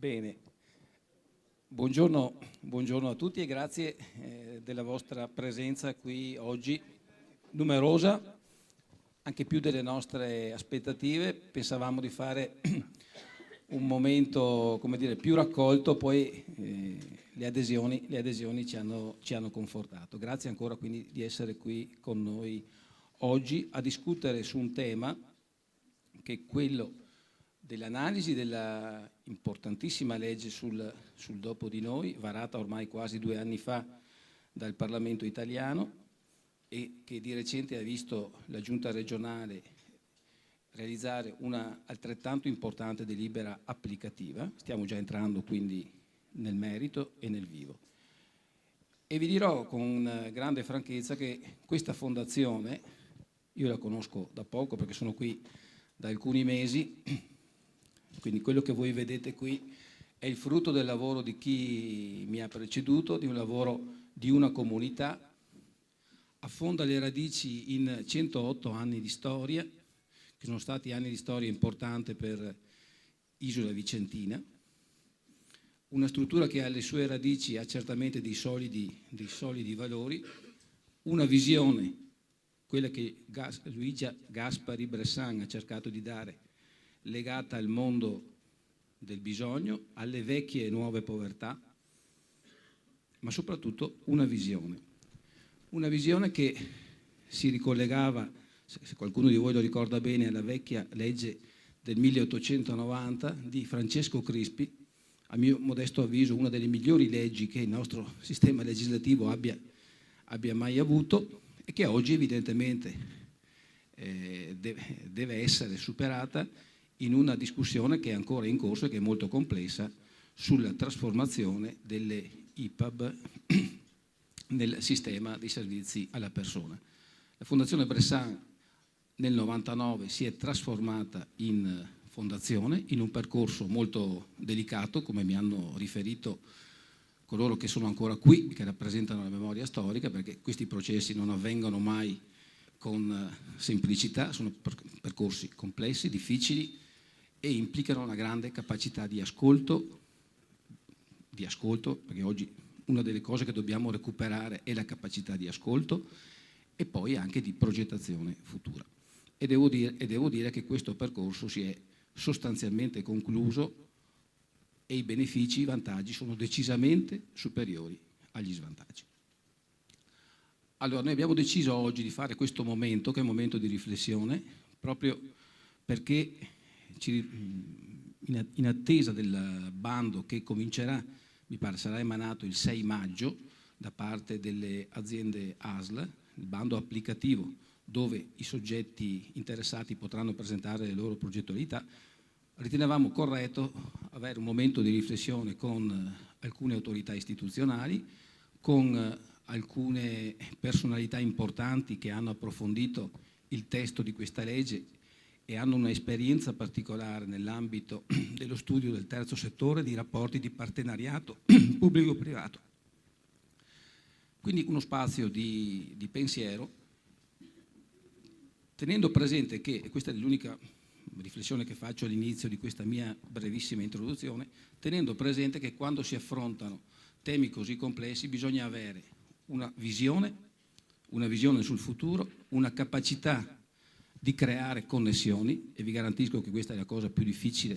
Bene, buongiorno a tutti e grazie della vostra presenza qui oggi, numerosa, anche più delle nostre aspettative. Pensavamo di fare un momento, come dire, più raccolto, poi le adesioni ci hanno confortato. Grazie ancora quindi di essere qui con noi oggi a discutere su un tema che è quello dell'analisi della importantissima legge sul dopo di noi, varata ormai quasi 2 anni fa dal Parlamento italiano e che di recente ha visto la Giunta regionale realizzare una altrettanto importante delibera applicativa. Stiamo già entrando quindi nel merito e nel vivo. E vi dirò con grande franchezza che questa fondazione, io la conosco da poco perché sono qui da alcuni mesi, quindi quello che voi vedete qui è il frutto del lavoro di chi mi ha preceduto, di un lavoro di una comunità, affonda le radici in 108 anni di storia, che sono stati anni di storia importante per Isola Vicentina, una struttura che alle sue radici ha certamente dei solidi valori, una visione, quella che Luigia Gaspari Bressan ha cercato di dare, legata al mondo del bisogno, alle vecchie e nuove povertà, ma soprattutto una visione che si ricollegava, se qualcuno di voi lo ricorda bene, alla vecchia legge del 1890 di Francesco Crispi, a mio modesto avviso una delle migliori leggi che il nostro sistema legislativo abbia mai avuto e che oggi evidentemente deve essere superata in una discussione che è ancora in corso e che è molto complessa sulla trasformazione delle IPAB nel sistema dei servizi alla persona. La Fondazione Bressan nel 99 si è trasformata in fondazione, in un percorso molto delicato, come mi hanno riferito coloro che sono ancora qui, che rappresentano la memoria storica, perché questi processi non avvengono mai con semplicità, sono percorsi complessi, difficili e implicano una grande capacità di ascolto, perché oggi una delle cose che dobbiamo recuperare è la capacità di ascolto e poi anche di progettazione futura. E devo dire che questo percorso si è sostanzialmente concluso e i benefici, i vantaggi sono decisamente superiori agli svantaggi. Allora, noi abbiamo deciso oggi di fare questo momento, che è un momento di riflessione, proprio perché in attesa del bando che comincerà, mi pare sarà emanato il 6 maggio da parte delle aziende ASL, il bando applicativo dove i soggetti interessati potranno presentare le loro progettualità, ritenevamo corretto avere un momento di riflessione con alcune autorità istituzionali, con alcune personalità importanti che hanno approfondito il testo di questa legge e hanno un'esperienza particolare nell'ambito dello studio del terzo settore, di rapporti di partenariato pubblico-privato. Quindi uno spazio di pensiero, tenendo presente che, e questa è l'unica riflessione che faccio all'inizio di questa mia brevissima introduzione, tenendo presente che quando si affrontano temi così complessi bisogna avere una visione sul futuro, una capacità di creare connessioni, e vi garantisco che questa è la cosa più difficile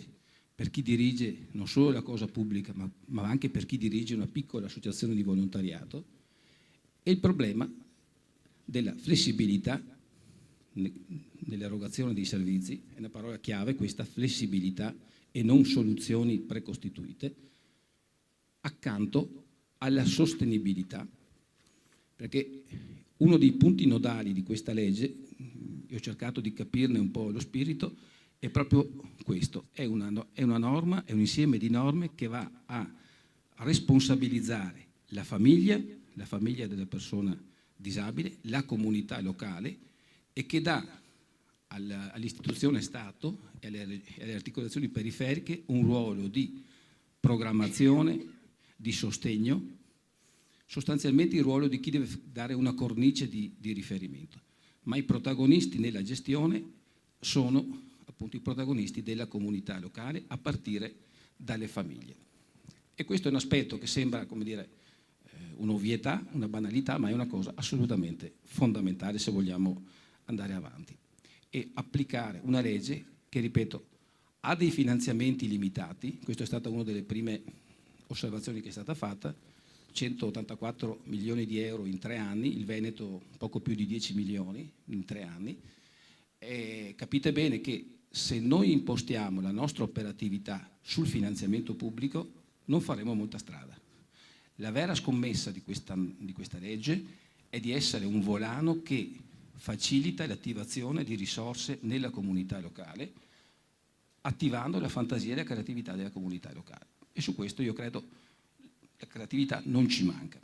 per chi dirige non solo la cosa pubblica, ma anche per chi dirige una piccola associazione di volontariato, e il problema della flessibilità nell'erogazione dei servizi, è una parola chiave questa, flessibilità e non soluzioni precostituite, accanto alla sostenibilità, perché uno dei punti nodali di questa legge, io ho cercato di capirne un po' lo spirito, è proprio questo, è una norma, è un insieme di norme che va a responsabilizzare la famiglia della persona disabile, la comunità locale e che dà all'istituzione Stato e alle articolazioni periferiche un ruolo di programmazione, di sostegno, sostanzialmente il ruolo di chi deve dare una cornice di riferimento. Ma i protagonisti nella gestione sono appunto i protagonisti della comunità locale, a partire dalle famiglie. E questo è un aspetto che sembra, come dire, un'ovvietà, una banalità, ma è una cosa assolutamente fondamentale se vogliamo andare avanti. E applicare una legge che, ripeto, ha dei finanziamenti limitati, questa è stata una delle prime osservazioni che è stata fatta, 184 milioni di euro in 3 anni, il Veneto poco più di 10 milioni in 3 anni. E capite bene che se noi impostiamo la nostra operatività sul finanziamento pubblico non faremo molta strada. La vera scommessa di questa legge è di essere un volano che facilita l'attivazione di risorse nella comunità locale, attivando la fantasia e la creatività della comunità locale. E su questo io credo la creatività non ci manca.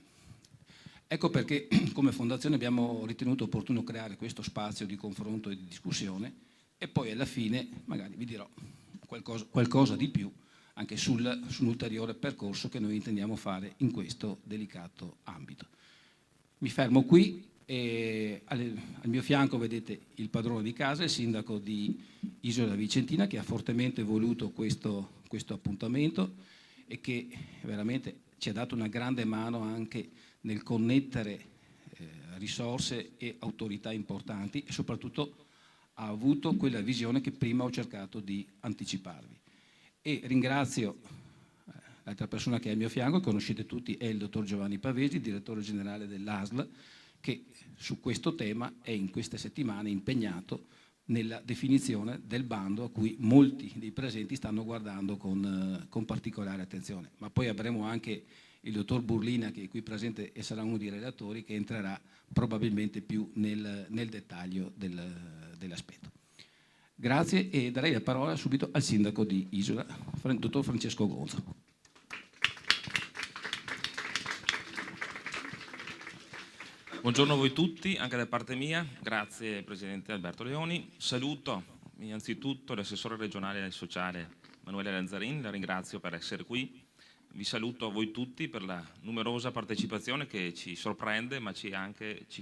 Ecco perché come Fondazione abbiamo ritenuto opportuno creare questo spazio di confronto e di discussione e poi alla fine magari vi dirò qualcosa di più anche sull'ulteriore percorso che noi intendiamo fare in questo delicato ambito. Mi fermo qui e al mio fianco vedete il padrone di casa, il sindaco di Isola Vicentina, che ha fortemente voluto questo appuntamento e che veramente ci ha dato una grande mano anche nel connettere risorse e autorità importanti e soprattutto ha avuto quella visione che prima ho cercato di anticiparvi. E ringrazio l'altra persona che è al mio fianco, che conoscete tutti, è il dottor Giovanni Pavesi, direttore generale dell'ASL, che su questo tema è in queste settimane impegnato nella definizione del bando a cui molti dei presenti stanno guardando con particolare attenzione. Ma poi avremo anche il dottor Burlina, che è qui presente e sarà uno dei relatori, che entrerà probabilmente più nel dettaglio dell'aspetto. Grazie e darei la parola subito al sindaco di Isola, dottor Francesco Gonzo. Buongiorno a voi tutti, anche da parte mia, grazie Presidente Alberto Leoni. Saluto innanzitutto l'assessore regionale e sociale Emanuele Lazzarin, la ringrazio per essere qui. Vi saluto a voi tutti per la numerosa partecipazione che ci sorprende, ma ci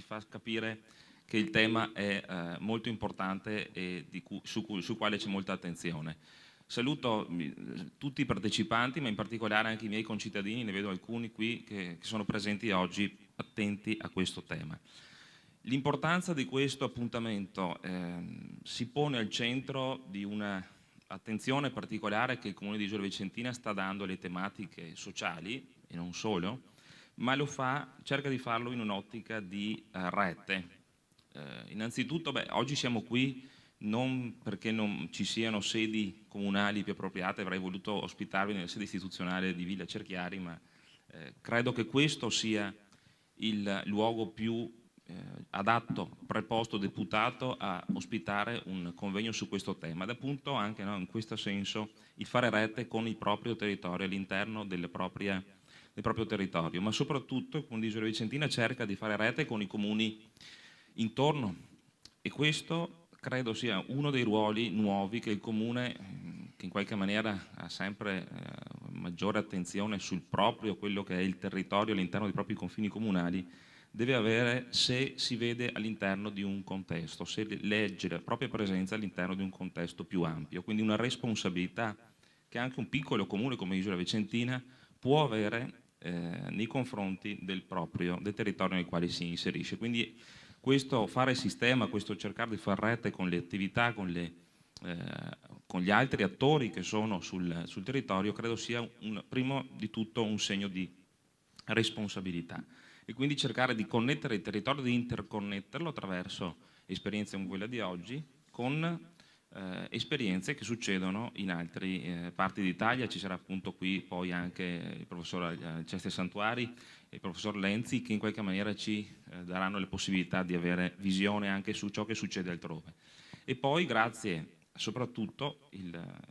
fa capire che il tema è molto importante e sul quale c'è molta attenzione. Saluto tutti i partecipanti, ma in particolare anche i miei concittadini, ne vedo alcuni qui che sono presenti oggi attenti a questo tema. L'importanza di questo appuntamento si pone al centro di una attenzione particolare che il Comune di Isola Vicentina sta dando alle tematiche sociali e non solo, ma cerca di farlo in un'ottica di rete. Innanzitutto, oggi siamo qui non perché non ci siano sedi comunali più appropriate, avrei voluto ospitarvi nella sede istituzionale di Villa Cerchiari, ma credo che questo sia il luogo più adatto, preposto, deputato a ospitare un convegno su questo tema ed appunto anche in questo senso il fare rete con il proprio territorio, all'interno del proprio territorio, ma soprattutto il Comune di Isola Vicentina cerca di fare rete con i comuni intorno e questo credo sia uno dei ruoli nuovi che il Comune, che in qualche maniera ha sempre maggiore attenzione sul proprio, quello che è il territorio all'interno dei propri confini comunali, deve avere se si vede all'interno di un contesto, se legge la propria presenza all'interno di un contesto più ampio, quindi una responsabilità che anche un piccolo comune come Isola Vicentina può avere nei confronti del territorio nel quale si inserisce. Quindi questo fare sistema, questo cercare di far rete con le attività, con gli altri attori che sono sul territorio, credo sia prima di tutto un segno di responsabilità e quindi cercare di connettere il territorio, di interconnetterlo attraverso esperienze come quella di oggi con esperienze che succedono in altre parti d'Italia. Ci sarà appunto qui poi anche il professor Ceste Santuari e il professor Lenzi che in qualche maniera ci daranno le possibilità di avere visione anche su ciò che succede altrove. E poi grazie soprattutto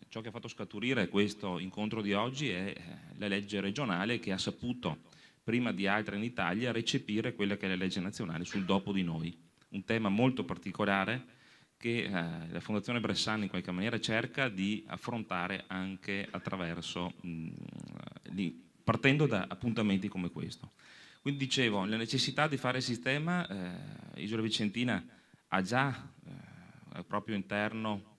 ciò che ha fatto scaturire questo incontro di oggi è la legge regionale che ha saputo prima di altre in Italia recepire quella che è la legge nazionale sul dopo di noi, un tema molto particolare che la Fondazione Bressani in qualche maniera cerca di affrontare anche attraverso partendo da appuntamenti come questo. Quindi dicevo, la necessità di fare sistema, Isola Vicentina ha già al proprio interno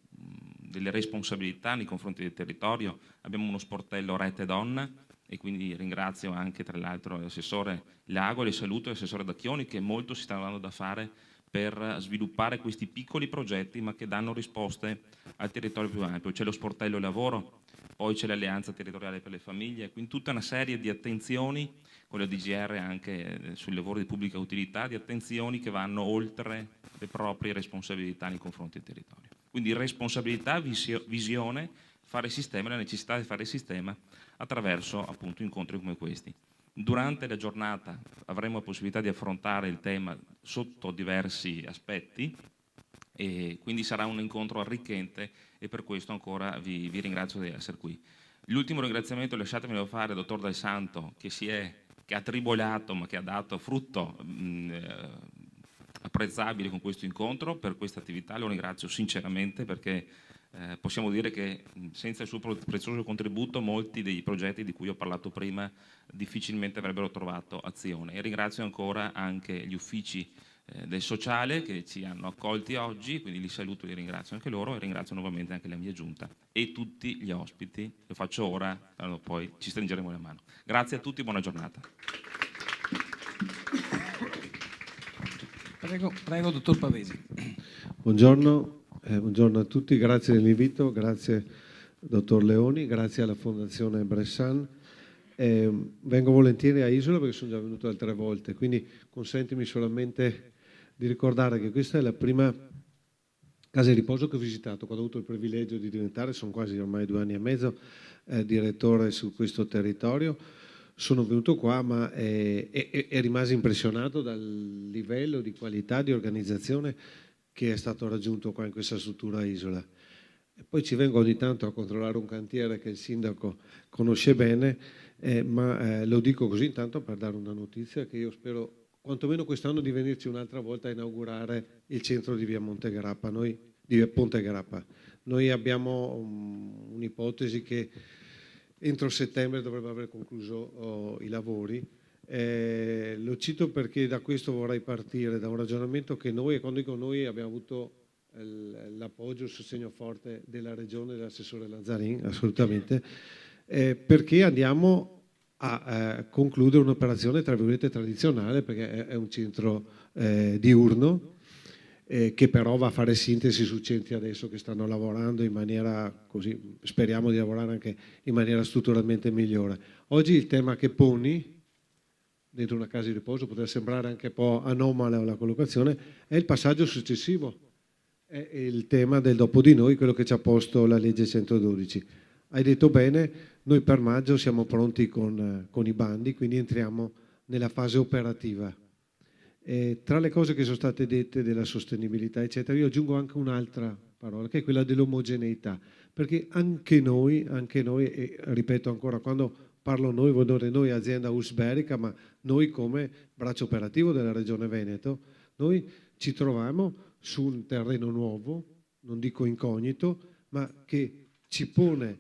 delle responsabilità nei confronti del territorio. Abbiamo uno sportello Rete Donna e quindi ringrazio anche tra l'altro l'assessore Lago, le saluto l'assessore Dacchioni, che molto si sta dando da fare per sviluppare questi piccoli progetti ma che danno risposte al territorio più ampio. C'è lo sportello lavoro, poi c'è l'alleanza territoriale per le famiglie, quindi tutta una serie di attenzioni con la DGR anche sui lavori di pubblica utilità, di attenzioni che vanno oltre le proprie responsabilità nei confronti del territorio. Quindi responsabilità, visione, fare sistema, la necessità di fare sistema attraverso appunto incontri come questi. Durante la giornata avremo la possibilità di affrontare il tema sotto diversi aspetti e quindi sarà un incontro arricchente e per questo ancora vi ringrazio di essere qui. L'ultimo ringraziamento lasciatemelo fare al dottor Dal Santo che ha tribolato ma che ha dato frutto apprezzabile con questo incontro, per questa attività lo ringrazio sinceramente perché possiamo dire che senza il suo prezioso contributo molti dei progetti di cui ho parlato prima difficilmente avrebbero trovato azione. E ringrazio ancora anche gli uffici del sociale che ci hanno accolti oggi, quindi li saluto e li ringrazio anche loro e ringrazio nuovamente anche la mia giunta e tutti gli ospiti. Lo faccio ora, poi ci stringeremo la mano. Grazie a tutti, buona giornata. Prego, dottor Pavesi. Buongiorno. Buongiorno a tutti, grazie dell'invito, grazie dottor Leoni, grazie alla Fondazione Bressan. Vengo volentieri a Isola perché sono già venuto altre volte, quindi consentimi solamente di ricordare che questa è la prima casa di riposo che ho visitato quando ho avuto il privilegio di diventare, sono quasi ormai 2 anni e mezzo, direttore su questo territorio. Sono venuto qua ma rimasi impressionato dal livello di qualità di organizzazione che è stato raggiunto qua in questa struttura Isola. E poi ci vengo ogni tanto a controllare un cantiere che il sindaco conosce bene, ma lo dico così intanto per dare una notizia che io spero quantomeno quest'anno di venirci un'altra volta a inaugurare il centro di via Montegrappa, di via Pontegrappa. Noi abbiamo un'ipotesi che entro settembre dovrebbe aver concluso i lavori. Lo cito perché da questo vorrei partire, da un ragionamento che noi, e quando dico noi, abbiamo avuto l'appoggio, il sostegno forte della Regione e dell'assessore Lazzarin, assolutamente, perché andiamo a concludere un'operazione tra virgolette tradizionale, perché è un centro diurno, che però va a fare sintesi su centri adesso che stanno lavorando in maniera così, speriamo di lavorare anche in maniera strutturalmente migliore. Oggi il tema che poni dentro una casa di riposo, potrebbe sembrare anche un po' anomala la collocazione, è il passaggio successivo, è il tema del dopo di noi, quello che ci ha posto la legge 112. Hai detto bene, noi per maggio siamo pronti con i bandi, quindi entriamo nella fase operativa. Tra le cose che sono state dette della sostenibilità, eccetera, io aggiungo anche un'altra parola, che è quella dell'omogeneità, perché anche noi, e ripeto ancora, quando parlo noi, vuol dire noi azienda Usberica, ma noi come braccio operativo della Regione Veneto, noi ci troviamo su un terreno nuovo, non dico incognito, ma che ci pone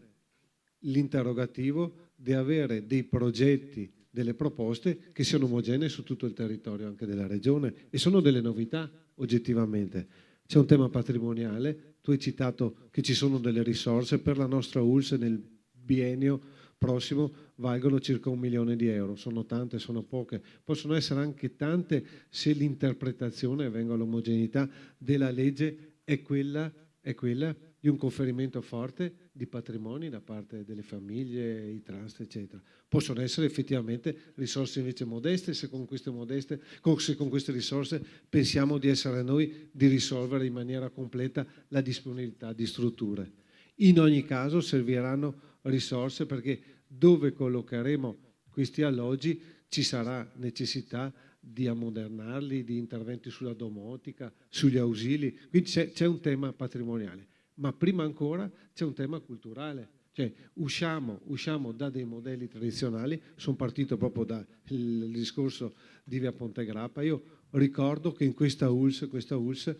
l'interrogativo di avere dei progetti, delle proposte che siano omogenee su tutto il territorio anche della Regione e sono delle novità oggettivamente. C'è un tema patrimoniale, tu hai citato che ci sono delle risorse per la nostra ULSS nel biennio prossimo valgono circa 1 milione di euro, sono tante, sono poche, possono essere anche tante se l'interpretazione, vengo all'omogeneità della legge, è quella di un conferimento forte di patrimoni da parte delle famiglie, i trust, eccetera. Possono essere effettivamente risorse invece modeste, se con queste risorse pensiamo di essere noi di risolvere in maniera completa la disponibilità di strutture. In ogni caso serviranno risorse perché dove collocheremo questi alloggi ci sarà necessità di ammodernarli, di interventi sulla domotica, sugli ausili, quindi c'è un tema patrimoniale, ma prima ancora c'è un tema culturale, cioè usciamo da dei modelli tradizionali, sono partito proprio dal discorso di via Pontegrappa, io ricordo che in questa ULSS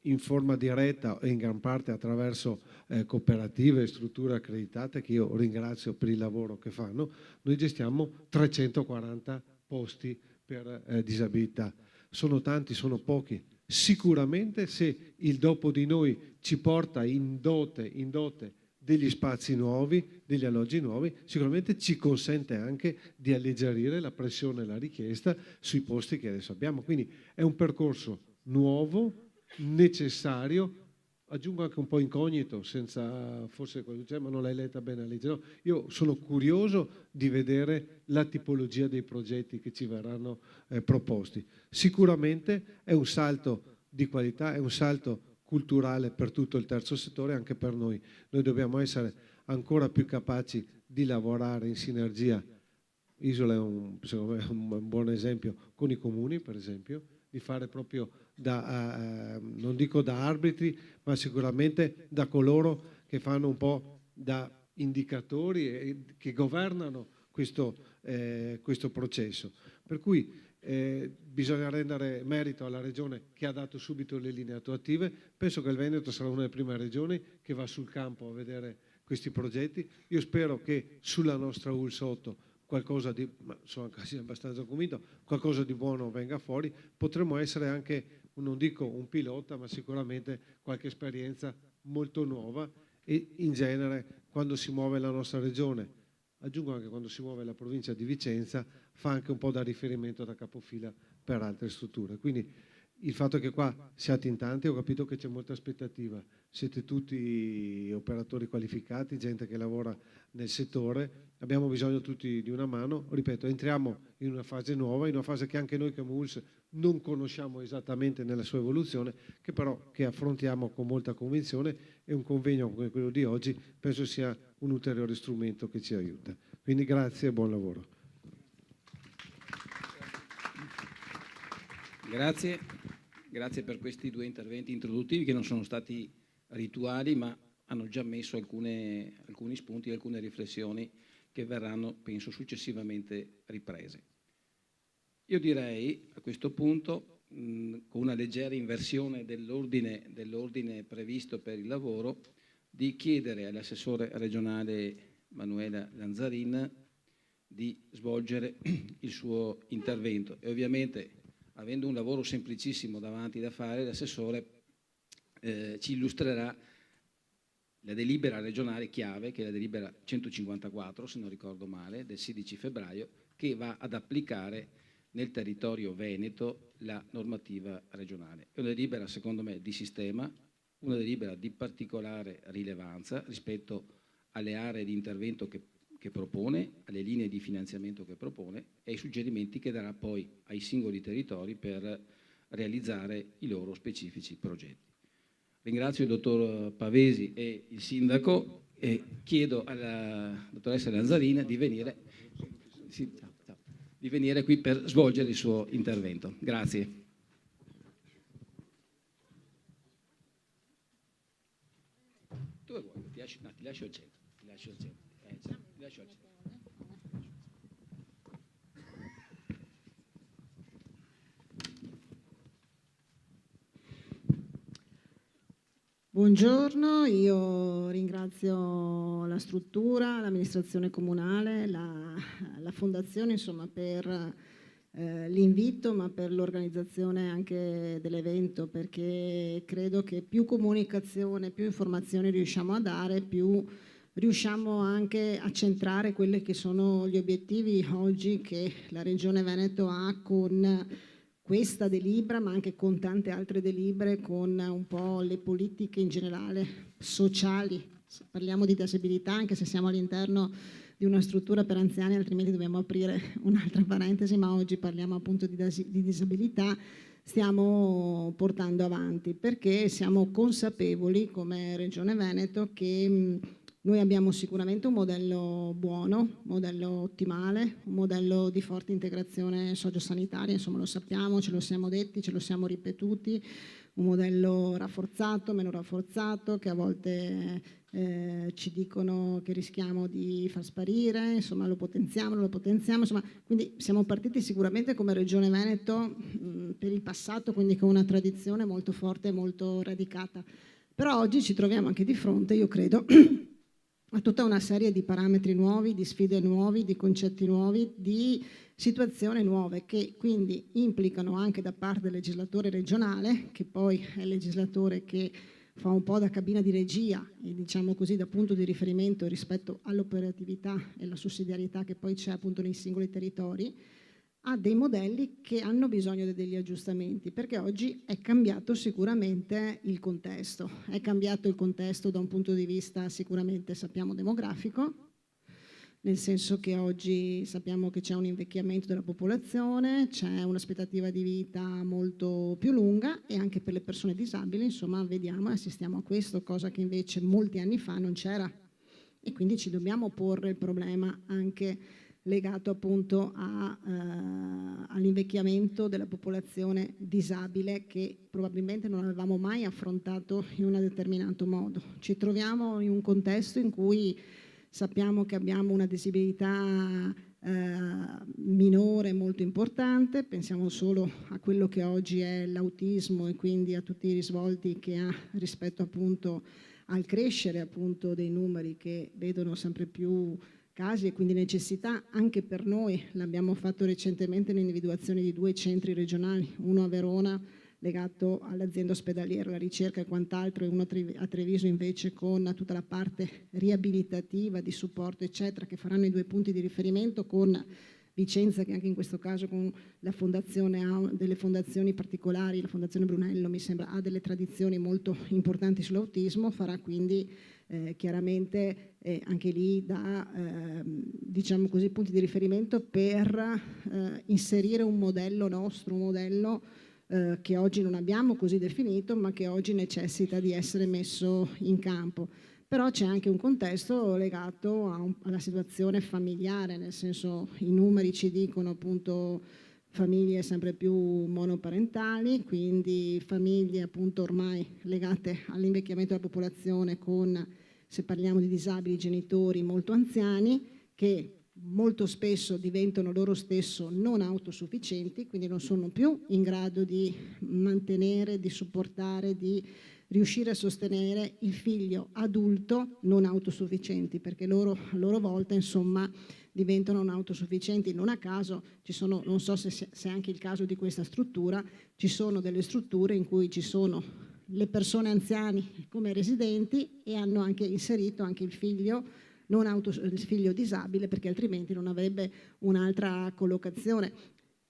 in forma diretta e in gran parte attraverso cooperative e strutture accreditate, che io ringrazio per il lavoro che fanno, noi gestiamo 340 posti per disabilità. Sono tanti, sono pochi, Sicuramente se il dopo di noi ci porta in dote degli spazi nuovi, degli alloggi nuovi, sicuramente ci consente anche di alleggerire la pressione e la richiesta sui posti che adesso abbiamo. Quindi è un percorso nuovo, necessario, aggiungo anche un po' incognito, senza forse quello che c'è, ma non l'hai letta bene la legge. No? Io sono curioso di vedere la tipologia dei progetti che ci verranno proposti. Sicuramente è un salto di qualità, è un salto culturale per tutto il terzo settore, anche per noi. Noi dobbiamo essere ancora più capaci di lavorare in sinergia. Isola è secondo me un buon esempio con i comuni, per esempio, di fare proprio non dico da arbitri, ma sicuramente da coloro che fanno un po' da indicatori e che governano questo processo. Per cui bisogna rendere merito alla Regione che ha dato subito le linee attuative. Penso che il Veneto sarà una delle prime regioni che va sul campo a vedere questi progetti. Io spero che sulla nostra ULSS 8 qualcosa di, ma sono anche abbastanza convinto, qualcosa di buono venga fuori. Potremmo essere anche, non dico un pilota, ma sicuramente qualche esperienza molto nuova, e in genere quando si muove la nostra regione, aggiungo anche quando si muove la provincia di Vicenza, fa anche un po' da riferimento, da capofila per altre strutture. Quindi il fatto che qua siate in tanti, ho capito che c'è molta aspettativa, siete tutti operatori qualificati, gente che lavora nel settore, abbiamo bisogno tutti di una mano. Ripeto, entriamo in una fase nuova, in una fase che anche noi come ULSS non conosciamo esattamente nella sua evoluzione, che però che affrontiamo con molta convinzione, e un convegno come quello di oggi penso sia un ulteriore strumento che ci aiuta. Quindi grazie e buon lavoro. Grazie per questi due interventi introduttivi che non sono stati rituali, ma hanno già messo alcuni spunti, alcune riflessioni che verranno, penso, successivamente riprese. Io direi a questo punto, con una leggera inversione dell'ordine previsto per il lavoro, di chiedere all'assessore regionale Manuela Lanzarin di svolgere il suo intervento. E ovviamente, avendo un lavoro semplicissimo davanti da fare, l'assessore ci illustrerà la delibera regionale chiave, che è la delibera 154, se non ricordo male, del 16 febbraio, che va ad applicare nel territorio veneto la normativa regionale. È una delibera, secondo me, di sistema, una delibera di particolare rilevanza rispetto alle aree di intervento che propone, alle linee di finanziamento che propone e ai suggerimenti che darà poi ai singoli territori per realizzare i loro specifici progetti. Ringrazio il dottor Pavesi e il sindaco e chiedo alla dottoressa Lanzarin di venire qui per svolgere il suo intervento. Grazie. Dove vuoi? Ti lascio al centro. Ti lascio al centro. Buongiorno, io ringrazio la struttura, l'amministrazione comunale, la fondazione, insomma, per l'invito, ma per l'organizzazione anche dell'evento, perché credo che più comunicazione, più informazioni riusciamo a dare, più riusciamo anche a centrare quelli che sono gli obiettivi oggi che la Regione Veneto ha con questa delibera, ma anche con tante altre delibere, con un po' le politiche in generale sociali. Parliamo di disabilità, anche se siamo all'interno di una struttura per anziani, altrimenti dobbiamo aprire un'altra parentesi, ma oggi parliamo appunto di disabilità. Stiamo portando avanti perché siamo consapevoli come Regione Veneto che noi abbiamo sicuramente un modello buono, un modello ottimale, un modello di forte integrazione sociosanitaria, insomma lo sappiamo, ce lo siamo detti, ce lo siamo ripetuti, un modello rafforzato, meno rafforzato, che a volte ci dicono che rischiamo di far sparire, insomma lo potenziamo, insomma, quindi siamo partiti sicuramente come Regione Veneto per il passato, quindi con una tradizione molto forte e molto radicata. Però oggi ci troviamo anche di fronte, io credo, a tutta una serie di parametri nuovi, di sfide nuovi, di concetti nuovi, di situazioni nuove che quindi implicano anche da parte del legislatore regionale, che poi è il legislatore che fa un po' da cabina di regia e diciamo così da punto di riferimento rispetto all'operatività e alla sussidiarietà che poi c'è appunto nei singoli territori, ha dei modelli che hanno bisogno di degli aggiustamenti, perché oggi è cambiato sicuramente il contesto. È cambiato il contesto da un punto di vista sicuramente, sappiamo, demografico, nel senso che oggi sappiamo che c'è un invecchiamento della popolazione, c'è un'aspettativa di vita molto più lunga e anche per le persone disabili, insomma, vediamo e assistiamo a questo, cosa che invece molti anni fa non c'era. E quindi ci dobbiamo porre il problema anche legato appunto all'invecchiamento della popolazione disabile che probabilmente non avevamo mai affrontato in un determinato modo. Ci troviamo in un contesto in cui sappiamo che abbiamo una disabilità minore molto importante, pensiamo solo a quello che oggi è l'autismo e quindi a tutti i risvolti che ha rispetto appunto al crescere appunto dei numeri che vedono sempre più casi e quindi necessità anche per noi. L'abbiamo fatto recentemente l'individuazione di 2 centri regionali, uno a Verona legato all'azienda ospedaliera, la ricerca e quant'altro, e uno a Treviso invece con tutta la parte riabilitativa, di supporto eccetera, che faranno i 2 punti di riferimento, con Vicenza che anche in questo caso con la fondazione ha delle fondazioni particolari, la fondazione Brunello mi sembra ha delle tradizioni molto importanti sull'autismo, farà quindi chiaramente anche lì da diciamo così punti di riferimento per inserire un modello nostro, un modello che oggi non abbiamo così definito ma che oggi necessita di essere messo in campo. Però c'è anche un contesto legato alla situazione familiare, nel senso i numeri ci dicono appunto famiglie sempre più monoparentali, quindi famiglie appunto ormai legate all'invecchiamento della popolazione con, se parliamo di disabili, genitori molto anziani che molto spesso diventano loro stesso non autosufficienti, quindi non sono più in grado di mantenere, di supportare, di riuscire a sostenere il figlio adulto non autosufficienti, perché loro a loro volta insomma diventano non autosufficienti. Non a caso ci sono, non so se è anche il caso di questa struttura, ci sono delle strutture in cui ci sono le persone anziane come residenti e hanno anche inserito anche il figlio il figlio disabile, perché altrimenti non avrebbe un'altra collocazione.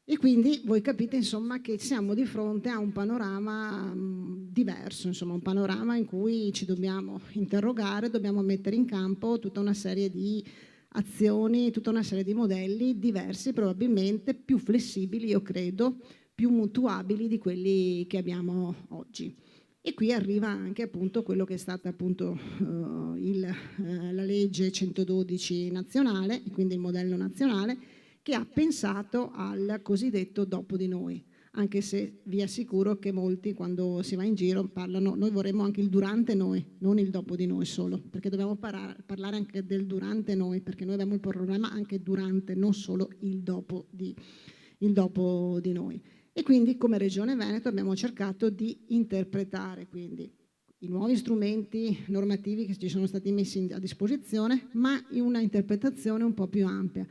E quindi voi capite insomma che siamo di fronte a un panorama diverso, insomma un panorama in cui ci dobbiamo interrogare, dobbiamo mettere in campo tutta una serie di azioni, tutta una serie di modelli diversi, probabilmente più flessibili, io credo, più mutuabili di quelli che abbiamo oggi. E qui arriva anche appunto quello che è stata appunto la legge 112 nazionale, e quindi il modello nazionale, che ha pensato al cosiddetto dopo di noi, anche se vi assicuro che molti quando si va in giro parlano, noi vorremmo anche il durante noi, non il dopo di noi solo, perché dobbiamo parlare anche del durante noi, perché noi abbiamo il problema anche durante, non solo il dopo di noi. E quindi come Regione Veneto abbiamo cercato di interpretare quindi i nuovi strumenti normativi che ci sono stati messi a disposizione, ma in una interpretazione un po' più ampia,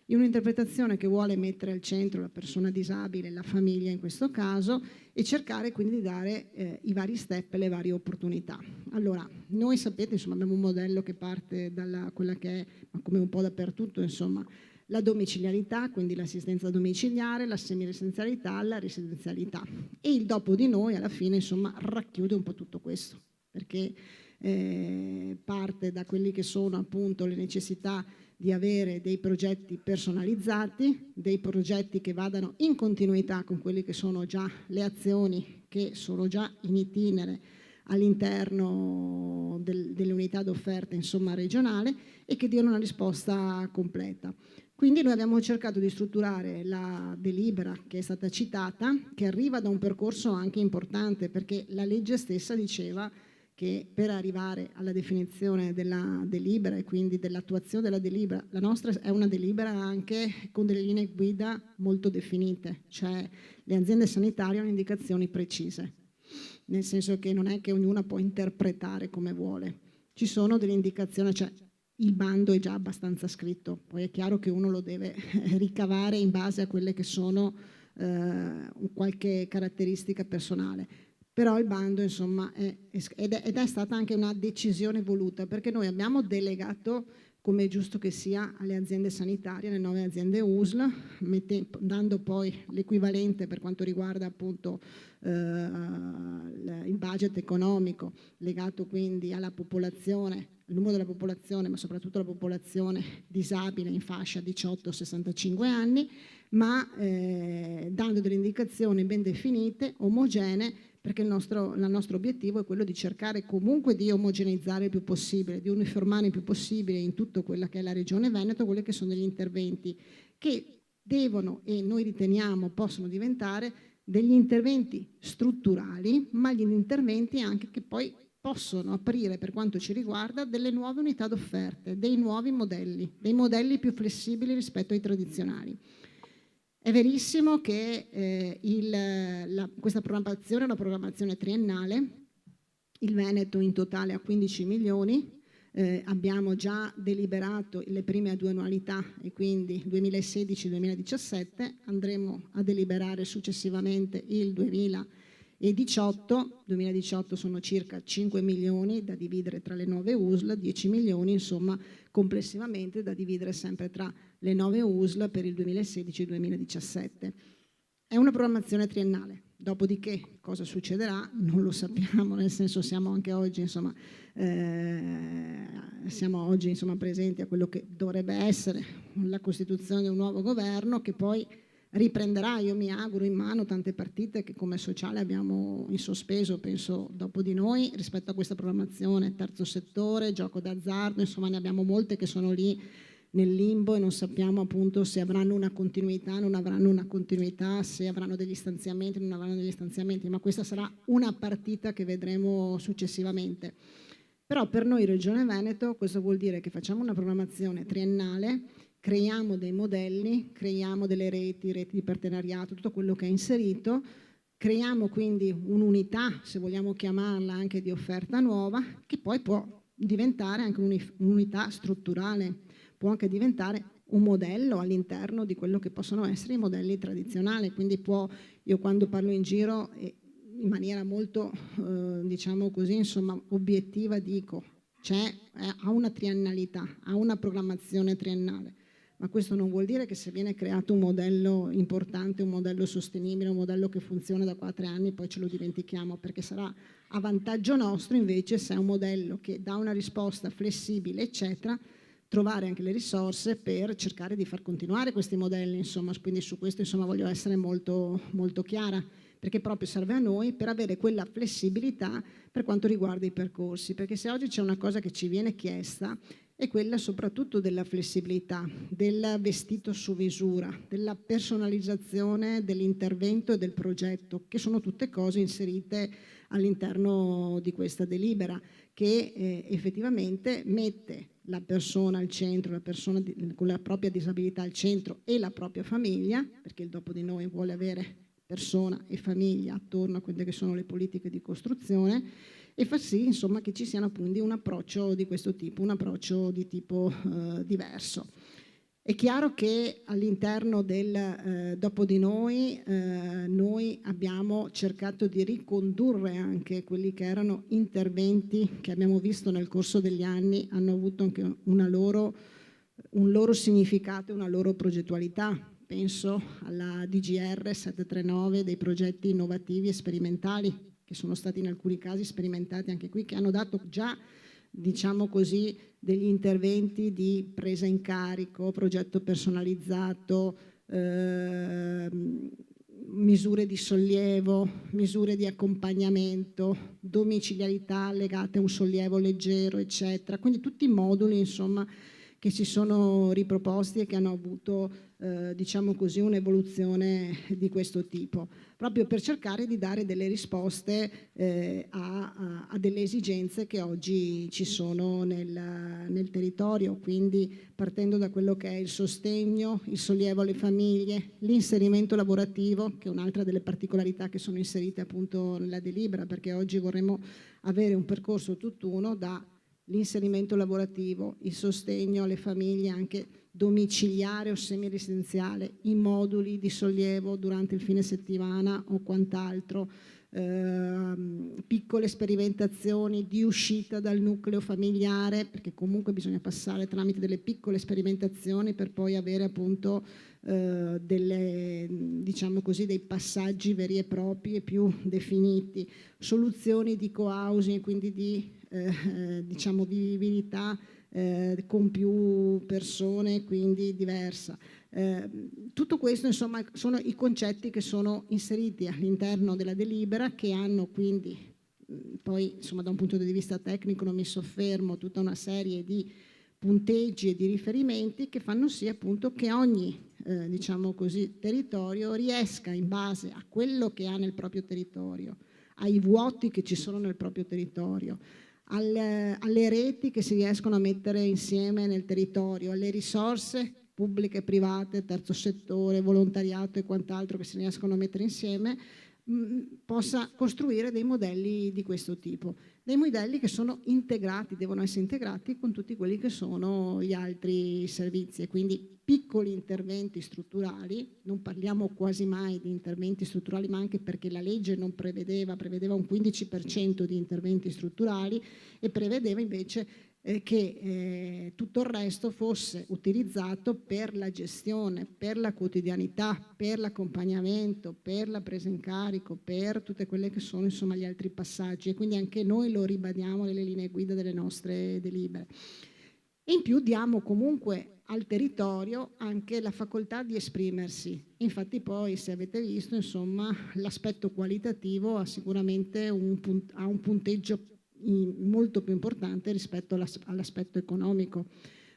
in un'interpretazione che vuole mettere al centro la persona disabile, la famiglia in questo caso, e cercare quindi di dare i vari step e le varie opportunità. Allora, noi sapete, insomma, abbiamo un modello che parte dalla quella che è, ma come un po' dappertutto, insomma, la domiciliarità, quindi l'assistenza domiciliare, la semiresidenzialità, la residenzialità. E il dopo di noi alla fine insomma racchiude un po' tutto questo, perché parte da quelli che sono appunto le necessità di avere dei progetti personalizzati, dei progetti che vadano in continuità con quelle che sono già le azioni che sono già in itinere all'interno delle unità d'offerta insomma regionale e che diano una risposta completa. Quindi noi abbiamo cercato di strutturare la delibera che è stata citata, che arriva da un percorso anche importante, perché la legge stessa diceva che per arrivare alla definizione della delibera e quindi dell'attuazione della delibera, la nostra è una delibera anche con delle linee guida molto definite, cioè le aziende sanitarie hanno indicazioni precise, nel senso che non è che ognuna può interpretare come vuole, ci sono delle indicazioni, cioè il bando è già abbastanza scritto, poi è chiaro che uno lo deve ricavare in base a quelle che sono qualche caratteristica personale. Però il bando, insomma, ed è stata anche una decisione voluta, perché noi abbiamo delegato, come è giusto che sia, alle aziende sanitarie, alle 9 aziende USL, dando poi l'equivalente per quanto riguarda appunto il budget economico legato quindi alla popolazione, al numero della popolazione, ma soprattutto alla popolazione disabile in fascia 18-65 anni, ma dando delle indicazioni ben definite, omogenee, perché il nostro obiettivo è quello di cercare comunque di omogeneizzare il più possibile, di uniformare il più possibile in tutta quella che è la Regione Veneto, quelli che sono degli interventi che devono, e noi riteniamo possono diventare, degli interventi strutturali, ma gli interventi anche che poi possono aprire, per quanto ci riguarda, delle nuove unità d'offerte, dei nuovi modelli, dei modelli più flessibili rispetto ai tradizionali. È verissimo che questa programmazione è una programmazione triennale, il Veneto in totale ha 15 milioni, abbiamo già deliberato le prime 2 annualità e quindi 2016-2017, andremo a deliberare successivamente il 2018 sono circa 5 milioni da dividere tra le 9 USL, 10 milioni insomma complessivamente da dividere sempre tra le 9 USL per il 2016-2017. È una programmazione triennale, dopodiché cosa succederà non lo sappiamo, nel senso siamo anche oggi insomma, presenti a quello che dovrebbe essere la costituzione di un nuovo governo che poi riprenderà, io mi auguro, in mano tante partite che come sociale abbiamo in sospeso, penso dopo di noi, rispetto a questa programmazione, terzo settore, gioco d'azzardo, insomma ne abbiamo molte che sono lì nel limbo e non sappiamo appunto se avranno una continuità, non avranno una continuità, se avranno degli stanziamenti, non avranno degli stanziamenti, ma questa sarà una partita che vedremo successivamente. Però per noi Regione Veneto questo vuol dire che facciamo una programmazione triennale, creiamo dei modelli, creiamo delle reti di partenariato, tutto quello che è inserito, creiamo quindi un'unità, se vogliamo chiamarla anche di offerta nuova, che poi può diventare anche un'unità strutturale, può anche diventare un modello all'interno di quello che possono essere i modelli tradizionali, quindi io quando parlo in giro in maniera molto diciamo così insomma obiettiva dico ha una triennalità, ha una programmazione triennale, ma questo non vuol dire che se viene creato un modello importante, un modello sostenibile, un modello che funziona da 4 anni poi ce lo dimentichiamo, perché sarà a vantaggio nostro invece se è un modello che dà una risposta flessibile eccetera, trovare anche le risorse per cercare di far continuare questi modelli, insomma, quindi su questo insomma voglio essere molto, molto chiara, perché proprio serve a noi per avere quella flessibilità per quanto riguarda i percorsi, perché se oggi c'è una cosa che ci viene chiesta è quella soprattutto della flessibilità, del vestito su misura, della personalizzazione dell'intervento e del progetto, che sono tutte cose inserite all'interno di questa delibera, che effettivamente mette la persona al centro, la persona con la propria disabilità al centro e la propria famiglia, perché il dopo di noi vuole avere persona e famiglia attorno a quelle che sono le politiche di costruzione, e fa sì insomma che ci sia appunto un approccio di questo tipo, un approccio di tipo diverso. È chiaro che all'interno del dopo di noi abbiamo cercato di ricondurre anche quelli che erano interventi che abbiamo visto nel corso degli anni, hanno avuto anche un loro significato e una loro progettualità. Penso alla DGR 739 dei progetti innovativi e sperimentali, che sono stati in alcuni casi sperimentati anche qui, che hanno dato già, diciamo così, degli interventi di presa in carico, progetto personalizzato, misure di sollievo, misure di accompagnamento, domiciliarità legate a un sollievo leggero, eccetera. Quindi tutti i moduli, insomma, che si sono riproposti e che hanno avuto diciamo così un'evoluzione di questo tipo, proprio per cercare di dare delle risposte a delle esigenze che oggi ci sono nel territorio, quindi partendo da quello che è il sostegno, il sollievo alle famiglie, l'inserimento lavorativo, che è un'altra delle particolarità che sono inserite appunto nella delibera, perché oggi vorremmo avere un percorso tutt'uno da l'inserimento lavorativo, il sostegno alle famiglie anche domiciliare o semiresidenziale, i moduli di sollievo durante il fine settimana o quant'altro, piccole sperimentazioni di uscita dal nucleo familiare, perché comunque bisogna passare tramite delle piccole sperimentazioni per poi avere appunto diciamo così, dei passaggi veri e propri e più definiti, soluzioni di co-housing, quindi di diciamo vivibilità con più persone, quindi diversa. Tutto questo insomma sono i concetti che sono inseriti all'interno della delibera, che hanno quindi poi insomma da un punto di vista tecnico non mi soffermo, tutta una serie di punteggi e di riferimenti che fanno sì appunto che ogni diciamo così territorio riesca, in base a quello che ha nel proprio territorio, ai vuoti che ci sono nel proprio territorio, alle reti che si riescono a mettere insieme nel territorio, alle risorse pubbliche e private, terzo settore, volontariato e quant'altro che si riescono a mettere insieme, possa costruire dei modelli di questo tipo, dei modelli che sono integrati, devono essere integrati con tutti quelli che sono gli altri servizi, e quindi piccoli interventi strutturali. Non parliamo quasi mai di interventi strutturali, ma anche perché la legge non prevedeva un 15% di interventi strutturali e prevedeva invece che tutto il resto fosse utilizzato per la gestione, per la quotidianità, per l'accompagnamento, per la presa in carico, per tutte quelle che sono insomma gli altri passaggi, e quindi anche noi lo ribadiamo nelle linee guida delle nostre delibere. E in più diamo comunque al territorio anche la facoltà di esprimersi. Infatti poi, se avete visto, insomma, l'aspetto qualitativo ha sicuramente un punteggio molto più importante rispetto all'aspetto economico,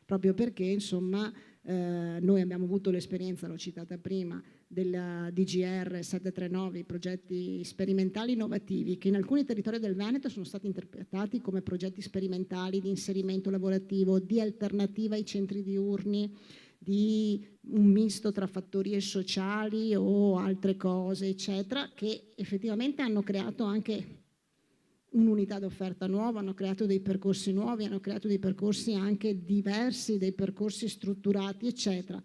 proprio perché insomma noi abbiamo avuto l'esperienza, l'ho citata prima, della DGR 739, i progetti sperimentali innovativi, che in alcuni territori del Veneto sono stati interpretati come progetti sperimentali di inserimento lavorativo, di alternativa ai centri diurni, di un misto tra fattorie sociali o altre cose, eccetera, che effettivamente hanno creato anche un'unità d'offerta nuova, hanno creato dei percorsi nuovi, hanno creato dei percorsi anche diversi, dei percorsi strutturati, eccetera.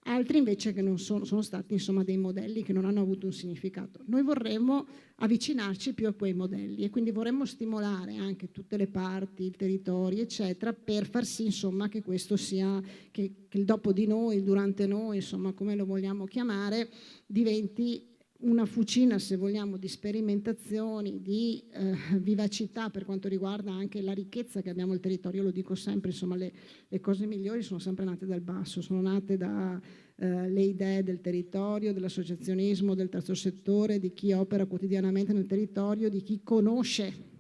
Altri invece che non sono stati insomma dei modelli che non hanno avuto un significato. Noi vorremmo avvicinarci più a quei modelli e quindi vorremmo stimolare anche tutte le parti, il territorio, eccetera, per far sì insomma che questo sia, che il dopo di noi, il durante noi, insomma come lo vogliamo chiamare, diventi una fucina, se vogliamo, di sperimentazioni, di vivacità per quanto riguarda anche la ricchezza che abbiamo al territorio. Lo dico sempre, insomma, le cose migliori sono sempre nate dal basso, sono nate dalle idee del territorio, dell'associazionismo, del terzo settore, di chi opera quotidianamente nel territorio, di chi conosce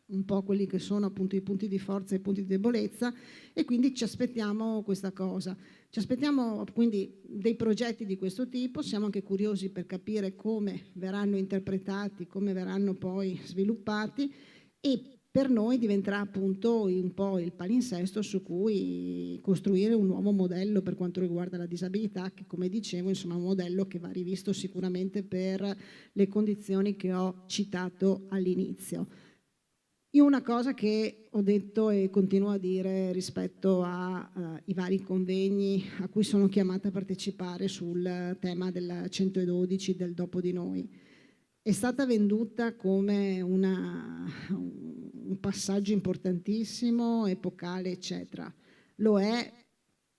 un po' quelli che sono appunto i punti di forza e i punti di debolezza, e quindi ci aspettiamo questa cosa. Ci aspettiamo quindi dei progetti di questo tipo, siamo anche curiosi per capire come verranno interpretati, come verranno poi sviluppati, e per noi diventerà appunto un po' il palinsesto su cui costruire un nuovo modello per quanto riguarda la disabilità, che come dicevo insomma è un modello che va rivisto sicuramente per le condizioni che ho citato all'inizio. Io una cosa che ho detto e continuo a dire rispetto ai vari convegni a cui sono chiamata a partecipare sul tema del 112, del dopo di noi, è stata venduta come un passaggio importantissimo, epocale, eccetera. Lo è,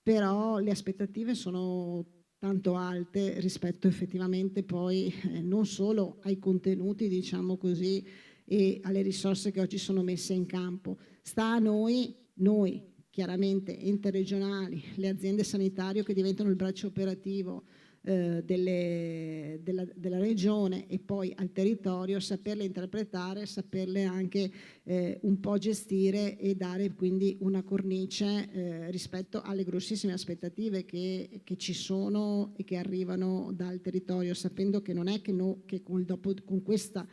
però le aspettative sono tanto alte rispetto effettivamente poi non solo ai contenuti, diciamo così, e alle risorse che oggi sono messe in campo. Sta a noi chiaramente interregionali, le aziende sanitarie che diventano il braccio operativo della regione e poi al territorio, saperle interpretare, saperle anche un po' gestire e dare quindi una cornice rispetto alle grossissime aspettative che ci sono e che arrivano dal territorio, sapendo che non è che con questa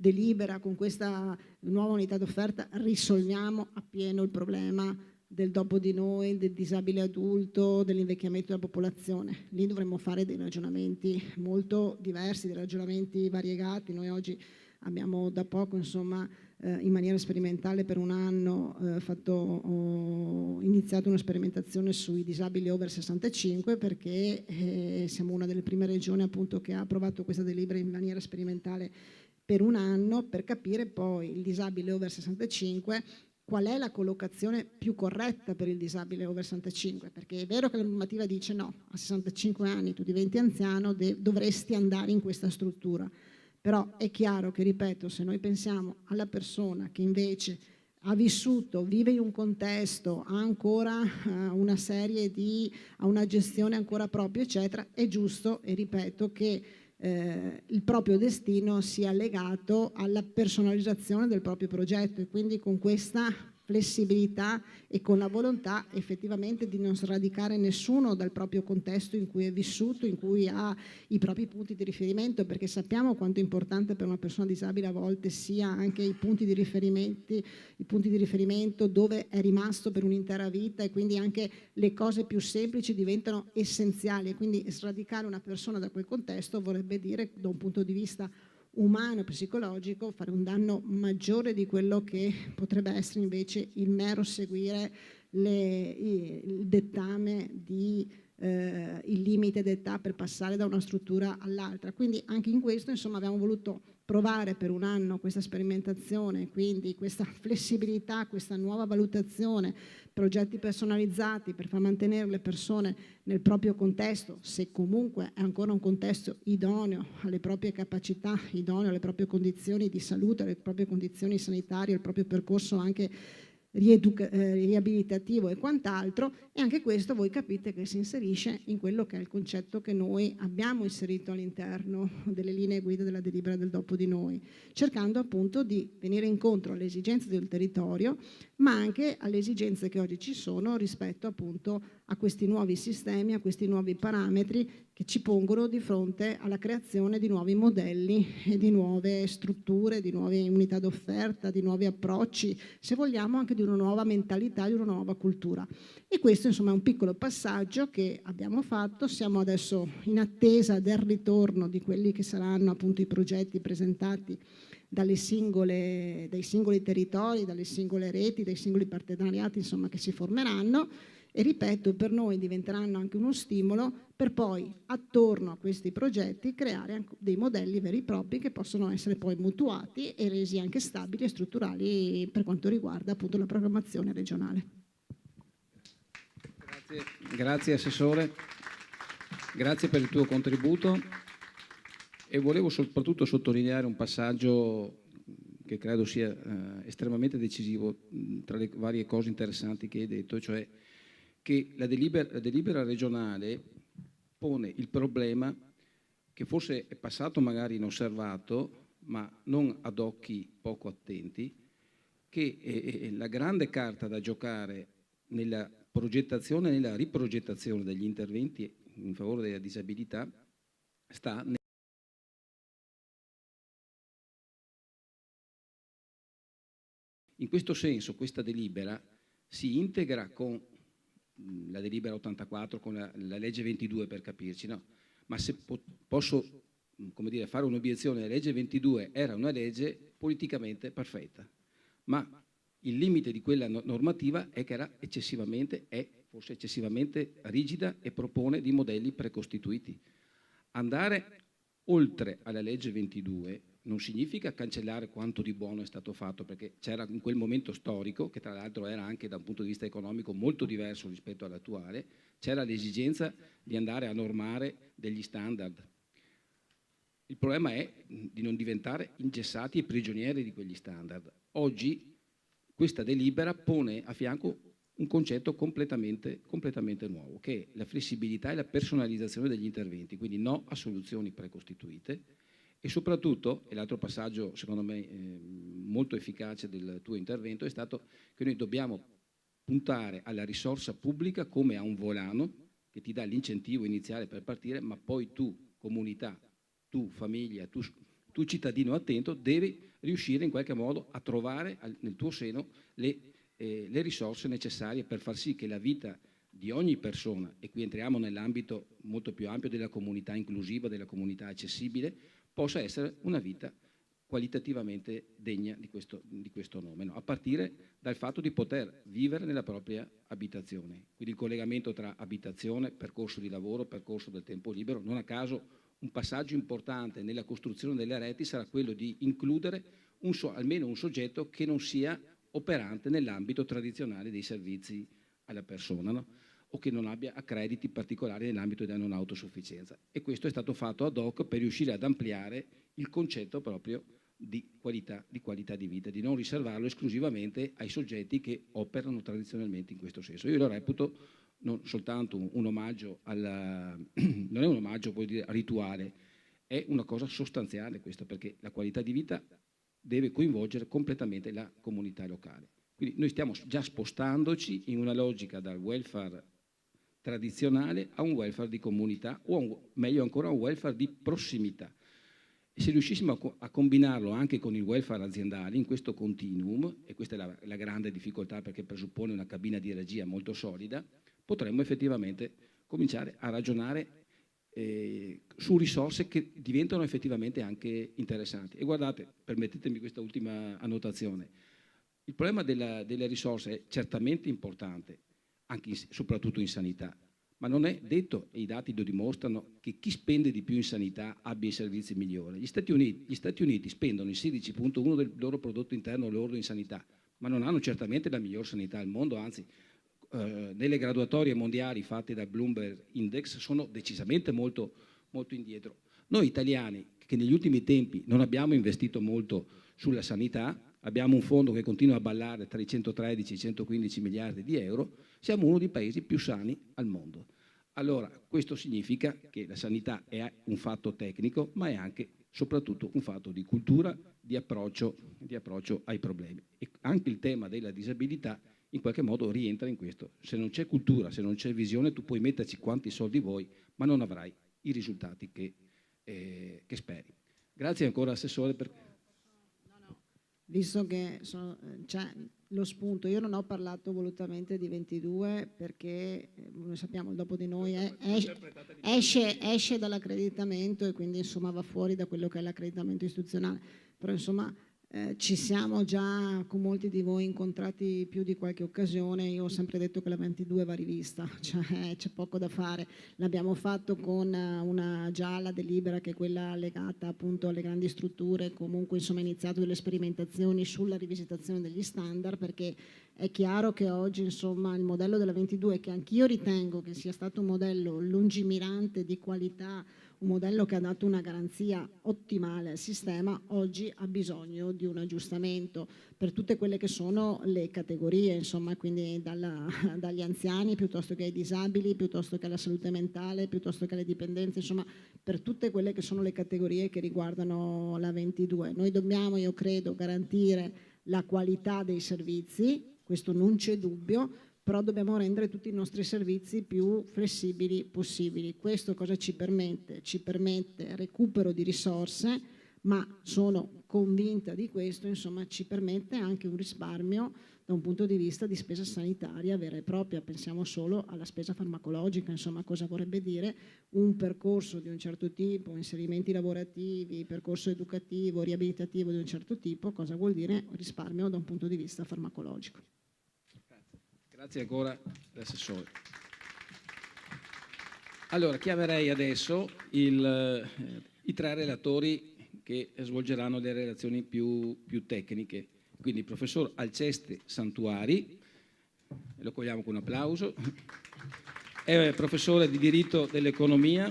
delibera, con questa nuova unità d'offerta risolviamo appieno il problema del dopo di noi, del disabile adulto, dell'invecchiamento della popolazione. Lì dovremmo fare dei ragionamenti molto diversi, dei ragionamenti variegati. Noi oggi abbiamo da poco insomma in maniera sperimentale per un anno ho iniziato una sperimentazione sui disabili over 65 perché siamo una delle prime regioni appunto che ha approvato questa delibera in maniera sperimentale per un anno, per capire poi il disabile over 65 qual è la collocazione più corretta per il disabile over 65, perché è vero che la normativa dice no, a 65 anni tu diventi anziano, dovresti andare in questa struttura, però è chiaro che, ripeto, se noi pensiamo alla persona che invece ha vissuto, vive in un contesto, ha ancora una serie di, ha una gestione ancora propria, eccetera, è giusto, e ripeto, che il proprio destino sia legato alla personalizzazione del proprio progetto, e quindi con questa flessibilità e con la volontà effettivamente di non sradicare nessuno dal proprio contesto in cui è vissuto, in cui ha i propri punti di riferimento, perché sappiamo quanto è importante per una persona disabile a volte sia anche i punti di riferimento dove è rimasto per un'intera vita, e quindi anche le cose più semplici diventano essenziali, e quindi sradicare una persona da quel contesto vorrebbe dire, da un punto di vista umano e psicologico, fare un danno maggiore di quello che potrebbe essere invece il mero seguire il dettame il limite d'età per passare da una struttura all'altra. Quindi anche in questo, insomma, abbiamo voluto provare per un anno questa sperimentazione, quindi questa flessibilità, questa nuova valutazione, progetti personalizzati per far mantenere le persone nel proprio contesto, se comunque è ancora un contesto idoneo alle proprie capacità, idoneo alle proprie condizioni di salute, alle proprie condizioni sanitarie, al proprio percorso anche riabilitativo e quant'altro, e anche questo voi capite che si inserisce in quello che è il concetto che noi abbiamo inserito all'interno delle linee guida della delibera del dopo di noi, cercando appunto di venire incontro alle esigenze del territorio, ma anche alle esigenze che oggi ci sono rispetto appunto a questi nuovi sistemi, a questi nuovi parametri che ci pongono di fronte alla creazione di nuovi modelli e di nuove strutture, di nuove unità d'offerta, di nuovi approcci, se vogliamo anche di una nuova mentalità, di una nuova cultura. E questo insomma è un piccolo passaggio che abbiamo fatto. Siamo adesso in attesa del ritorno di quelli che saranno appunto i progetti presentati dai singoli territori, dalle singole reti, dai singoli partenariati insomma che si formeranno, e ripeto, per noi diventeranno anche uno stimolo per poi attorno a questi progetti creare dei modelli veri e propri che possono essere poi mutuati e resi anche stabili e strutturali per quanto riguarda appunto la programmazione regionale. Grazie Assessore, grazie per il tuo contributo, e volevo soprattutto sottolineare un passaggio che credo sia estremamente decisivo tra le varie cose interessanti che hai detto, cioè che la delibera regionale pone il problema che forse è passato magari inosservato, ma non ad occhi poco attenti, che la grande carta da giocare nella progettazione e nella riprogettazione degli interventi in favore della disabilità sta in questo senso. Questa delibera si integra con la delibera 84, con la legge 22 per capirci, no? Ma se posso come dire, fare un'obiezione, la legge 22 era una legge politicamente perfetta, ma il limite di quella normativa è che era forse eccessivamente rigida e propone di modelli precostituiti. Andare oltre alla legge 22 non significa cancellare quanto di buono è stato fatto, perché c'era in quel momento storico, che tra l'altro era anche da un punto di vista economico molto diverso rispetto all'attuale, c'era l'esigenza di andare a normare degli standard. Il problema è di non diventare ingessati e prigionieri di quegli standard. Oggi questa delibera pone a fianco un concetto completamente nuovo, che è la flessibilità e la personalizzazione degli interventi, quindi no a soluzioni precostituite. E soprattutto, e l'altro passaggio secondo me molto efficace del tuo intervento è stato che noi dobbiamo puntare alla risorsa pubblica come a un volano che ti dà l'incentivo iniziale per partire, ma poi tu, comunità, tu, famiglia, tu cittadino attento, devi riuscire in qualche modo a trovare nel tuo seno le risorse necessarie per far sì che la vita di ogni persona, e qui entriamo nell'ambito molto più ampio della comunità inclusiva, della comunità accessibile, possa essere una vita qualitativamente degna di questo nome, no? A partire dal fatto di poter vivere nella propria abitazione. Quindi il collegamento tra abitazione, percorso di lavoro, percorso del tempo libero. Non a caso un passaggio importante nella costruzione delle reti sarà quello di includere almeno un soggetto che non sia operante nell'ambito tradizionale dei servizi alla persona, no? O che non abbia accrediti particolari nell'ambito della non autosufficienza. E questo è stato fatto ad hoc per riuscire ad ampliare il concetto proprio di qualità di vita, di non riservarlo esclusivamente ai soggetti che operano tradizionalmente in questo senso. Io lo reputo non soltanto un omaggio non è un omaggio, vuol dire, rituale, è una cosa sostanziale questo, perché la qualità di vita deve coinvolgere completamente la comunità locale. Quindi noi stiamo già spostandoci in una logica dal welfare tradizionale a un welfare di comunità o meglio ancora a un welfare di prossimità. E se riuscissimo a combinarlo anche con il welfare aziendale in questo continuum, e questa è la grande difficoltà perché presuppone una cabina di regia molto solida, potremmo effettivamente cominciare a ragionare su risorse che diventano effettivamente anche interessanti. E guardate, permettetemi questa ultima annotazione, il problema delle risorse è certamente importante, anche soprattutto in sanità, ma non è detto, e i dati lo dimostrano, che chi spende di più in sanità abbia i servizi migliori. Gli Stati Uniti spendono il 16,1 del loro prodotto interno lordo in sanità, ma non hanno certamente la miglior sanità al mondo, anzi nelle graduatorie mondiali fatte dal Bloomberg Index sono decisamente molto, molto indietro. Noi italiani, che negli ultimi tempi non abbiamo investito molto sulla sanità, abbiamo un fondo che continua a ballare tra i 113 e i 115 miliardi di euro, siamo uno dei paesi più sani al mondo. Allora, questo significa che la sanità è un fatto tecnico, ma è anche soprattutto un fatto di cultura, di approccio ai problemi. E anche il tema della disabilità in qualche modo rientra in questo. Se non c'è cultura, se non c'è visione, tu puoi metterci quanti soldi vuoi, ma non avrai i risultati che speri. Grazie ancora, Assessore. Visto che c'è lo spunto, io non ho parlato volutamente di 22 perché noi sappiamo il dopo di noi esce dall'accreditamento e quindi insomma va fuori da quello che è l'accreditamento istituzionale, però insomma ci siamo già con molti di voi incontrati più di qualche occasione. Io ho sempre detto che la 22 va rivista, cioè c'è poco da fare. L'abbiamo fatto con una gialla delibera che è quella legata appunto alle grandi strutture, comunque insomma iniziato delle sperimentazioni sulla rivisitazione degli standard, perché è chiaro che oggi insomma il modello della 22, che anch'io ritengo che sia stato un modello lungimirante di qualità, un modello che ha dato una garanzia ottimale al sistema, oggi ha bisogno di un aggiustamento per tutte quelle che sono le categorie, insomma, quindi dagli anziani piuttosto che ai disabili, piuttosto che alla salute mentale, piuttosto che alle dipendenze, insomma, per tutte quelle che sono le categorie che riguardano la 22. Noi dobbiamo, io credo, garantire la qualità dei servizi, questo non c'è dubbio, però dobbiamo rendere tutti i nostri servizi più flessibili possibili. Questo cosa ci permette? Ci permette recupero di risorse, ma sono convinta di questo, insomma ci permette anche un risparmio da un punto di vista di spesa sanitaria vera e propria. Pensiamo solo alla spesa farmacologica, insomma cosa vorrebbe dire un percorso di un certo tipo, inserimenti lavorativi, percorso educativo, riabilitativo di un certo tipo, cosa vuol dire risparmio da un punto di vista farmacologico. Grazie ancora, Assessore. Allora, chiamerei adesso i tre relatori che svolgeranno le relazioni più tecniche. Quindi il professor Alceste Santuari, lo cogliamo con un applauso, è professore di diritto dell'economia,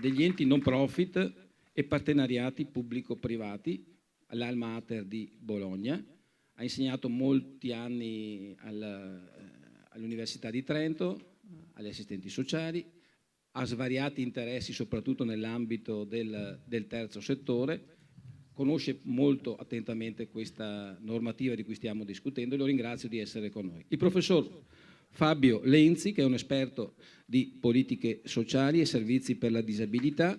degli enti non profit e partenariati pubblico-privati all'Alma Mater di Bologna. Ha insegnato molti anni all'Università di Trento, agli assistenti sociali, ha svariati interessi soprattutto nell'ambito del terzo settore, conosce molto attentamente questa normativa di cui stiamo discutendo e lo ringrazio di essere con noi. Il professor Fabio Lenzi, che è un esperto di politiche sociali e servizi per la disabilità,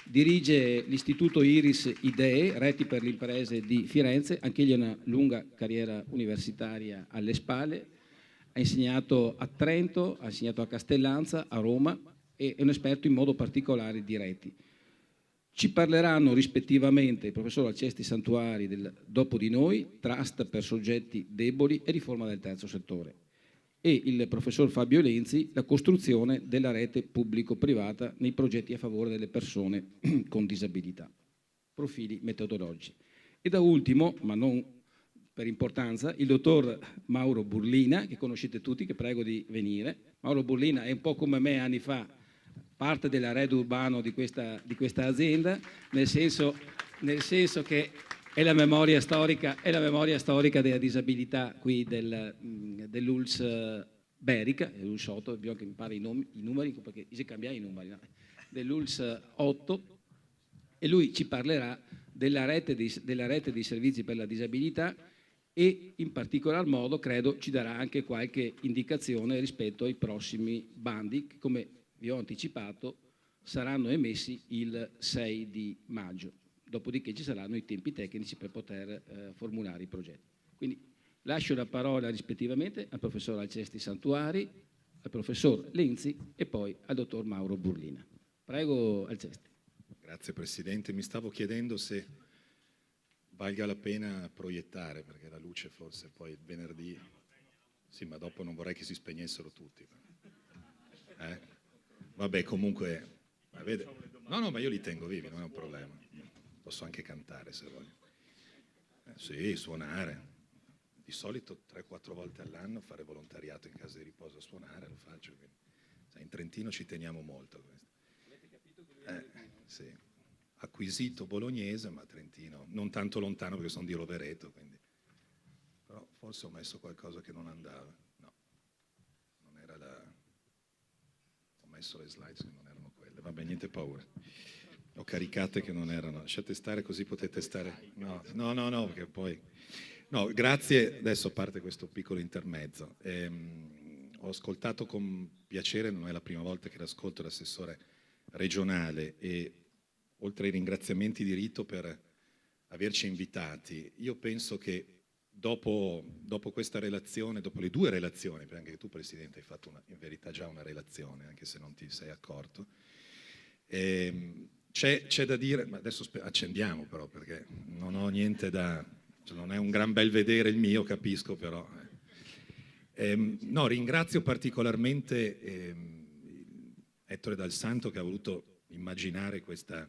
dirige l'Istituto Iris Idee, Reti per le Imprese di Firenze, anche egli ha una lunga carriera universitaria alle spalle, ha insegnato a Trento, ha insegnato a Castellanza, a Roma e è un esperto in modo particolare di reti. Ci parleranno rispettivamente il professor Alcesti Santuari del Dopo di Noi, Trust per soggetti deboli e riforma del terzo settore, e il professor Fabio Lenzi, la costruzione della rete pubblico-privata nei progetti a favore delle persone con disabilità, profili metodologici. E da ultimo, ma non per importanza, il dottor Mauro Burlina, che conoscete tutti, che prego di venire. Mauro Burlina è un po' come me anni fa, parte dell'arredo urbano di questa azienda, nel senso che è la memoria storica della disabilità qui dell'ULSS Berica, l'ULSS 8, dobbiamo che imparare i numeri perché si cambia i numeri, no? Dell'ULSS 8, e lui ci parlerà della rete dei servizi per la disabilità e in particolar modo credo ci darà anche qualche indicazione rispetto ai prossimi bandi che, come vi ho anticipato, saranno emessi il 6 di maggio, dopodiché ci saranno i tempi tecnici per poter formulare i progetti. Quindi lascio la parola rispettivamente al professor Alcesti Santuari, al professor Lenzi e poi al dottor Mauro Burlina. Prego, Alcesti. Grazie Presidente, mi stavo chiedendo se valga la pena proiettare, perché la luce forse poi il venerdì... Sì, ma dopo non vorrei che si spegnessero tutti. Vabbè, comunque... No, ma io li tengo vivi, non è un problema. Posso anche cantare se voglio. Sì, suonare. Di solito 3-4 volte all'anno fare volontariato in casa di riposo a suonare, lo faccio. Quindi. Sai, in Trentino ci teniamo molto a questo. Avete capito Sì. Acquisito bolognese, ma Trentino non tanto lontano perché sono di Rovereto, quindi. Però forse ho messo qualcosa che non andava. No, non era la... Ho messo le slides che non erano quelle. Vabbè, niente paura. Ho caricate che non erano. Lasciate stare così potete stare... No, perché poi... No, grazie. Adesso a parte questo piccolo intermezzo. Ho ascoltato con piacere, non è la prima volta che l'ascolto, l'assessore regionale e oltre ai ringraziamenti di rito per averci invitati, io penso che dopo questa relazione, dopo le due relazioni, perché anche tu Presidente hai fatto in verità già una relazione, anche se non ti sei accorto, c'è da dire, ma adesso accendiamo però perché non ho niente da... non è un gran bel vedere il mio, capisco però... no, ringrazio particolarmente Ettore Dal Santo che ha voluto immaginare questa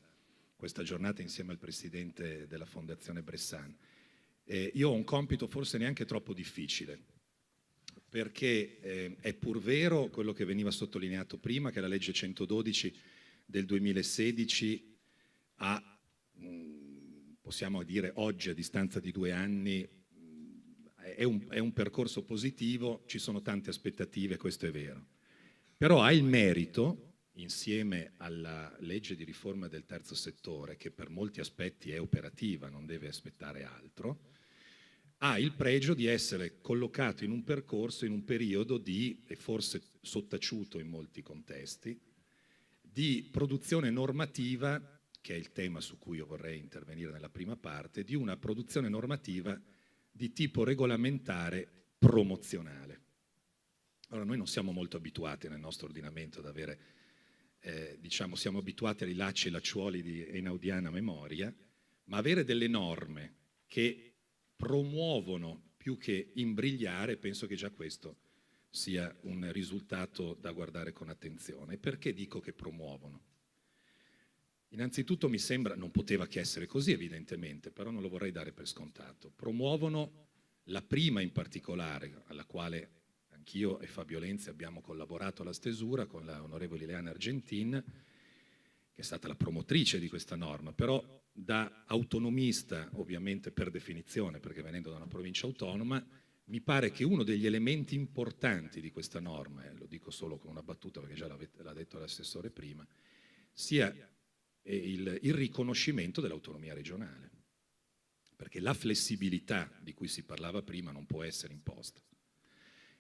giornata insieme al Presidente della Fondazione Bressan. Io ho un compito forse neanche troppo difficile, perché è pur vero quello che veniva sottolineato prima, che la legge 112 del 2016 ha, possiamo dire oggi a distanza di 2 anni, è un percorso positivo, ci sono tante aspettative, questo è vero. Però ha il merito, insieme alla legge di riforma del terzo settore, che per molti aspetti è operativa, non deve aspettare altro, ha il pregio di essere collocato in un percorso, in un periodo di, e forse sottaciuto in molti contesti, di produzione normativa, che è il tema su cui io vorrei intervenire nella prima parte, di una produzione normativa di tipo regolamentare promozionale. Allora, noi non siamo molto abituati nel nostro ordinamento ad avere, diciamo, siamo abituati ai lacci e lacciuoli di einaudiana memoria, ma avere delle norme che promuovono più che imbrigliare, penso che già questo sia un risultato da guardare con attenzione. Perché dico che promuovono? Innanzitutto mi sembra, non poteva che essere così evidentemente, però non lo vorrei dare per scontato. Promuovono la prima in particolare, alla quale anch'io e Fabio Lenzi abbiamo collaborato alla stesura con la onorevole Ileana Argentin, che è stata la promotrice di questa norma, però da autonomista ovviamente per definizione, perché venendo da una provincia autonoma, mi pare che uno degli elementi importanti di questa norma, e lo dico solo con una battuta perché già l'ha detto l'assessore prima, sia il riconoscimento dell'autonomia regionale, perché la flessibilità di cui si parlava prima non può essere imposta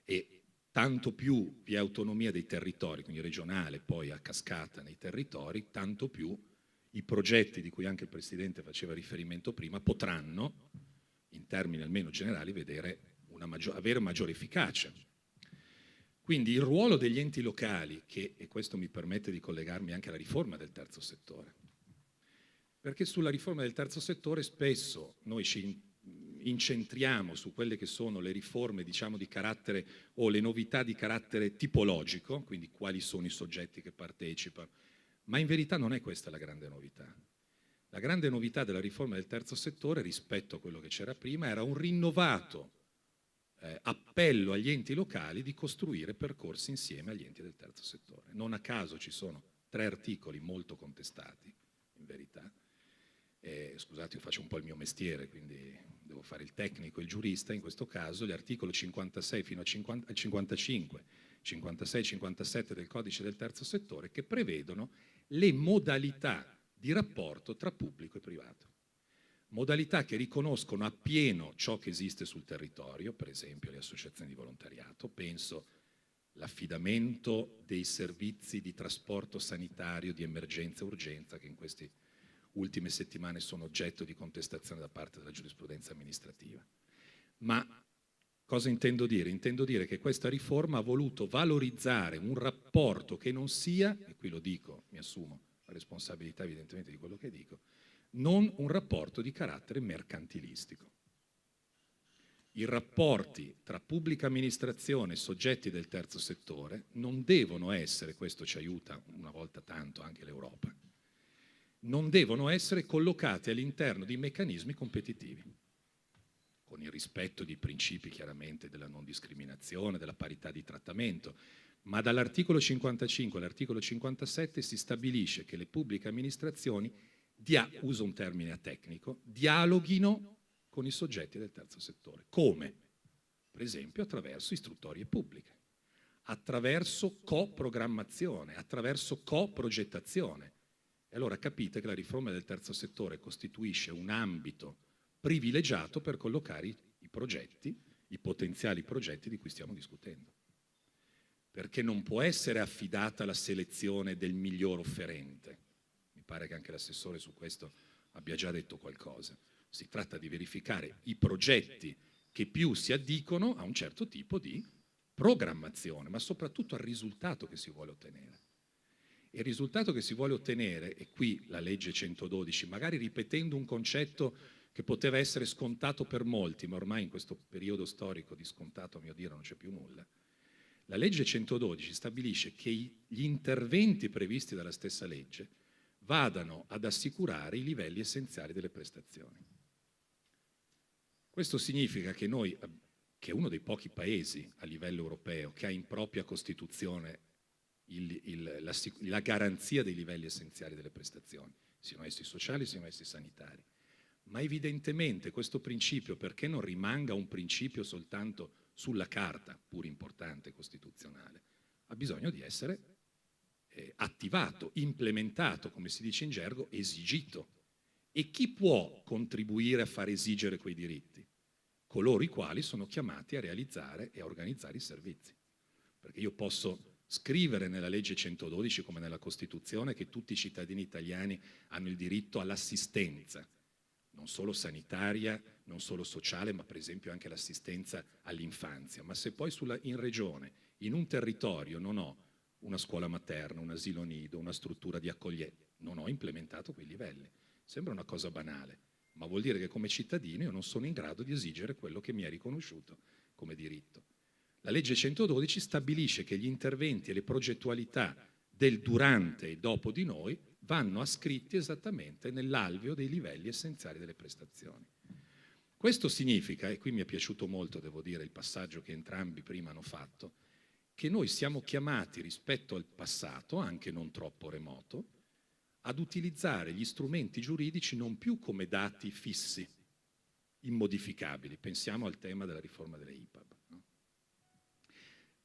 e tanto più vi è autonomia dei territori, quindi regionale poi a cascata nei territori, tanto più i progetti di cui anche il Presidente faceva riferimento prima potranno, in termini almeno generali, avere maggiore efficacia. Quindi il ruolo degli enti locali, e questo mi permette di collegarmi anche alla riforma del terzo settore, Perché sulla riforma del terzo settore spesso noi ci incentriamo su quelle che sono le riforme, diciamo, di carattere o le novità di carattere tipologico, quindi quali sono i soggetti che partecipano, ma in verità non è questa la grande novità. La grande novità della riforma del terzo settore rispetto a quello che c'era prima era un rinnovato appello agli enti locali di costruire percorsi insieme agli enti del terzo settore. Non a caso ci sono 3 articoli molto contestati, in verità. Scusate, io faccio un po' il mio mestiere, quindi devo fare il tecnico, il giurista. In questo caso gli articoli 56 fino a 55, 56 e 57 del codice del terzo settore, che prevedono le modalità di rapporto tra pubblico e privato. Modalità che riconoscono appieno ciò che esiste sul territorio, per esempio le associazioni di volontariato, penso l'affidamento dei servizi di trasporto sanitario di emergenza e urgenza, che in queste ultime settimane sono oggetto di contestazione da parte della giurisprudenza amministrativa. Ma cosa intendo dire? Intendo dire che questa riforma ha voluto valorizzare un rapporto che non sia, e qui lo dico, mi assumo la responsabilità evidentemente di quello che dico, non un rapporto di carattere mercantilistico. I rapporti tra pubblica amministrazione e soggetti del terzo settore non devono essere, questo ci aiuta una volta tanto anche l'Europa, non devono essere collocati all'interno di meccanismi competitivi, con il rispetto di principi chiaramente della non discriminazione, della parità di trattamento, ma dall'articolo 55 all'articolo 57 si stabilisce che le pubbliche amministrazioni, uso un termine atecnico, dialoghino con i soggetti del terzo settore. Come? Per esempio attraverso istruttorie pubbliche, attraverso coprogrammazione, attraverso coprogettazione. E allora capite che la riforma del terzo settore costituisce un ambito privilegiato per collocare i progetti, i potenziali progetti di cui stiamo discutendo. Perché non può essere affidata la selezione del miglior offerente. Mi pare che anche l'assessore su questo abbia già detto qualcosa. Si tratta di verificare i progetti che più si addicono a un certo tipo di programmazione, ma soprattutto al risultato che si vuole ottenere. Il risultato che si vuole ottenere, e qui la legge 112, magari ripetendo un concetto che poteva essere scontato per molti, ma ormai in questo periodo storico di scontato a mio dire non c'è più nulla. La legge 112 stabilisce che gli interventi previsti dalla stessa legge vadano ad assicurare i livelli essenziali delle prestazioni. Questo significa che noi, che è uno dei pochi paesi a livello europeo che ha in propria Costituzione la garanzia dei livelli essenziali delle prestazioni, siano essi sociali, siano essi sanitari. Ma evidentemente questo principio, perché non rimanga un principio soltanto sulla carta, pur importante, costituzionale, ha bisogno di essere attivato, implementato, come si dice in gergo, esigito. E chi può contribuire a far esigere quei diritti? Coloro i quali sono chiamati a realizzare e a organizzare i servizi. Perché io posso scrivere nella legge 112, come nella Costituzione, che tutti i cittadini italiani hanno il diritto all'assistenza, non solo sanitaria, non solo sociale, ma per esempio anche l'assistenza all'infanzia. Ma se poi in regione, in un territorio, non ho una scuola materna, un asilo nido, una struttura di accoglienza, non ho implementato quei livelli. Sembra una cosa banale, ma vuol dire che come cittadino io non sono in grado di esigere quello che mi è riconosciuto come diritto. La legge 112 stabilisce che gli interventi e le progettualità del durante e dopo di noi vanno ascritti esattamente nell'alveo dei livelli essenziali delle prestazioni. Questo significa, e qui mi è piaciuto molto, devo dire, il passaggio che entrambi prima hanno fatto, che noi siamo chiamati rispetto al passato, anche non troppo remoto, ad utilizzare gli strumenti giuridici non più come dati fissi, immodificabili. Pensiamo al tema della riforma delle IPAB.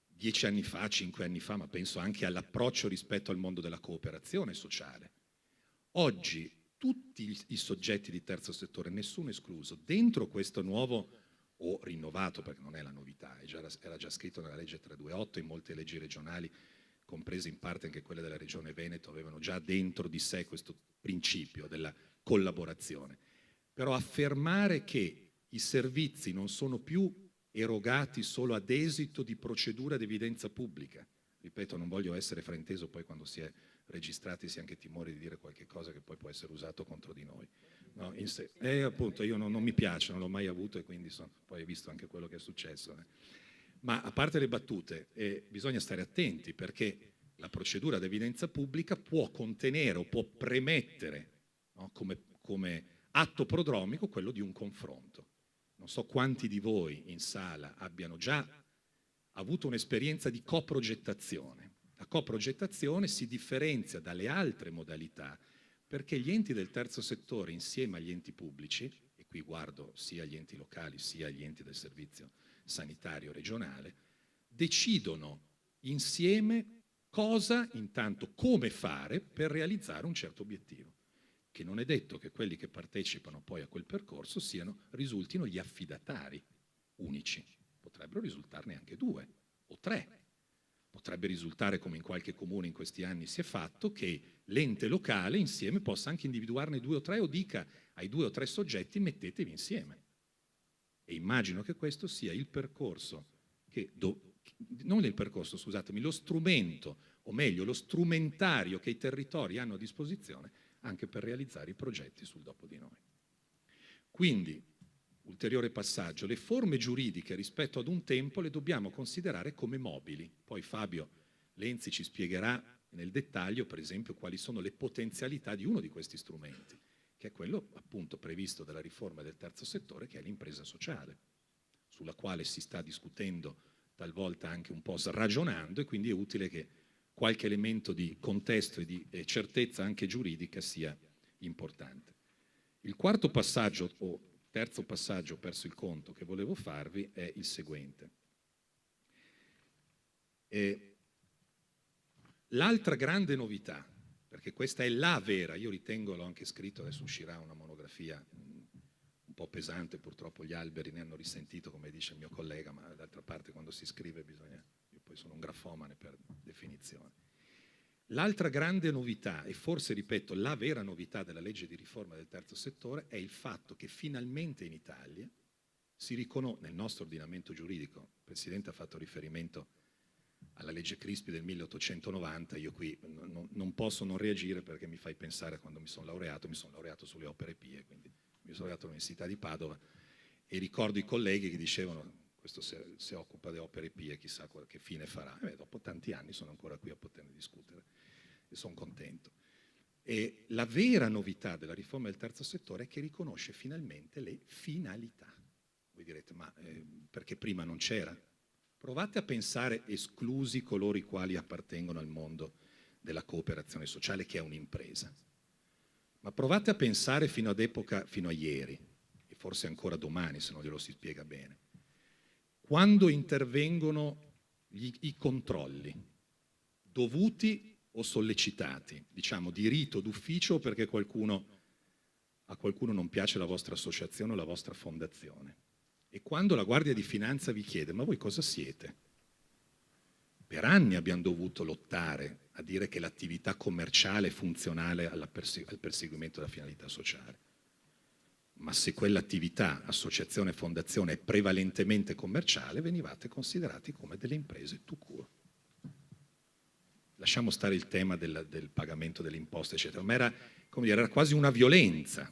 10 anni fa, 5 anni fa, ma penso anche all'approccio rispetto al mondo della cooperazione sociale. Oggi tutti i soggetti di terzo settore, nessuno escluso, dentro questo nuovo o rinnovato, perché non è la novità, era già scritto nella legge 328, in molte leggi regionali, comprese in parte anche quelle della Regione Veneto, avevano già dentro di sé questo principio della collaborazione. Però affermare che i servizi non sono più erogati solo ad esito di procedura di evidenza pubblica, ripeto, non voglio essere frainteso, poi quando si è registrati si ha anche timore di dire qualche cosa che poi può essere usato contro di noi. No, appunto, io non mi piace, non l'ho mai avuto e quindi poi hai visto anche quello che è successo. Ma a parte le battute, bisogna stare attenti perché la procedura ad evidenza pubblica può contenere o può premettere, no, come atto prodromico quello di un confronto. Non so quanti di voi in sala abbiano già avuto un'esperienza di coprogettazione. La coprogettazione si differenzia dalle altre modalità perché gli enti del terzo settore insieme agli enti pubblici, e qui guardo sia gli enti locali sia gli enti del servizio sanitario regionale, decidono insieme cosa, intanto come fare per realizzare un certo obiettivo, che non è detto che quelli che partecipano poi a quel percorso risultino gli affidatari unici, potrebbero risultarne anche 2 o 3. Potrebbe risultare, come in qualche comune in questi anni si è fatto, che l'ente locale insieme possa anche individuarne 2 o 3 o dica ai 2 o 3 soggetti mettetevi insieme. E immagino che questo sia il percorso, non il percorso, scusatemi, lo strumento, o meglio lo strumentario che i territori hanno a disposizione anche per realizzare i progetti sul dopo di noi. Quindi, ulteriore passaggio, le forme giuridiche rispetto ad un tempo le dobbiamo considerare come mobili. Poi Fabio Lenzi ci spiegherà nel dettaglio, per esempio, quali sono le potenzialità di uno di questi strumenti, che è quello appunto previsto dalla riforma del terzo settore, che è l'impresa sociale, sulla quale si sta discutendo talvolta anche un po' ragionando, e quindi è utile che qualche elemento di contesto e di certezza anche giuridica sia importante. Il quarto passaggio, o terzo passaggio, ho perso il conto, che volevo farvi è il seguente. L'altra grande novità, perché questa è la vera, io ritengo, l'ho anche scritto, adesso uscirà una monografia un po' pesante, purtroppo gli alberi ne hanno risentito, come dice il mio collega, ma d'altra parte quando si scrive bisogna, io poi sono un grafomane per definizione. L'altra grande novità, e forse, ripeto, la vera novità della legge di riforma del terzo settore, è il fatto che finalmente in Italia si riconosce, nel nostro ordinamento giuridico, il Presidente ha fatto riferimento alla legge Crispi del 1890, io qui non posso non reagire perché mi fai pensare a quando mi sono laureato sulle opere pie, quindi mi sono laureato all'Università di Padova e ricordo i colleghi che dicevano questo si occupa di opere pie, chissà che fine farà. Dopo tanti anni sono ancora qui a poterne discutere e sono contento. E la vera novità della riforma del terzo settore è che riconosce finalmente le finalità. Voi direte, ma perché prima non c'era? Provate a pensare, esclusi coloro i quali appartengono al mondo della cooperazione sociale, che è un'impresa. Ma provate a pensare fino a ieri, e forse ancora domani se non glielo si spiega bene, quando intervengono i controlli, dovuti o sollecitati, diciamo di rito d'ufficio perché a qualcuno non piace la vostra associazione o la vostra fondazione. E quando la Guardia di Finanza vi chiede, ma voi cosa siete? Per anni abbiamo dovuto lottare a dire che l'attività commerciale è funzionale al perseguimento della finalità sociale. Ma se quell'attività, associazione e fondazione, è prevalentemente commerciale, venivate considerati come delle imprese tout court. Lasciamo stare il tema del pagamento delle imposte, eccetera, ma era quasi una violenza,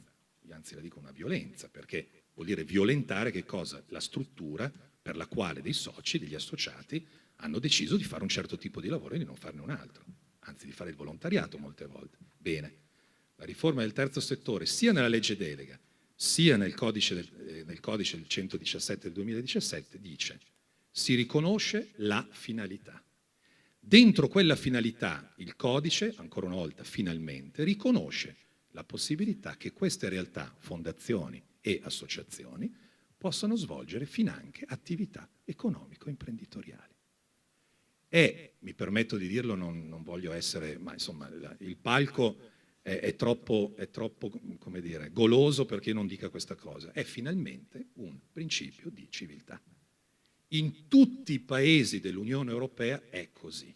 anzi la dico una violenza, perché vuol dire violentare che cosa? La struttura per la quale dei soci, degli associati, hanno deciso di fare un certo tipo di lavoro e di non farne un altro, anzi di fare il volontariato molte volte. Bene, la riforma del terzo settore, sia nella legge delega, sia nel codice del 117 del 2017, dice si riconosce la finalità. Dentro quella finalità il codice, ancora una volta finalmente, riconosce la possibilità che queste realtà, fondazioni e associazioni, possano svolgere finanche attività economico-imprenditoriali. E, mi permetto di dirlo, non voglio essere, ma insomma il palco è troppo come dire, goloso perché io non dica questa cosa. È finalmente un principio di civiltà. In tutti i paesi dell'Unione Europea è così.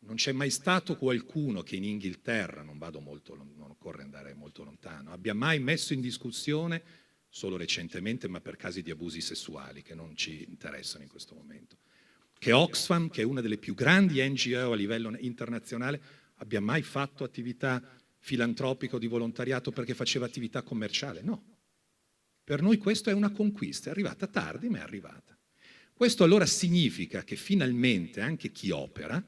Non c'è mai stato qualcuno che in Inghilterra, non occorre andare molto lontano, abbia mai messo in discussione, solo recentemente, ma per casi di abusi sessuali che non ci interessano in questo momento, che Oxfam, che è una delle più grandi NGO a livello internazionale, abbia mai fatto attività filantropica o di volontariato perché faceva attività commerciale. No. Per noi questo è una conquista, è arrivata tardi ma è arrivata. Questo allora significa che finalmente anche chi opera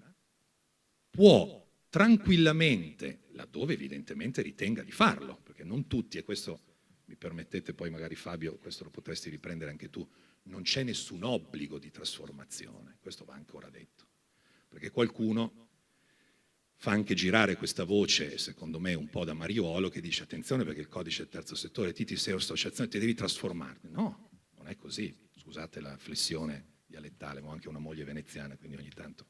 può tranquillamente, laddove evidentemente ritenga di farlo, perché non tutti, e questo mi permettete poi magari Fabio, questo lo potresti riprendere anche tu, non c'è nessun obbligo di trasformazione, questo va ancora detto, perché qualcuno fa anche girare questa voce, secondo me un po' da mariuolo, che dice attenzione perché il codice del terzo settore, ti sei associazione, ti devi trasformarti. No, non è così, scusate la flessione dialettale, ma ho anche una moglie veneziana, quindi ogni tanto.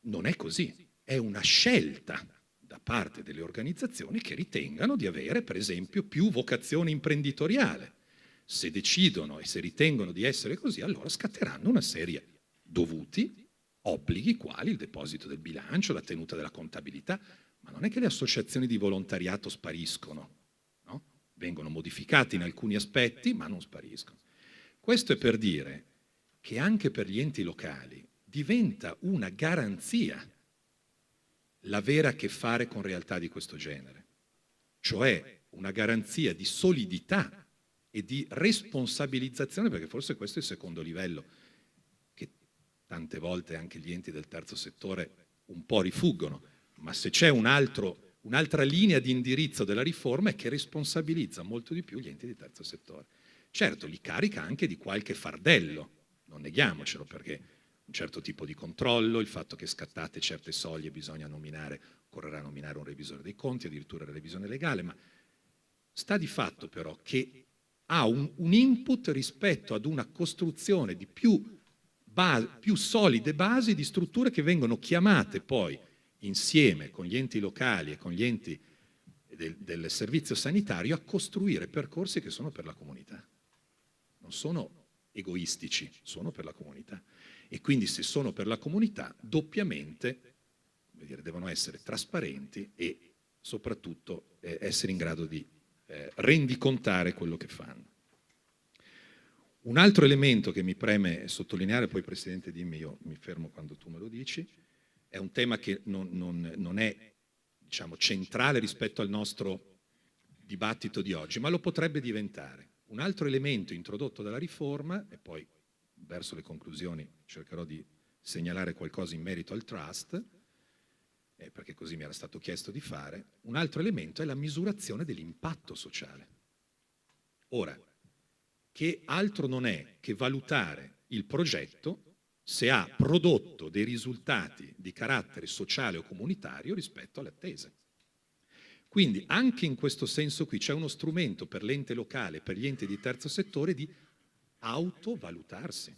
Non è così, è una scelta da parte delle organizzazioni che ritengano di avere, per esempio, più vocazione imprenditoriale. Se decidono e se ritengono di essere così, allora scatteranno una serie dovuti obblighi quali il deposito del bilancio, la tenuta della contabilità, ma non è che le associazioni di volontariato spariscono, no? Vengono modificate in alcuni aspetti, ma non spariscono. Questo è per dire che anche per gli enti locali diventa una garanzia l'avere a che fare con realtà di questo genere, cioè una garanzia di solidità e di responsabilizzazione, perché forse questo è il secondo livello, che tante volte anche gli enti del terzo settore un po' rifuggono, ma se c'è un'altra linea di indirizzo della riforma è che responsabilizza molto di più gli enti di terzo settore. Certo, li carica anche di qualche fardello, non neghiamocelo, perché un certo tipo di controllo, il fatto che scattate certe soglie bisogna occorrerà nominare un revisore dei conti, addirittura la revisione legale, ma sta di fatto però che ha un input rispetto ad una costruzione di più solide basi di strutture che vengono chiamate poi insieme con gli enti locali e con gli enti del servizio sanitario a costruire percorsi che sono per la comunità. Non sono egoistici, sono per la comunità. E quindi se sono per la comunità, doppiamente devono essere trasparenti e soprattutto essere in grado di rendicontare quello che fanno. Un altro elemento che mi preme sottolineare, poi Presidente dimmi, io mi fermo quando tu me lo dici, è un tema che non è, diciamo, centrale rispetto al nostro dibattito di oggi, ma lo potrebbe diventare. Un altro elemento introdotto dalla riforma, e poi verso le conclusioni cercherò di segnalare qualcosa in merito al trust, perché così mi era stato chiesto di fare, un altro elemento è la misurazione dell'impatto sociale. Ora, che altro non è che valutare il progetto se ha prodotto dei risultati di carattere sociale o comunitario rispetto alle attese. Quindi anche in questo senso qui c'è uno strumento per l'ente locale, per gli enti di terzo settore di autovalutarsi,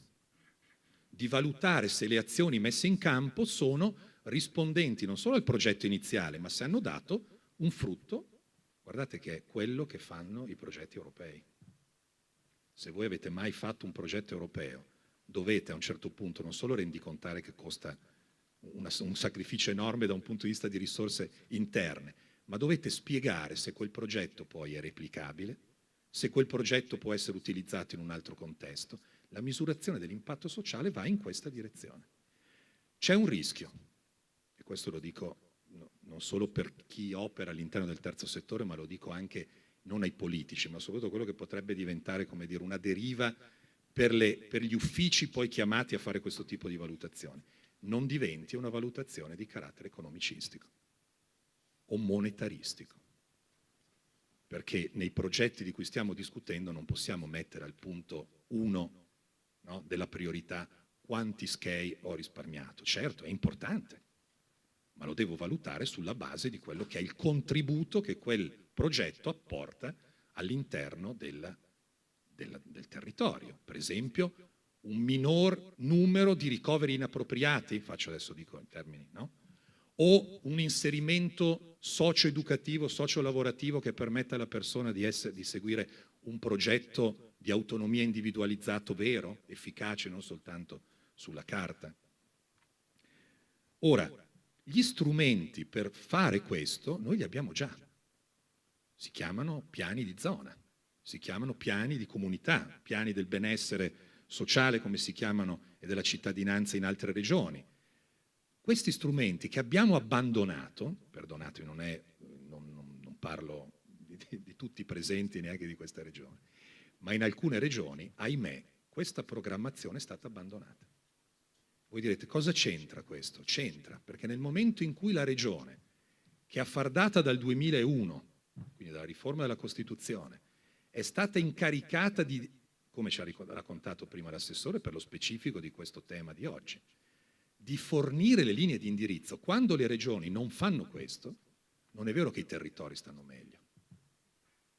di valutare se le azioni messe in campo sono rispondenti non solo al progetto iniziale, ma se hanno dato un frutto, guardate che è quello che fanno i progetti europei. Se voi avete mai fatto un progetto europeo, dovete a un certo punto non solo rendicontare che costa un sacrificio enorme da un punto di vista di risorse interne, ma dovete spiegare se quel progetto poi è replicabile, se quel progetto può essere utilizzato in un altro contesto. La misurazione dell'impatto sociale va in questa direzione. C'è un rischio, e questo lo dico non solo per chi opera all'interno del terzo settore, ma lo dico anche non ai politici, ma soprattutto quello che potrebbe diventare, come dire, una deriva per gli uffici poi chiamati a fare questo tipo di valutazione. Non diventi una valutazione di carattere economicistico o monetaristico, perché nei progetti di cui stiamo discutendo non possiamo mettere al punto 1, no, della priorità quanti SKEI ho risparmiato. Certo, è importante, ma lo devo valutare sulla base di quello che è il contributo che quel progetto apporta all'interno del territorio. Per esempio, un minor numero di ricoveri inappropriati, dico in termini, no? O un inserimento socio-educativo, socio-lavorativo che permetta alla persona di seguire un progetto di autonomia individualizzato vero, efficace, non soltanto sulla carta. Ora, gli strumenti per fare questo noi li abbiamo già. Si chiamano piani di zona, si chiamano piani di comunità, piani del benessere sociale, come si chiamano, e della cittadinanza in altre regioni. Questi strumenti che abbiamo abbandonato, perdonatemi, non parlo di tutti i presenti, neanche di questa regione, ma in alcune regioni, ahimè, questa programmazione è stata abbandonata. Voi direte, cosa c'entra questo? C'entra, perché nel momento in cui la regione, che a far data dal 2001, quindi dalla riforma della Costituzione, è stata incaricata di, come ci ha raccontato prima l'assessore per lo specifico di questo tema di oggi, di fornire le linee di indirizzo, quando le regioni non fanno questo, non è vero che i territori stanno meglio,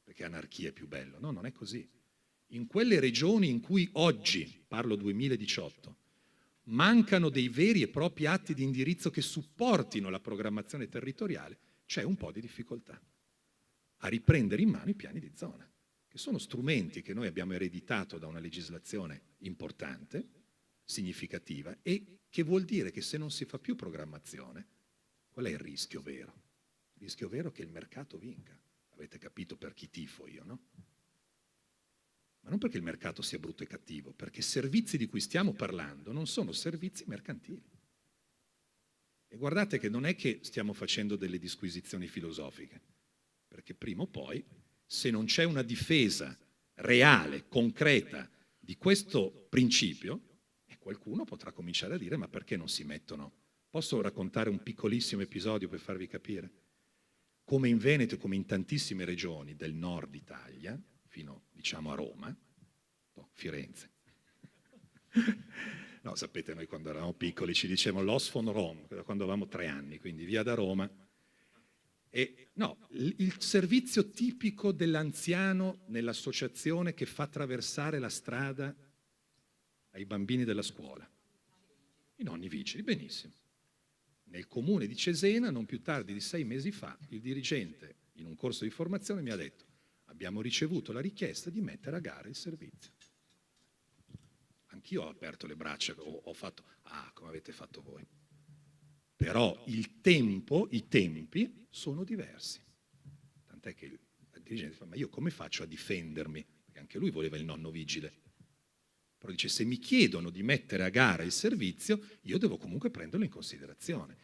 perché anarchia è più bello, no, non è così. In quelle regioni in cui oggi, parlo 2018, mancano dei veri e propri atti di indirizzo che supportino la programmazione territoriale, c'è un po' di difficoltà a riprendere in mano i piani di zona, che sono strumenti che noi abbiamo ereditato da una legislazione importante, significativa, e che vuol dire che se non si fa più programmazione, qual è il rischio vero? Il rischio vero è che il mercato vinca. Avete capito per chi tifo io, no? Ma non perché il mercato sia brutto e cattivo, perché i servizi di cui stiamo parlando non sono servizi mercantili. E guardate che non è che stiamo facendo delle disquisizioni filosofiche, perché prima o poi, se non c'è una difesa reale, concreta di questo principio, qualcuno potrà cominciare a dire ma perché non si mettono? Posso raccontare un piccolissimo episodio per farvi capire? Come in Veneto e come in tantissime regioni del nord Italia, fino diciamo a Roma, Firenze. No, sapete, noi quando eravamo piccoli ci dicevano l'os von Rom, quando avevamo 3 anni, quindi via da Roma. E no, il servizio tipico dell'anziano nell'associazione che fa attraversare la strada ai bambini della scuola. I nonni vigili, benissimo. Nel comune di Cesena, non più tardi di 6 mesi fa, il dirigente in un corso di formazione mi ha detto: abbiamo ricevuto la richiesta di mettere a gara il servizio. Anch'io ho aperto le braccia, ho fatto, come avete fatto voi. Però i tempi sono diversi. Tant'è che il dirigente fa, ma io come faccio a difendermi? Perché anche lui voleva il nonno vigile. Però dice, se mi chiedono di mettere a gara il servizio, io devo comunque prenderlo in considerazione.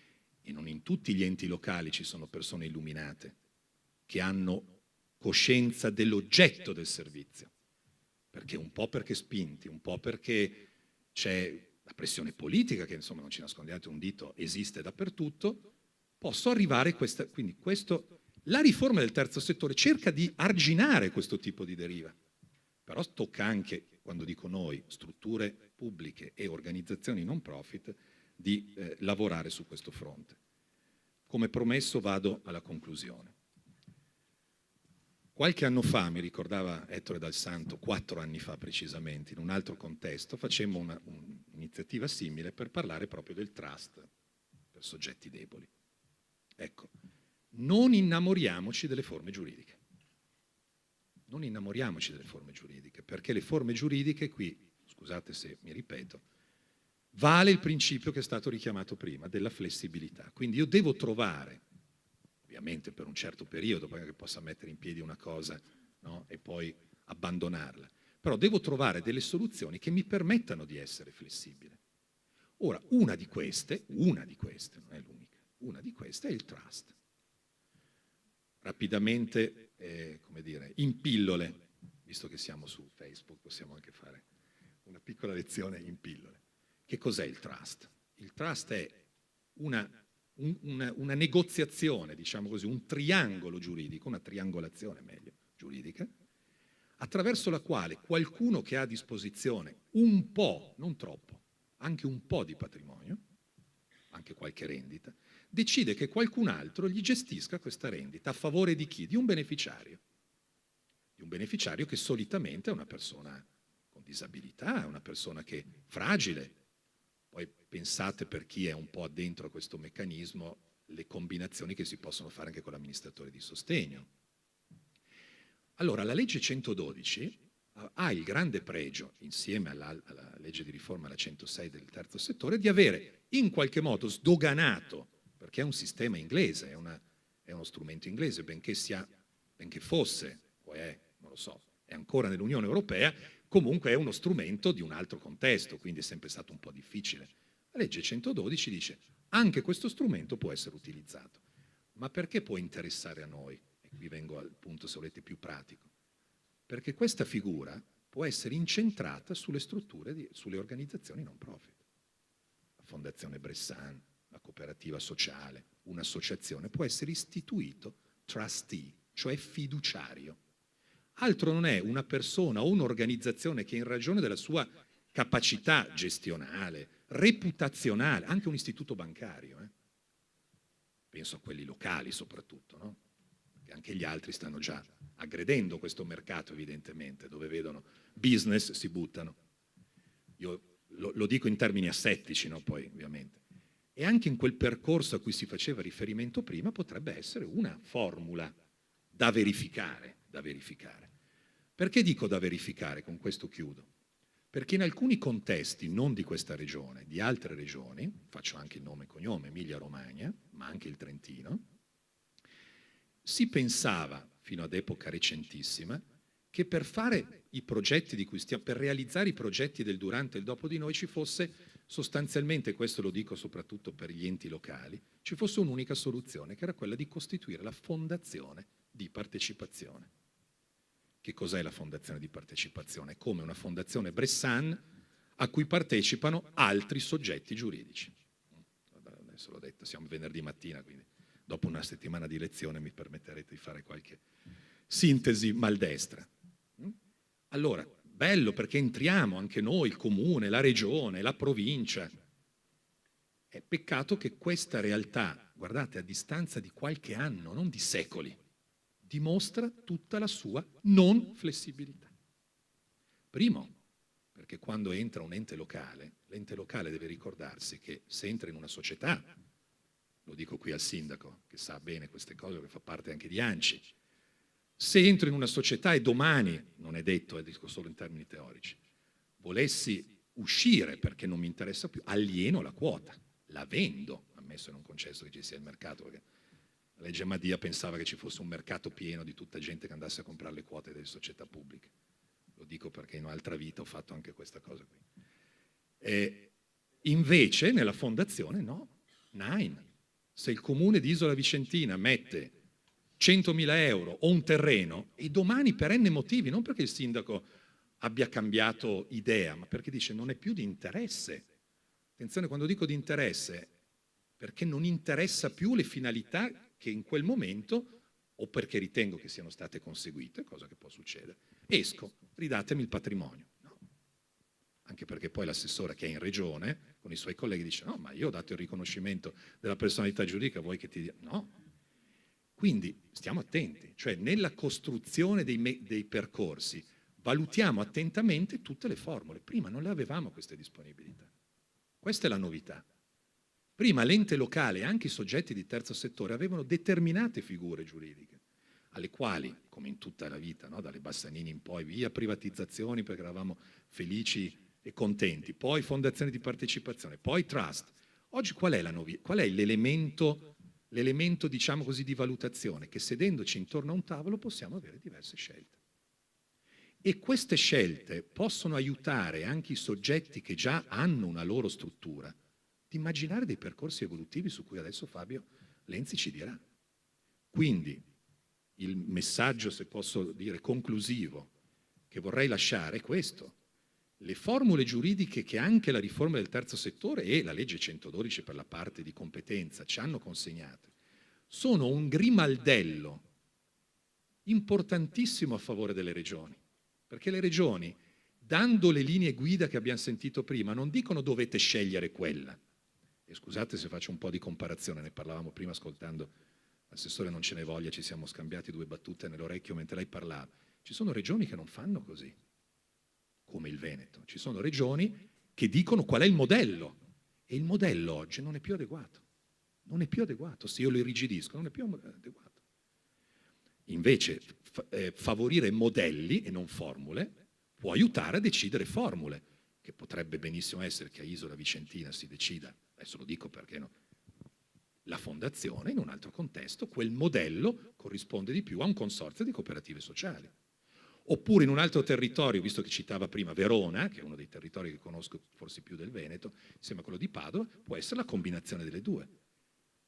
E non in tutti gli enti locali ci sono persone illuminate che hanno coscienza dell'oggetto del servizio. Perché un po' perché spinti, un po' perché c'è la pressione politica, che insomma non ci nascondiamo un dito, esiste dappertutto, posso arrivare a questa... Quindi la riforma del terzo settore cerca di arginare questo tipo di deriva. Però tocca anche, quando dico noi, strutture pubbliche e organizzazioni non profit, di lavorare su questo fronte. Come promesso vado alla conclusione. Qualche anno fa, mi ricordava Ettore Dal Santo, 4 anni fa precisamente, in un altro contesto, facemmo un'iniziativa simile per parlare proprio del trust per soggetti deboli. Ecco, non innamoriamoci delle forme giuridiche. Non innamoriamoci delle forme giuridiche, perché le forme giuridiche qui, scusate se mi ripeto, vale il principio che è stato richiamato prima, della flessibilità. Quindi io devo trovare, ovviamente per un certo periodo, poi che possa mettere in piedi una cosa, no? E poi abbandonarla, però devo trovare delle soluzioni che mi permettano di essere flessibile. Ora, una di queste, non è l'unica, una di queste è il trust. Rapidamente, come dire, in pillole, visto che siamo su Facebook, possiamo anche fare una piccola lezione in pillole. Che cos'è il trust? Il trust è una negoziazione, diciamo così, un triangolo giuridico, una triangolazione meglio giuridica, attraverso la quale qualcuno che ha a disposizione un po', non troppo, anche un po' di patrimonio, anche qualche rendita, decide che qualcun altro gli gestisca questa rendita a favore di chi? Di un beneficiario. Di un beneficiario che solitamente è una persona con disabilità, è una persona che è fragile. Poi pensate, per chi è un po' addentro a questo meccanismo, le combinazioni che si possono fare anche con l'amministratore di sostegno. Allora, la legge 112 ha il grande pregio, insieme alla legge di riforma, la 106 del terzo settore, di avere in qualche modo sdoganato, perché è un sistema inglese, è uno strumento inglese, benché fosse, o è, non lo so, è ancora nell'Unione Europea, comunque è uno strumento di un altro contesto, quindi è sempre stato un po' difficile. La legge 112 dice anche questo strumento può essere utilizzato. Ma perché può interessare a noi? E qui vengo al punto, se volete, più pratico. Perché questa figura può essere incentrata sulle strutture, sulle organizzazioni non profit. La Fondazione Bressan, la cooperativa sociale, un'associazione può essere istituito trustee, cioè fiduciario. Altro non è una persona o un'organizzazione che in ragione della sua capacità gestionale, reputazionale, anche un istituto bancario, penso a quelli locali soprattutto, no? Perché anche gli altri stanno già aggredendo questo mercato evidentemente, dove vedono business si buttano. Io lo dico in termini assettici, no? Poi ovviamente. E anche in quel percorso a cui si faceva riferimento prima potrebbe essere una formula da verificare, da verificare. Perché dico da verificare? Con questo chiudo. Perché in alcuni contesti, non di questa regione, di altre regioni, faccio anche il nome e cognome, Emilia-Romagna, ma anche il Trentino, si pensava, fino ad epoca recentissima, che per fare i progetti di cui per realizzare i progetti del durante e il dopo di noi ci fosse sostanzialmente, questo lo dico soprattutto per gli enti locali, ci fosse un'unica soluzione, che era quella di costituire la fondazione di partecipazione. Che cos'è la fondazione di partecipazione? È come una fondazione Bressan a cui partecipano altri soggetti giuridici. Adesso l'ho detto, siamo venerdì mattina, quindi dopo una settimana di lezione mi permetterete di fare qualche sintesi maldestra. Allora, bello perché entriamo anche noi, il comune, la regione, la provincia. È peccato che questa realtà, guardate, a distanza di qualche anno, non di secoli, dimostra tutta la sua non flessibilità. Primo, perché quando entra un ente locale, l'ente locale deve ricordarsi che se entra in una società, lo dico qui al sindaco che sa bene queste cose, che fa parte anche di ANCI, se entro in una società e domani, non è detto, dico solo in termini teorici, volessi uscire perché non mi interessa più, alieno la quota, la vendo, ammesso e non concesso che ci sia il mercato, perché la legge Madia pensava che ci fosse un mercato pieno di tutta gente che andasse a comprare le quote delle società pubbliche. Lo dico perché in un'altra vita ho fatto anche questa cosa qui. Invece nella fondazione no, Nine. Se il comune di Isola Vicentina mette 100.000 euro o un terreno e domani per n motivi, non perché il sindaco abbia cambiato idea, ma perché dice non è più di interesse. Attenzione, quando dico di interesse, perché non interessa più le finalità che in quel momento, o perché ritengo che siano state conseguite, cosa che può succedere, esco, ridatemi il patrimonio. No. Anche perché poi l'assessore che è in regione, con i suoi colleghi, dice no, ma io ho dato il riconoscimento della personalità giuridica, vuoi che ti dia? No. Quindi stiamo attenti, cioè nella costruzione dei percorsi valutiamo attentamente tutte le formule. Prima non le avevamo queste disponibilità. Questa è la novità. Prima l'ente locale e anche i soggetti di terzo settore avevano determinate figure giuridiche, alle quali, come in tutta la vita, no? Dalle Bassanini in poi, via privatizzazioni perché eravamo felici e contenti, poi fondazioni di partecipazione, poi trust. Oggi qual è la novità? Qual è l'elemento, diciamo così, di valutazione? Che sedendoci intorno a un tavolo possiamo avere diverse scelte. E queste scelte possono aiutare anche i soggetti che già hanno una loro struttura di immaginare dei percorsi evolutivi su cui adesso Fabio Lenzi ci dirà. Quindi il messaggio, se posso dire, conclusivo che vorrei lasciare è questo. Le formule giuridiche che anche la riforma del terzo settore e la legge 112 per la parte di competenza ci hanno consegnato sono un grimaldello importantissimo a favore delle regioni, perché le regioni, dando le linee guida che abbiamo sentito prima, non dicono dovete scegliere quella. E scusate se faccio un po' di comparazione, ne parlavamo prima ascoltando l'assessore, non ce ne voglia, ci siamo scambiati due battute nell'orecchio mentre lei parlava. Ci sono regioni che non fanno così, come il Veneto. Ci sono regioni che dicono qual è il modello e il modello oggi non è più adeguato. Non è più adeguato, se io lo irrigidisco non è più adeguato. Invece favorire modelli e non formule può aiutare a decidere formule, che potrebbe benissimo essere che a Isola Vicentina si decida, adesso lo dico perché no, la fondazione, in un altro contesto quel modello corrisponde di più a un consorzio di cooperative sociali. Oppure in un altro territorio, visto che citava prima Verona, che è uno dei territori che conosco forse più del Veneto, insieme a quello di Padova, può essere la combinazione delle due.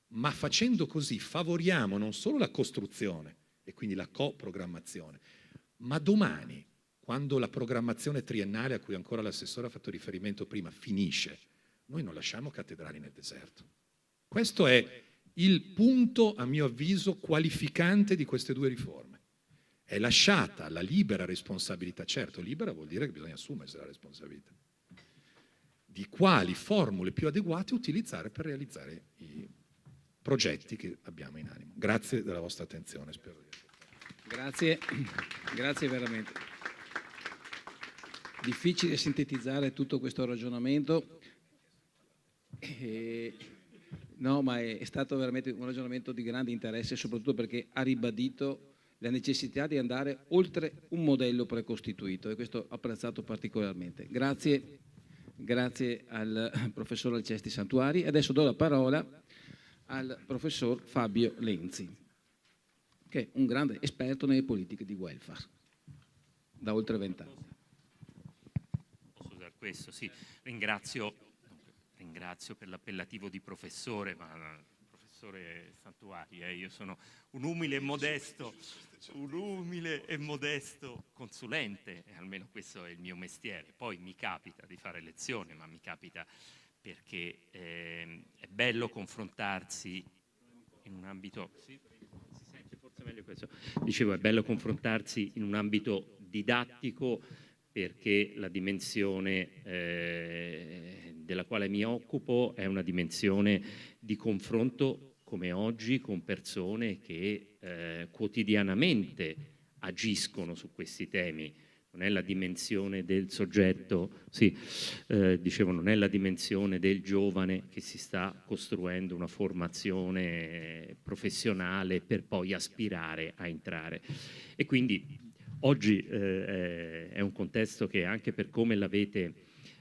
Ma facendo così favoriamo non solo la costruzione e quindi la coprogrammazione, ma domani, quando la programmazione triennale a cui ancora l'assessore ha fatto riferimento prima finisce, noi non lasciamo cattedrali nel deserto. Questo è il punto, a mio avviso, qualificante di queste due riforme. È lasciata la libera responsabilità, certo, libera vuol dire che bisogna assumersi la responsabilità, di quali formule più adeguate utilizzare per realizzare i progetti che abbiamo in animo. Grazie della vostra attenzione. Spero di... Grazie, grazie veramente. Difficile sintetizzare tutto questo ragionamento. No, ma è stato veramente un ragionamento di grande interesse, soprattutto perché ha ribadito la necessità di andare oltre un modello precostituito, e questo ho apprezzato particolarmente. Grazie, grazie al professor Alcesti Santuari. Adesso do la parola al professor Fabio Lenzi, che è un grande esperto nelle politiche di welfare, da oltre 20 anni. Posso usare questo? Sì, ringrazio per l'appellativo di professore, ma professore Santuari, io sono un umile e modesto consulente, e almeno questo è il mio mestiere. Poi mi capita di fare lezioni, ma mi capita perché è bello confrontarsi in un ambito... Sì, si sente forse meglio questo. Dicevo, è bello confrontarsi in un ambito didattico, perché la dimensione della quale mi occupo è una dimensione di confronto, come oggi, con persone che quotidianamente agiscono su questi temi. Non è la dimensione del soggetto, dicevo, non è la dimensione del giovane che si sta costruendo una formazione professionale per poi aspirare a entrare. E quindi oggi è un contesto che, anche per come l'avete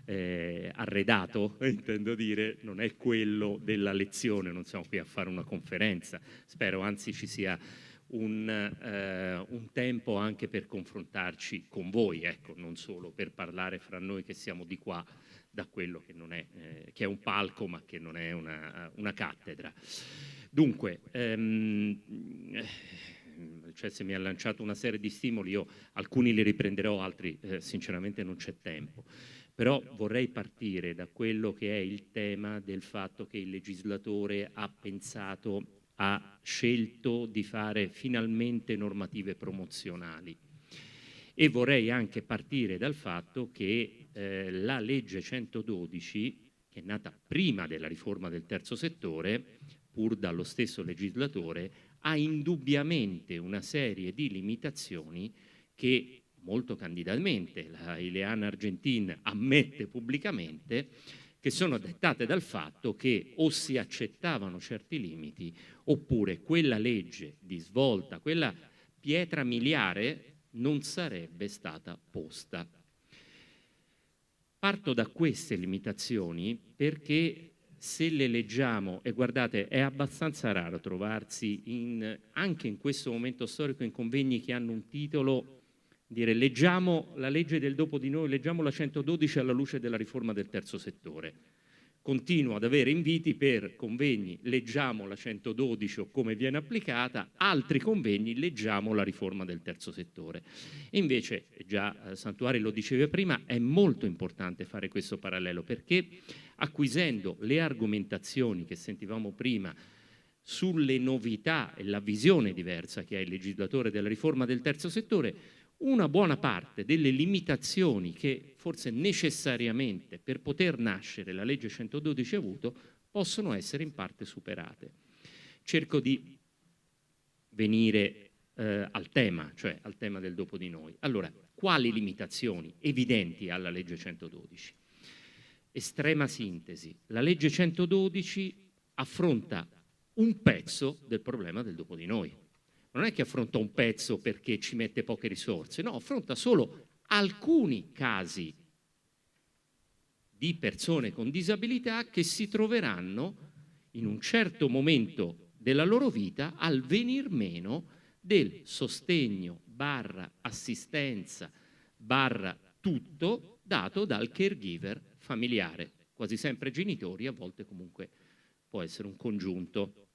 arredato, intendo dire, non è quello della lezione, non siamo qui a fare una conferenza, spero anzi ci sia un tempo anche per confrontarci con voi, ecco, non solo per parlare fra noi che siamo di qua, da quello che non è, che è un palco ma che non è una cattedra. Dunque, cioè, se mi ha lanciato una serie di stimoli, io alcuni li riprenderò, altri sinceramente non c'è tempo. Però vorrei partire da quello che è il tema del fatto che il legislatore ha scelto di fare finalmente normative promozionali, e vorrei anche partire dal fatto che la legge 112, che è nata prima della riforma del terzo settore, pur dallo stesso legislatore, ha indubbiamente una serie di limitazioni che molto candidamente la Ileana Argentin ammette pubblicamente, che sono dettate dal fatto che o si accettavano certi limiti, oppure quella legge di svolta, quella pietra miliare, non sarebbe stata posta. Parto da queste limitazioni perché, se le leggiamo, e guardate, è abbastanza raro trovarsi anche in questo momento storico in convegni che hanno un titolo, dire leggiamo la legge del dopo di noi, leggiamo la 112 alla luce della riforma del terzo settore. Continuo ad avere inviti per convegni, leggiamo la 112 o come viene applicata, altri convegni, leggiamo la riforma del terzo settore. E invece, già Santuari lo diceva prima, è molto importante fare questo parallelo, perché acquisendo le argomentazioni che sentivamo prima sulle novità e la visione diversa che ha il legislatore della riforma del terzo settore, una buona parte delle limitazioni che forse necessariamente per poter nascere la legge 112 ha avuto possono essere in parte superate. Cerco di venire al tema, cioè al tema del dopo di noi. Allora, quali limitazioni evidenti ha la legge 112? Estrema sintesi, la legge 112 affronta un pezzo del problema del dopo di noi. Non è che affronta un pezzo perché ci mette poche risorse, no, affronta solo alcuni casi di persone con disabilità che si troveranno in un certo momento della loro vita al venir meno del sostegno / assistenza / tutto dato dal caregiver familiare, quasi sempre genitori, a volte comunque può essere un congiunto.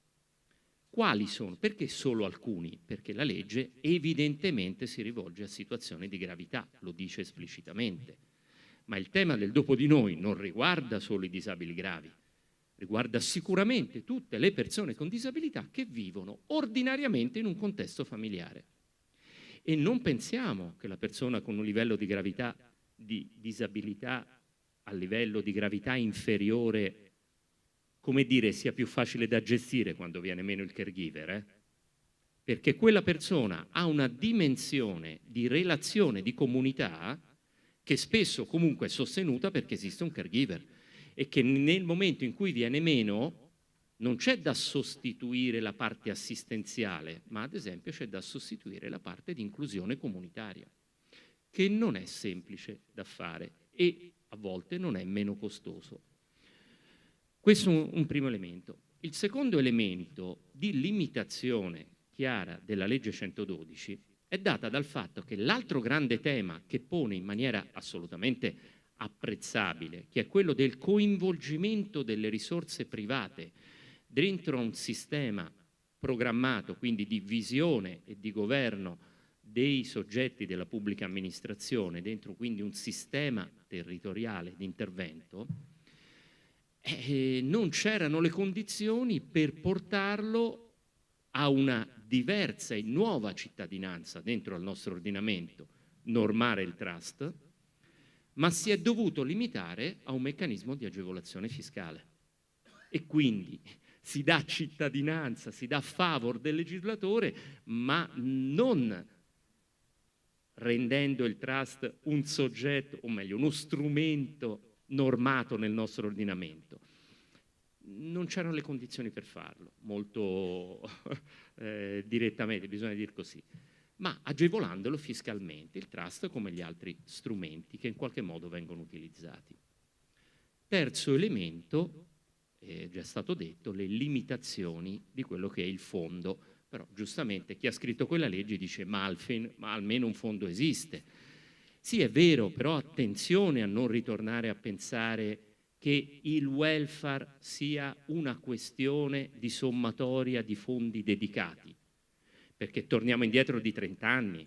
Quali sono? Perché solo alcuni? Perché la legge evidentemente si rivolge a situazioni di gravità, lo dice esplicitamente. Ma il tema del dopo di noi non riguarda solo i disabili gravi, riguarda sicuramente tutte le persone con disabilità che vivono ordinariamente in un contesto familiare. E non pensiamo che la persona con un livello di gravità, di disabilità a livello di gravità inferiore, come dire, sia più facile da gestire quando viene meno il caregiver, perché quella persona ha una dimensione di relazione, di comunità, che spesso comunque è sostenuta perché esiste un caregiver e che nel momento in cui viene meno non c'è da sostituire la parte assistenziale, ma ad esempio c'è da sostituire la parte di inclusione comunitaria, che non è semplice da fare e a volte non è meno costoso. Questo è un primo elemento. Il secondo elemento di limitazione chiara della legge 112 è data dal fatto che l'altro grande tema che pone in maniera assolutamente apprezzabile, che è quello del coinvolgimento delle risorse private dentro un sistema programmato, quindi di visione e di governo dei soggetti della pubblica amministrazione, dentro quindi un sistema territoriale di intervento, non c'erano le condizioni per portarlo a una diversa e nuova cittadinanza dentro al nostro ordinamento, normare il trust, ma si è dovuto limitare a un meccanismo di agevolazione fiscale. E quindi si dà cittadinanza, si dà favor del legislatore, ma non rendendo il trust un soggetto, o meglio, uno strumento normato nel nostro ordinamento. Non c'erano le condizioni per farlo, molto direttamente, bisogna dire così, ma agevolandolo fiscalmente, il trust come gli altri strumenti che in qualche modo vengono utilizzati. Terzo elemento, è già stato detto, le limitazioni di quello che è il fondo, però giustamente chi ha scritto quella legge dice ma almeno un fondo esiste. Sì, è vero, però attenzione a non ritornare a pensare che il welfare sia una questione di sommatoria di fondi dedicati, perché torniamo indietro di 30 anni,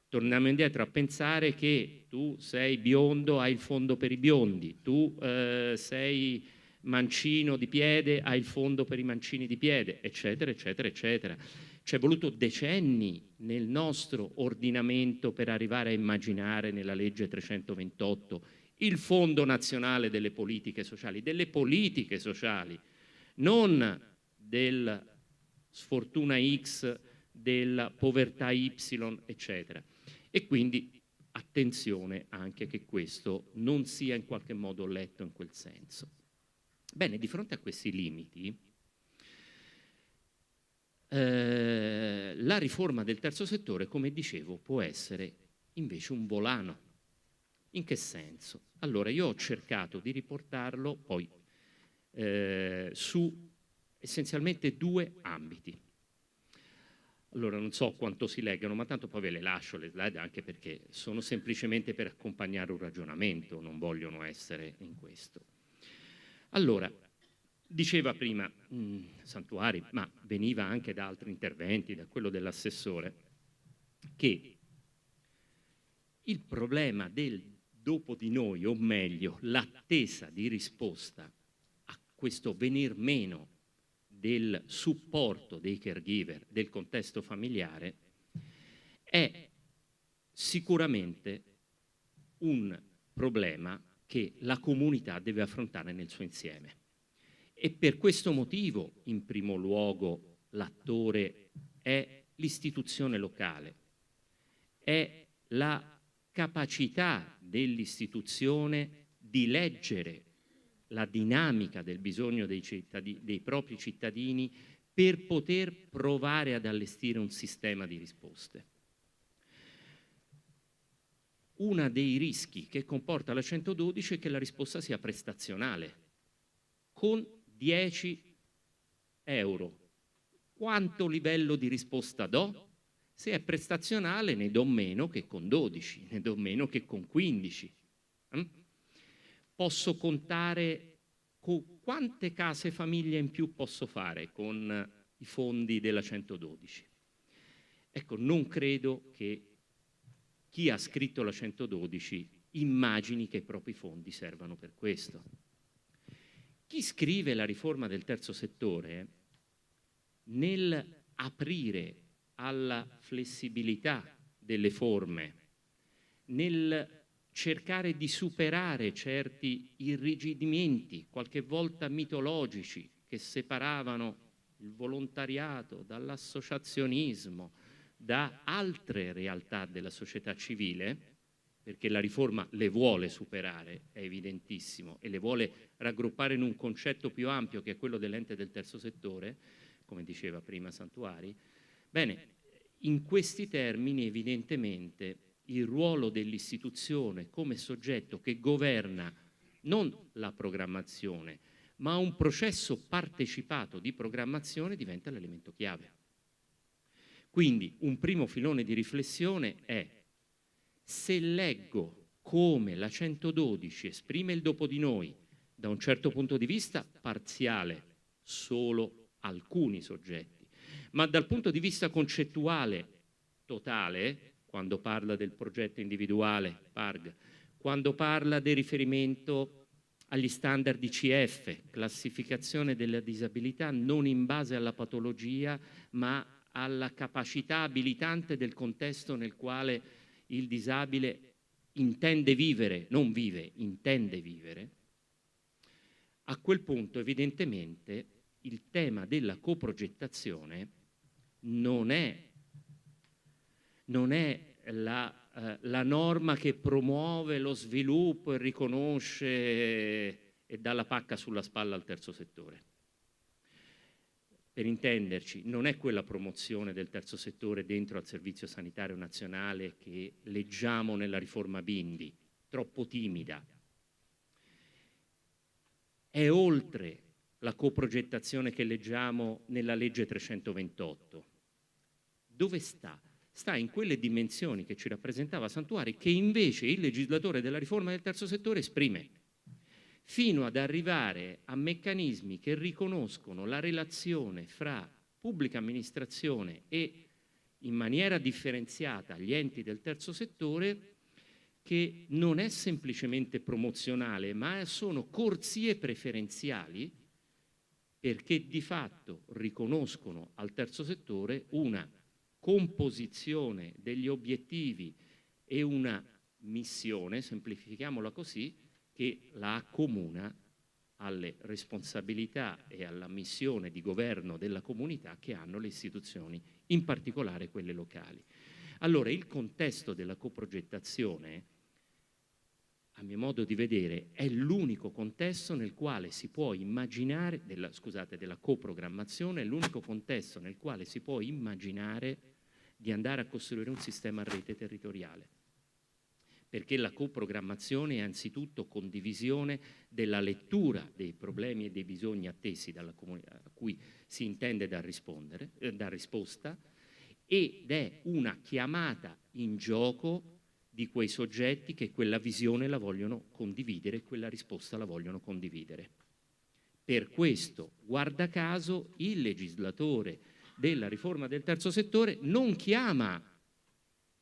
torniamo indietro a pensare che tu sei biondo, hai il fondo per i biondi, tu sei mancino di piede, hai il fondo per i mancini di piede, eccetera, eccetera, eccetera. Ci è voluto decenni nel nostro ordinamento per arrivare a immaginare nella legge 328 il Fondo Nazionale delle Politiche Sociali, non del sfortuna X, della povertà Y, eccetera. E quindi attenzione anche che questo non sia in qualche modo letto in quel senso. Bene, di fronte a questi limiti, la riforma del terzo settore, come dicevo, può essere invece un volano. In che senso? Allora, io ho cercato di riportarlo poi su essenzialmente due ambiti. Allora, non so quanto si leggano, ma tanto poi ve le lascio le slide, anche perché sono semplicemente per accompagnare un ragionamento, non vogliono essere in questo. Allora, diceva prima Santuari, ma veniva anche da altri interventi, da quello dell'assessore, che il problema del dopo di noi, o meglio, l'attesa di risposta a questo venir meno del supporto dei caregiver, del contesto familiare, è sicuramente un problema che la comunità deve affrontare nel suo insieme. E per questo motivo, in primo luogo, l'attore è l'istituzione locale, è la capacità dell'istituzione di leggere la dinamica del bisogno dei propri cittadini per poter provare ad allestire un sistema di risposte. Uno dei rischi che comporta la 112 è che la risposta sia prestazionale, con 10 euro. Quanto livello di risposta do? Se è prestazionale ne do meno che con 12, ne do meno che con 15. Posso contare quante case famiglia in più posso fare con i fondi della 112. Ecco, non credo che chi ha scritto la 112 immagini che i propri fondi servano per questo. Chi scrive la riforma del terzo settore, nel aprire alla flessibilità delle forme, nel cercare di superare certi irrigidimenti, qualche volta mitologici, che separavano il volontariato dall'associazionismo, da altre realtà della società civile, perché la riforma le vuole superare, è evidentissimo, e le vuole raggruppare in un concetto più ampio che è quello dell'ente del terzo settore, come diceva prima Santuari. Bene, in questi termini evidentemente il ruolo dell'istituzione come soggetto che governa non la programmazione, ma un processo partecipato di programmazione diventa l'elemento chiave. Quindi un primo filone di riflessione è: se leggo come la 112 esprime il dopo di noi da un certo punto di vista parziale, solo alcuni soggetti, ma dal punto di vista concettuale totale, quando parla del progetto individuale, PARG, quando parla del riferimento agli standard ICF, classificazione della disabilità non in base alla patologia, ma alla capacità abilitante del contesto nel quale il disabile intende vivere, non vive, intende vivere, a quel punto evidentemente il tema della coprogettazione non è la norma che promuove lo sviluppo e riconosce e dà la pacca sulla spalla al terzo settore. Per intenderci, non è quella promozione del terzo settore dentro al Servizio Sanitario Nazionale che leggiamo nella riforma Bindi, troppo timida. È oltre la coprogettazione che leggiamo nella legge 328. Dove sta? Sta in quelle dimensioni che ci rappresentava Santuari, che invece il legislatore della riforma del terzo settore esprime, fino ad arrivare a meccanismi che riconoscono la relazione fra pubblica amministrazione e, in maniera differenziata, gli enti del terzo settore, che non è semplicemente promozionale, ma sono corsie preferenziali, perché di fatto riconoscono al terzo settore una composizione degli obiettivi e una missione, semplifichiamola così, che la accomuna alle responsabilità e alla missione di governo della comunità che hanno le istituzioni, in particolare quelle locali. Allora, il contesto della coprogettazione, a mio modo di vedere, è l'unico contesto nel quale si può immaginare, della coprogrammazione, è l'unico contesto nel quale si può immaginare di andare a costruire un sistema a rete territoriale. Perché la coprogrammazione è anzitutto condivisione della lettura dei problemi e dei bisogni attesi dalla comunità a cui si intende dar risposta, ed è una chiamata in gioco di quei soggetti che quella visione la vogliono condividere e quella risposta la vogliono condividere. Per questo, guarda caso, il legislatore della riforma del terzo settore non chiama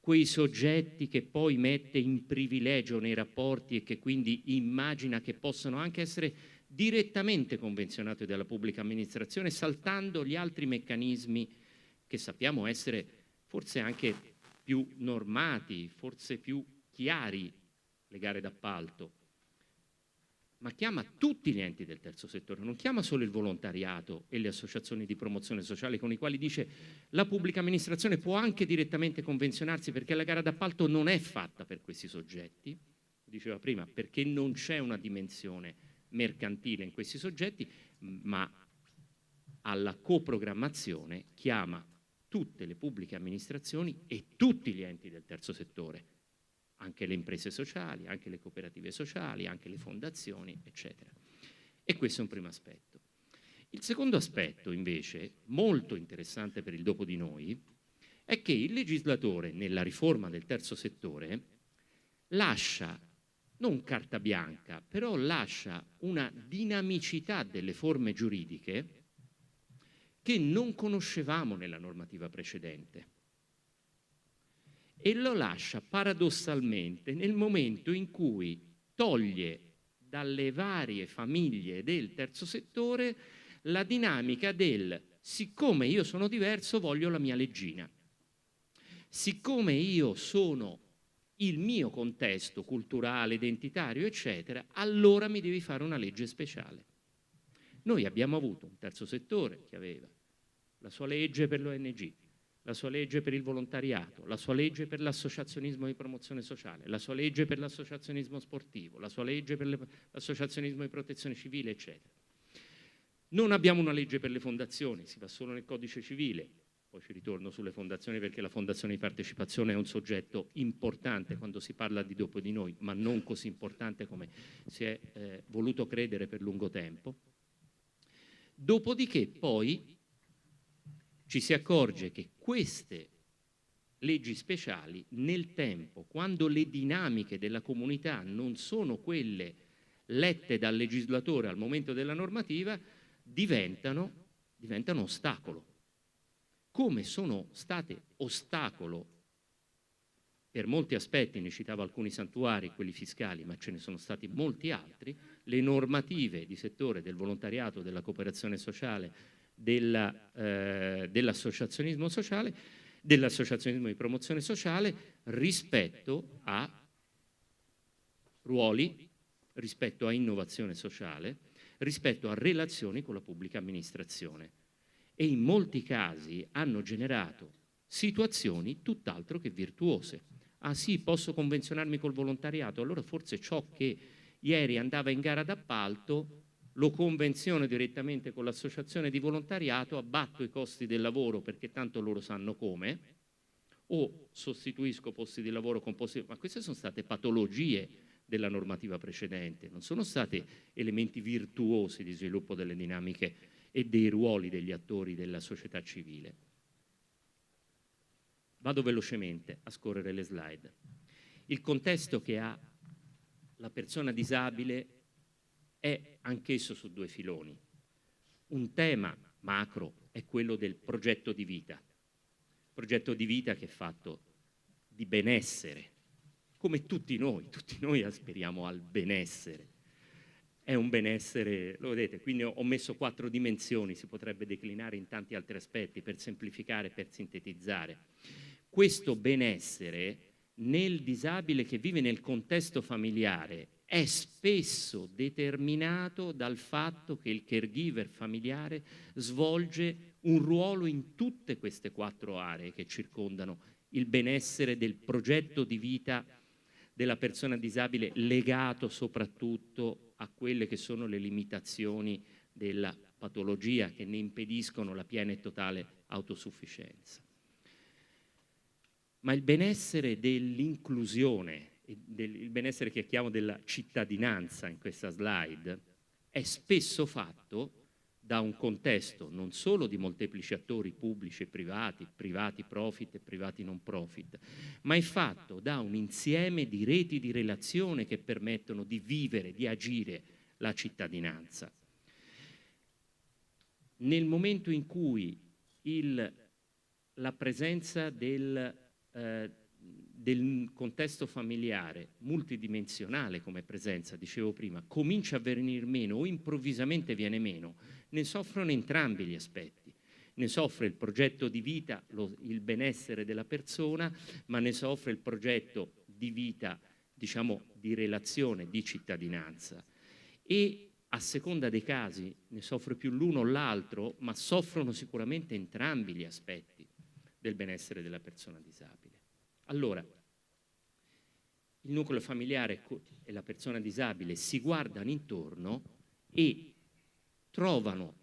quei soggetti che poi mette in privilegio nei rapporti e che quindi immagina che possano anche essere direttamente convenzionati dalla pubblica amministrazione, saltando gli altri meccanismi che sappiamo essere forse anche più normati, forse più chiari, le gare d'appalto, ma chiama tutti gli enti del terzo settore, non chiama solo il volontariato e le associazioni di promozione sociale, con i quali dice la pubblica amministrazione può anche direttamente convenzionarsi, perché la gara d'appalto non è fatta per questi soggetti, diceva prima, perché non c'è una dimensione mercantile in questi soggetti, ma alla coprogrammazione chiama tutte le pubbliche amministrazioni e tutti gli enti del terzo settore, anche le imprese sociali, anche le cooperative sociali, anche le fondazioni, eccetera. E questo è un primo aspetto. Il secondo aspetto, invece, molto interessante per il dopo di noi, è che il legislatore, nella riforma del terzo settore, lascia, non carta bianca, però lascia una dinamicità delle forme giuridiche che non conoscevamo nella normativa precedente. E lo lascia paradossalmente nel momento in cui toglie dalle varie famiglie del terzo settore la dinamica del siccome io sono diverso voglio la mia leggina, siccome io sono il mio contesto culturale, identitario, eccetera, allora mi devi fare una legge speciale. Noi abbiamo avuto un terzo settore che aveva la sua legge per l'ONG, la sua legge per il volontariato, la sua legge per l'associazionismo di promozione sociale, la sua legge per l'associazionismo sportivo, la sua legge per l'associazionismo di protezione civile, eccetera. Non abbiamo una legge per le fondazioni, si va solo nel codice civile, poi ci ritorno sulle fondazioni perché la fondazione di partecipazione è un soggetto importante quando si parla di dopo di noi, ma non così importante come si è voluto credere per lungo tempo. Dopodiché poi ci si accorge che queste leggi speciali nel tempo, quando le dinamiche della comunità non sono quelle lette dal legislatore al momento della normativa, diventano ostacolo. Come sono state ostacolo per molti aspetti, ne citavo alcuni santuari, quelli fiscali, ma ce ne sono stati molti altri, le normative di settore del volontariato, della cooperazione sociale, dell'associazionismo sociale, dell'associazionismo di promozione sociale rispetto a ruoli, rispetto a innovazione sociale, rispetto a relazioni con la pubblica amministrazione. E in molti casi hanno generato situazioni tutt'altro che virtuose. Ah sì, posso convenzionarmi col volontariato, allora forse ciò che ieri andava in gara d'appalto lo convenziono direttamente con l'associazione di volontariato, abbatto i costi del lavoro perché tanto loro sanno come, o sostituisco posti di lavoro con posti, ma queste sono state patologie della normativa precedente, non sono stati elementi virtuosi di sviluppo delle dinamiche e dei ruoli degli attori della società civile. Vado velocemente a scorrere le slide. Il contesto che ha la persona disabile è anch'esso su due filoni. Un tema macro è quello del progetto di vita. Progetto di vita che è fatto di benessere, come tutti noi aspiriamo al benessere. È un benessere, lo vedete, quindi ho messo 4 dimensioni, si potrebbe declinare in tanti altri aspetti per semplificare, per sintetizzare. Questo benessere nel disabile che vive nel contesto familiare è spesso determinato dal fatto che il caregiver familiare svolge un ruolo in tutte queste 4 aree che circondano il benessere del progetto di vita della persona disabile, legato soprattutto a quelle che sono le limitazioni della patologia che ne impediscono la piena e totale autosufficienza. Ma il benessere dell'inclusione, il benessere che chiamo della cittadinanza in questa slide, è spesso fatto da un contesto non solo di molteplici attori pubblici e privati, privati profit e privati non profit, ma è fatto da un insieme di reti di relazione che permettono di vivere, di agire la cittadinanza. Nel momento in cui la presenza del contesto familiare multidimensionale come presenza, dicevo prima, comincia a venire meno o improvvisamente viene meno, ne soffrono entrambi gli aspetti. Ne soffre il progetto di vita, il benessere della persona, ma ne soffre il progetto di vita, diciamo, di relazione, di cittadinanza. E a seconda dei casi ne soffre più l'uno o l'altro, ma soffrono sicuramente entrambi gli aspetti del benessere della persona disabile. Allora, il nucleo familiare e la persona disabile si guardano intorno e trovano,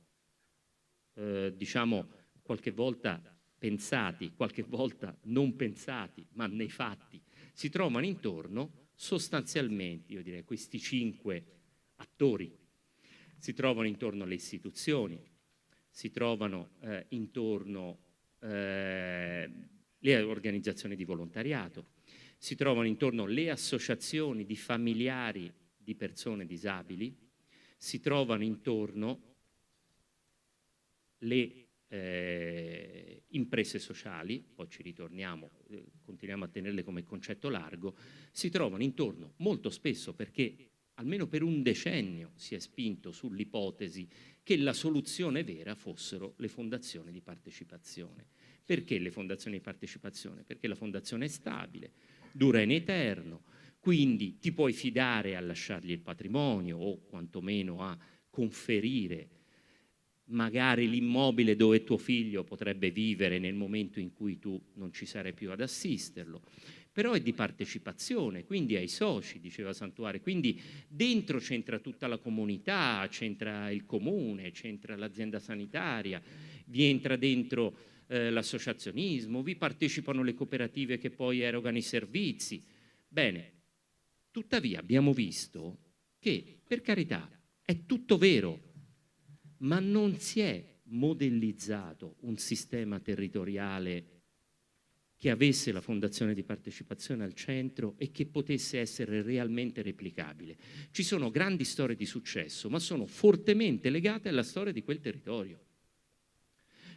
diciamo, qualche volta pensati, qualche volta non pensati, ma nei fatti, si trovano intorno sostanzialmente, io direi, questi 5 attori. Si trovano intorno alle istituzioni, si trovano intorno le organizzazioni di volontariato, si trovano intorno le associazioni di familiari di persone disabili, si trovano intorno le imprese sociali, poi ci ritorniamo, continuiamo a tenerle come concetto largo, si trovano intorno molto spesso, perché almeno per un decennio si è spinto sull'ipotesi che la soluzione vera fossero le fondazioni di partecipazione. Perché le fondazioni di partecipazione? Perché la fondazione è stabile, dura in eterno, quindi ti puoi fidare a lasciargli il patrimonio o quantomeno a conferire magari l'immobile dove tuo figlio potrebbe vivere nel momento in cui tu non ci sarai più ad assisterlo. Però è di partecipazione, quindi ai soci, diceva Santuari, quindi dentro c'entra tutta la comunità, c'entra il comune, c'entra l'azienda sanitaria, vi entra dentro l'associazionismo, vi partecipano le cooperative che poi erogano i servizi. Bene, tuttavia abbiamo visto che, per carità, è tutto vero, ma non si è modellizzato un sistema territoriale che avesse la fondazione di partecipazione al centro e che potesse essere realmente replicabile. Ci sono grandi storie di successo, ma sono fortemente legate alla storia di quel territorio.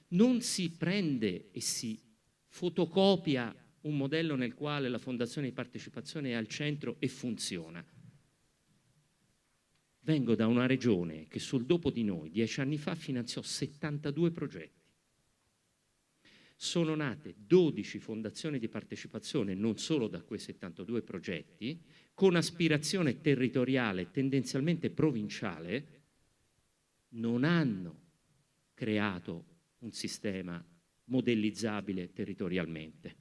Non si prende e si fotocopia un modello nel quale la fondazione di partecipazione è al centro e funziona. Vengo da una regione che sul dopo di noi 10 anni fa finanziò 72 progetti. Sono nate 12 fondazioni di partecipazione non solo da quei 72 progetti, con aspirazione territoriale tendenzialmente provinciale, non hanno creato un sistema modellizzabile territorialmente.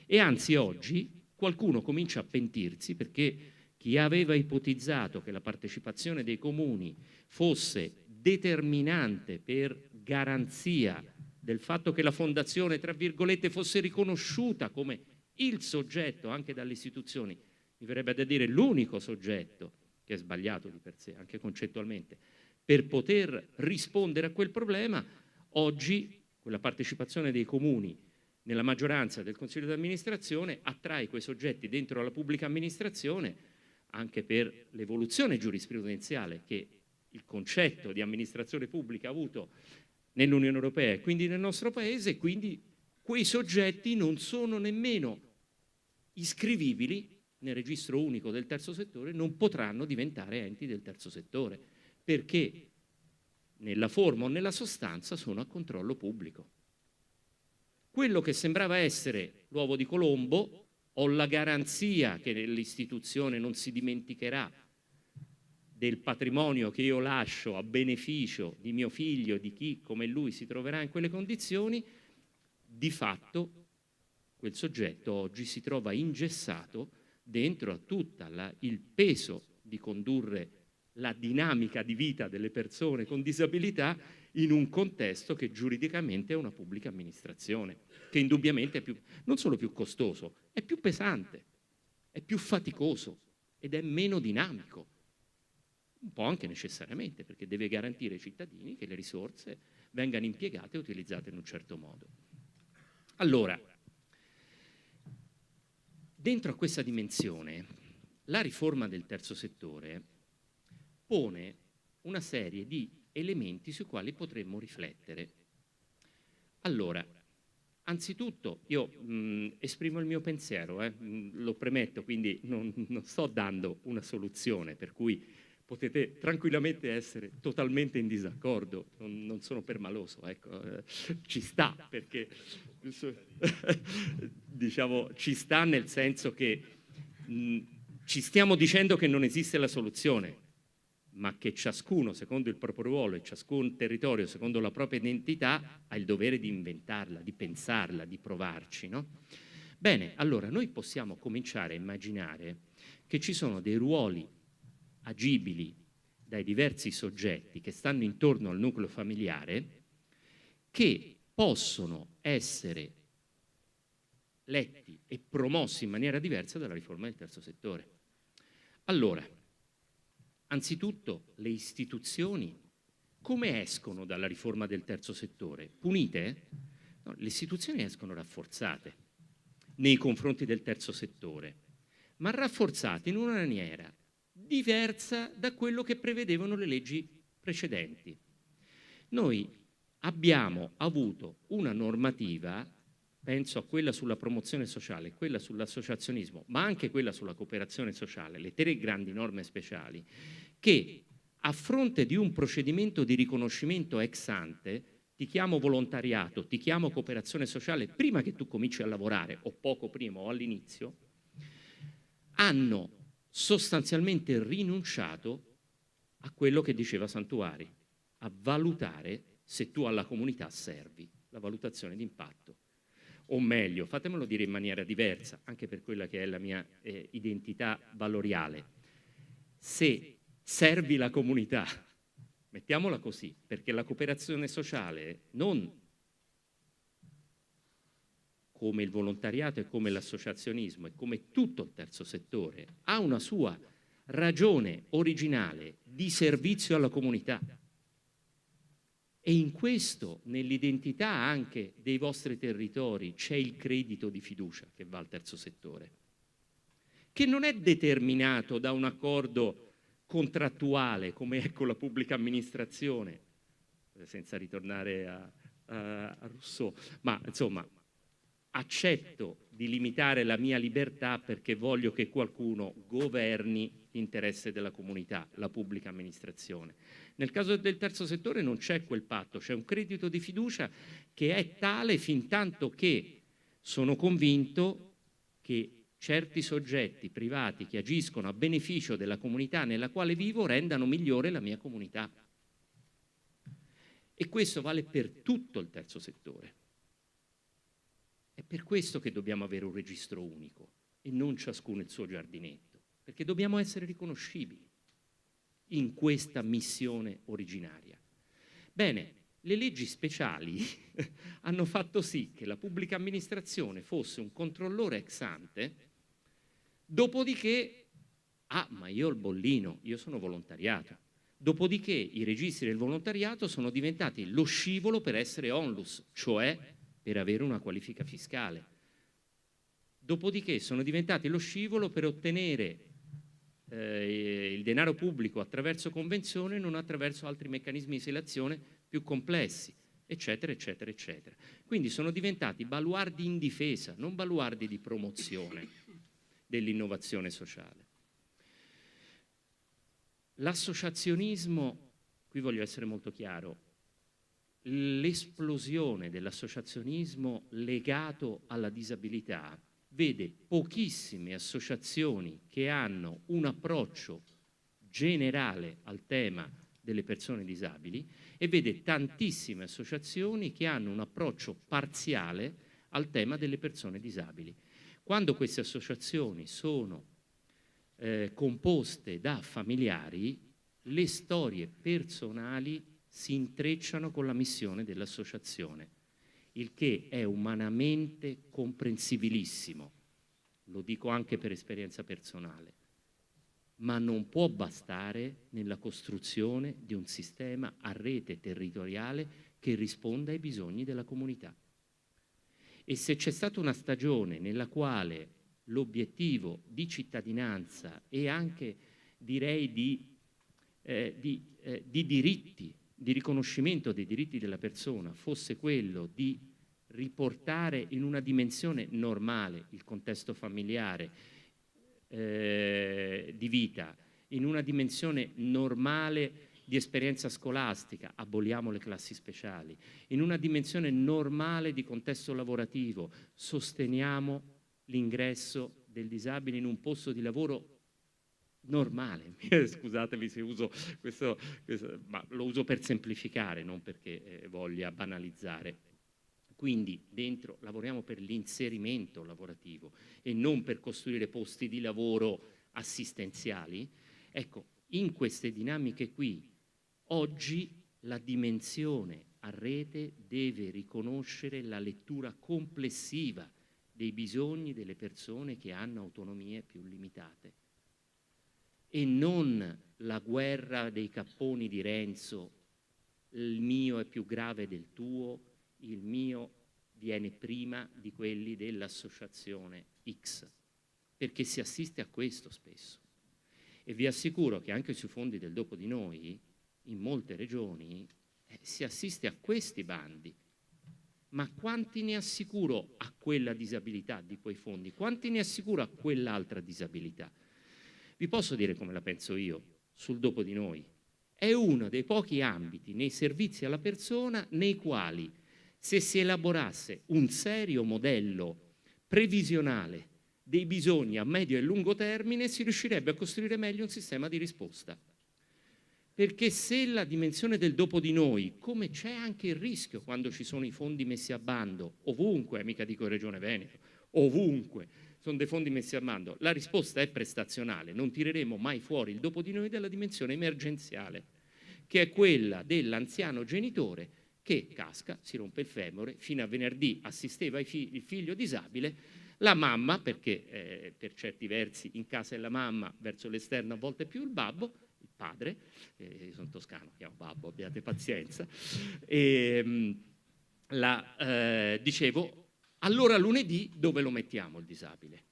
E anzi oggi qualcuno comincia a pentirsi, perché chi aveva ipotizzato che la partecipazione dei comuni fosse determinante per garanzia del fatto che la fondazione, tra virgolette, fosse riconosciuta come il soggetto anche dalle istituzioni, mi verrebbe da dire l'unico soggetto, che è sbagliato di per sé, anche concettualmente, per poter rispondere a quel problema, oggi quella partecipazione dei comuni nella maggioranza del Consiglio di amministrazione attrae quei soggetti dentro la pubblica amministrazione, anche per l'evoluzione giurisprudenziale che il concetto di amministrazione pubblica ha avuto nell'Unione Europea e quindi nel nostro Paese, quindi quei soggetti non sono nemmeno iscrivibili nel registro unico del terzo settore, non potranno diventare enti del terzo settore, perché nella forma o nella sostanza sono a controllo pubblico. Quello che sembrava essere l'uovo di Colombo, ho la garanzia che l'istituzione non si dimenticherà del patrimonio che io lascio a beneficio di mio figlio, di chi come lui si troverà in quelle condizioni, di fatto quel soggetto oggi si trova ingessato dentro a tutto il peso di condurre la dinamica di vita delle persone con disabilità in un contesto che giuridicamente è una pubblica amministrazione, che indubbiamente è non solo più costoso, è più pesante, è più faticoso ed è meno dinamico. Un po' anche necessariamente, perché deve garantire ai cittadini che le risorse vengano impiegate e utilizzate in un certo modo. Allora, dentro a questa dimensione, la riforma del terzo settore pone una serie di elementi sui quali potremmo riflettere. Allora, anzitutto io esprimo il mio pensiero, lo premetto, quindi non sto dando una soluzione, per cui potete tranquillamente essere totalmente in disaccordo, non sono permaloso, ecco, ci sta, perché diciamo ci sta nel senso che ci stiamo dicendo che non esiste la soluzione, ma che ciascuno, secondo il proprio ruolo e ciascun territorio, secondo la propria identità, ha il dovere di inventarla, di pensarla, di provarci, no? Bene, allora noi possiamo cominciare a immaginare che ci sono dei ruoli agibili dai diversi soggetti che stanno intorno al nucleo familiare che possono essere letti e promossi in maniera diversa dalla riforma del terzo settore. Allora, anzitutto le istituzioni come escono dalla riforma del terzo settore? Punite? No, le istituzioni escono rafforzate. nei confronti del terzo settore, ma rafforzati in una maniera diversa da quello che prevedevano le leggi precedenti. Noi abbiamo avuto una normativa, penso a quella sulla promozione sociale, quella sull'associazionismo, ma anche quella sulla cooperazione sociale, le 3 grandi norme speciali, che a fronte di un procedimento di riconoscimento ex ante, ti chiamo volontariato, ti chiamo cooperazione sociale, prima che tu cominci a lavorare, o poco prima o all'inizio, hanno sostanzialmente rinunciato a quello che diceva Santuari, a valutare se tu alla comunità servi, la valutazione di impatto. O meglio, fatemelo dire in maniera diversa, anche per quella che è la mia identità valoriale. Se servi la comunità, mettiamola così, perché la cooperazione sociale, non come il volontariato e come l'associazionismo e come tutto il terzo settore, ha una sua ragione originale di servizio alla comunità. E in questo, nell'identità anche dei vostri territori, c'è il credito di fiducia che va al terzo settore, che non è determinato da un accordo contrattuale come è con la pubblica amministrazione, senza ritornare a Rousseau, ma insomma accetto di limitare la mia libertà perché voglio che qualcuno governi l'interesse della comunità, la pubblica amministrazione. Nel caso del terzo settore non c'è quel patto, c'è un credito di fiducia che è tale fintanto che sono convinto che certi soggetti privati che agiscono a beneficio della comunità nella quale vivo rendano migliore la mia comunità. E questo vale per tutto il terzo settore. È per questo che dobbiamo avere un registro unico e non ciascuno il suo giardinetto, perché dobbiamo essere riconoscibili in questa missione originaria. Bene, le leggi speciali hanno fatto sì che la pubblica amministrazione fosse un controllore ex ante, dopodiché, ma io ho il bollino, io sono volontariato, dopodiché i registri del volontariato sono diventati lo scivolo per essere onlus, cioè per avere una qualifica fiscale. Dopodiché sono diventati lo scivolo per ottenere il denaro pubblico attraverso convenzione e non attraverso altri meccanismi di selezione più complessi, eccetera, eccetera, eccetera. Quindi sono diventati baluardi in difesa, non baluardi di promozione dell'innovazione sociale. L'associazionismo, qui voglio essere molto chiaro, l'esplosione dell'associazionismo legato alla disabilità vede pochissime associazioni che hanno un approccio generale al tema delle persone disabili e vede tantissime associazioni che hanno un approccio parziale al tema delle persone disabili. Quando queste associazioni sono composte da familiari, le storie personali si intrecciano con la missione dell'associazione, il che è umanamente comprensibilissimo, lo dico anche per esperienza personale, ma non può bastare nella costruzione di un sistema a rete territoriale che risponda ai bisogni della comunità. E se c'è stata una stagione nella quale l'obiettivo di cittadinanza e anche direi di diritti, di riconoscimento dei diritti della persona fosse quello di riportare in una dimensione normale il contesto familiare di vita, in una dimensione normale di esperienza scolastica, aboliamo le classi speciali, in una dimensione normale di contesto lavorativo, sosteniamo l'ingresso del disabile in un posto di lavoro normale. Scusatemi se uso questo, ma lo uso per semplificare, non perché voglia banalizzare. Quindi dentro lavoriamo per l'inserimento lavorativo e non per costruire posti di lavoro assistenziali. Ecco, in queste dinamiche qui, oggi la dimensione a rete deve riconoscere la lettura complessiva dei bisogni delle persone che hanno autonomie più limitate e non la guerra dei capponi di Renzo, il mio è più grave del tuo, il mio viene prima di quelli dell'associazione X, perché si assiste a questo spesso. E vi assicuro che anche sui fondi del dopo di noi, in molte regioni, si assiste a questi bandi. Ma quanti ne assicuro a quella disabilità di quei fondi? Quanti ne assicuro a quell'altra disabilità? Vi posso dire come la penso io sul dopo di noi. È uno dei pochi ambiti nei servizi alla persona nei quali, se si elaborasse un serio modello previsionale dei bisogni a medio e lungo termine, si riuscirebbe a costruire meglio un sistema di risposta. Perché se la dimensione del dopo di noi, come c'è anche il rischio quando ci sono i fondi messi a bando, ovunque, mica dico Regione Veneto, ovunque sono dei fondi messi a bando, la risposta è prestazionale, non tireremo mai fuori il dopo di noi dalla dimensione emergenziale, che è quella dell'anziano genitore che casca, si rompe il femore, fino a venerdì assisteva il figlio disabile, la mamma, perché per certi versi in casa è la mamma, verso l'esterno a volte più il babbo, il padre, sono toscano, chiamo babbo, abbiate pazienza, dicevo, allora lunedì dove lo mettiamo il disabile?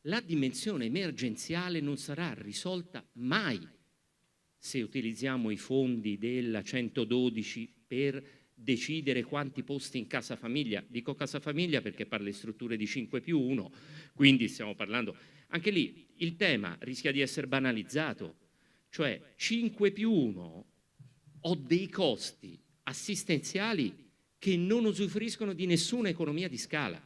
La dimensione emergenziale non sarà risolta mai se utilizziamo i fondi della 112 per decidere quanti posti in casa famiglia. Dico casa famiglia perché parla di strutture di 5+1, quindi stiamo parlando, anche lì il tema rischia di essere banalizzato, cioè 5+1 ho dei costi assistenziali che non usufruiscono di nessuna economia di scala,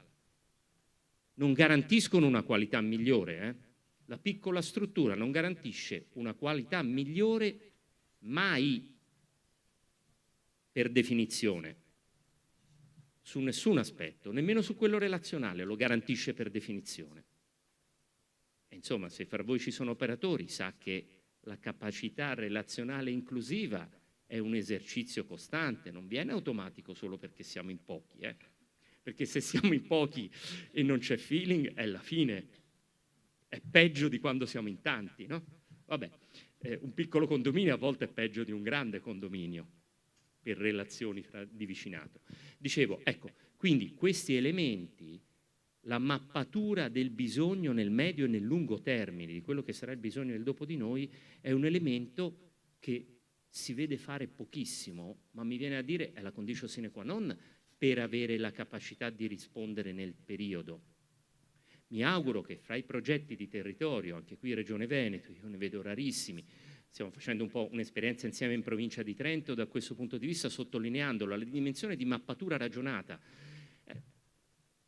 non garantiscono una qualità migliore. La piccola struttura non garantisce una qualità migliore mai, per definizione, su nessun aspetto, nemmeno su quello relazionale lo garantisce per definizione. E insomma, se fra voi ci sono operatori, sa che la capacità relazionale inclusiva è un esercizio costante, non viene automatico solo perché siamo in pochi, perché se siamo in pochi e non c'è feeling è la fine, è peggio di quando siamo in tanti, no? Vabbè, un piccolo condominio a volte è peggio di un grande condominio per relazioni di vicinato. Dicevo, ecco, quindi questi elementi, la mappatura del bisogno nel medio e nel lungo termine, di quello che sarà il bisogno del dopo di noi, è un elemento che si vede fare pochissimo, ma mi viene a dire è la condicio sine qua non per avere la capacità di rispondere nel periodo. Mi auguro che fra i progetti di territorio, anche qui Regione Veneto, io ne vedo rarissimi, stiamo facendo un po' un'esperienza insieme in provincia di Trento da questo punto di vista, sottolineandolo, la dimensione di mappatura ragionata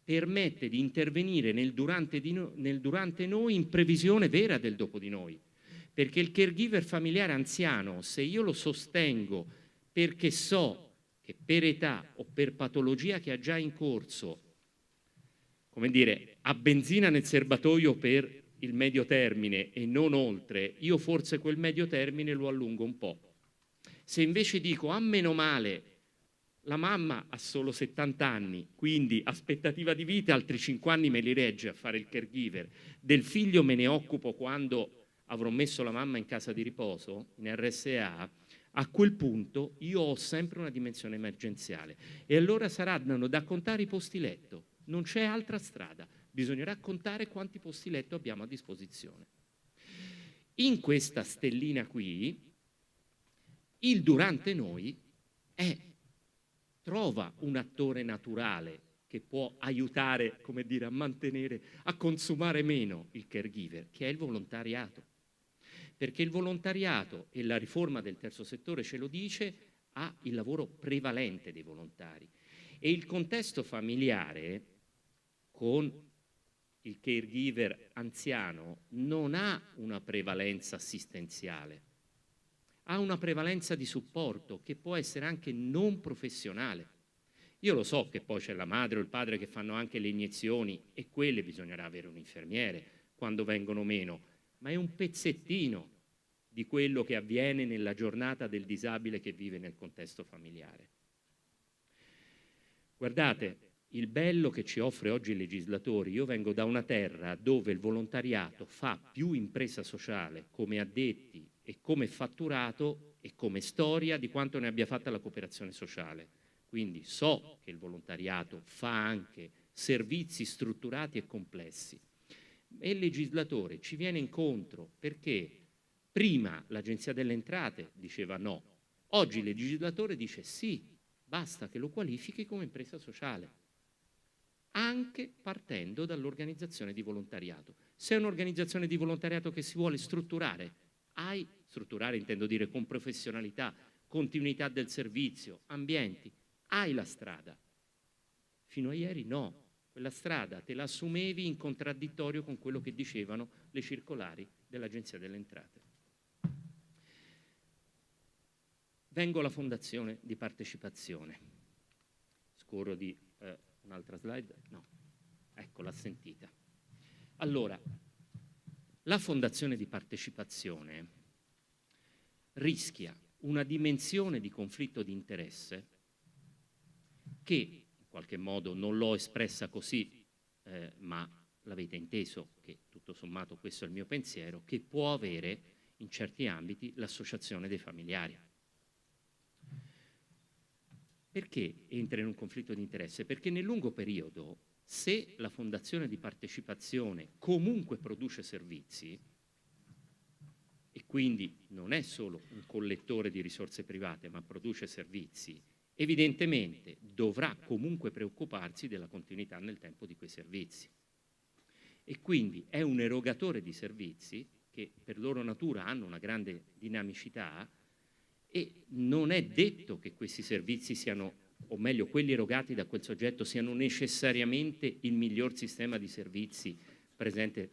permette di intervenire nel durante noi in previsione vera del dopo di noi. Perché il caregiver familiare anziano, se io lo sostengo perché so che per età o per patologia che ha già in corso, come dire, ha benzina nel serbatoio per il medio termine e non oltre, io forse quel medio termine lo allungo un po'. Se invece dico, meno male, la mamma ha solo 70 anni, quindi aspettativa di vita, altri 5 anni me li regge a fare il caregiver, del figlio me ne occupo quando avrò messo la mamma in casa di riposo, in RSA, a quel punto io ho sempre una dimensione emergenziale. E allora saranno da contare i posti letto, non c'è altra strada, bisognerà contare quanti posti letto abbiamo a disposizione. In questa stellina qui, il durante noi trova un attore naturale che può aiutare, come dire, a mantenere, a consumare meno il caregiver, che è il volontariato. Perché il volontariato, e la riforma del terzo settore ce lo dice, ha il lavoro prevalente dei volontari. E il contesto familiare, con il caregiver anziano, non ha una prevalenza assistenziale, ha una prevalenza di supporto che può essere anche non professionale. Io lo so che poi c'è la madre o il padre che fanno anche le iniezioni e quelle bisognerà avere un infermiere quando vengono meno, ma è un pezzettino di quello che avviene nella giornata del disabile che vive nel contesto familiare. Guardate, il bello che ci offre oggi il legislatore, io vengo da una terra dove il volontariato fa più impresa sociale come addetti e come fatturato e come storia di quanto ne abbia fatta la cooperazione sociale. quindi so che il volontariato fa anche servizi strutturati e complessi. E il legislatore ci viene incontro perché prima l'Agenzia delle Entrate diceva no, oggi il legislatore dice sì, basta che lo qualifichi come impresa sociale, anche partendo dall'organizzazione di volontariato. Se è un'organizzazione di volontariato che si vuole strutturare, strutturare intendo dire con professionalità, continuità del servizio, ambienti, hai la strada. Fino a ieri no, quella strada te la assumevi in contraddittorio con quello che dicevano le circolari dell'Agenzia delle Entrate. Vengo alla fondazione di partecipazione. Scorro di un'altra slide? No, ecco, l'ha sentita. Allora, la fondazione di partecipazione rischia una dimensione di conflitto di interesse che in qualche modo non l'ho espressa così, ma l'avete inteso che tutto sommato questo è il mio pensiero, che può avere in certi ambiti l'associazione dei familiari. Perché entra in un conflitto di interesse? Perché nel lungo periodo, se la fondazione di partecipazione comunque produce servizi, e quindi non è solo un collettore di risorse private, ma produce servizi, evidentemente dovrà comunque preoccuparsi della continuità nel tempo di quei servizi. E quindi è un erogatore di servizi che per loro natura hanno una grande dinamicità e non è detto che questi servizi siano, o meglio quelli erogati da quel soggetto, siano necessariamente il miglior sistema di servizi presente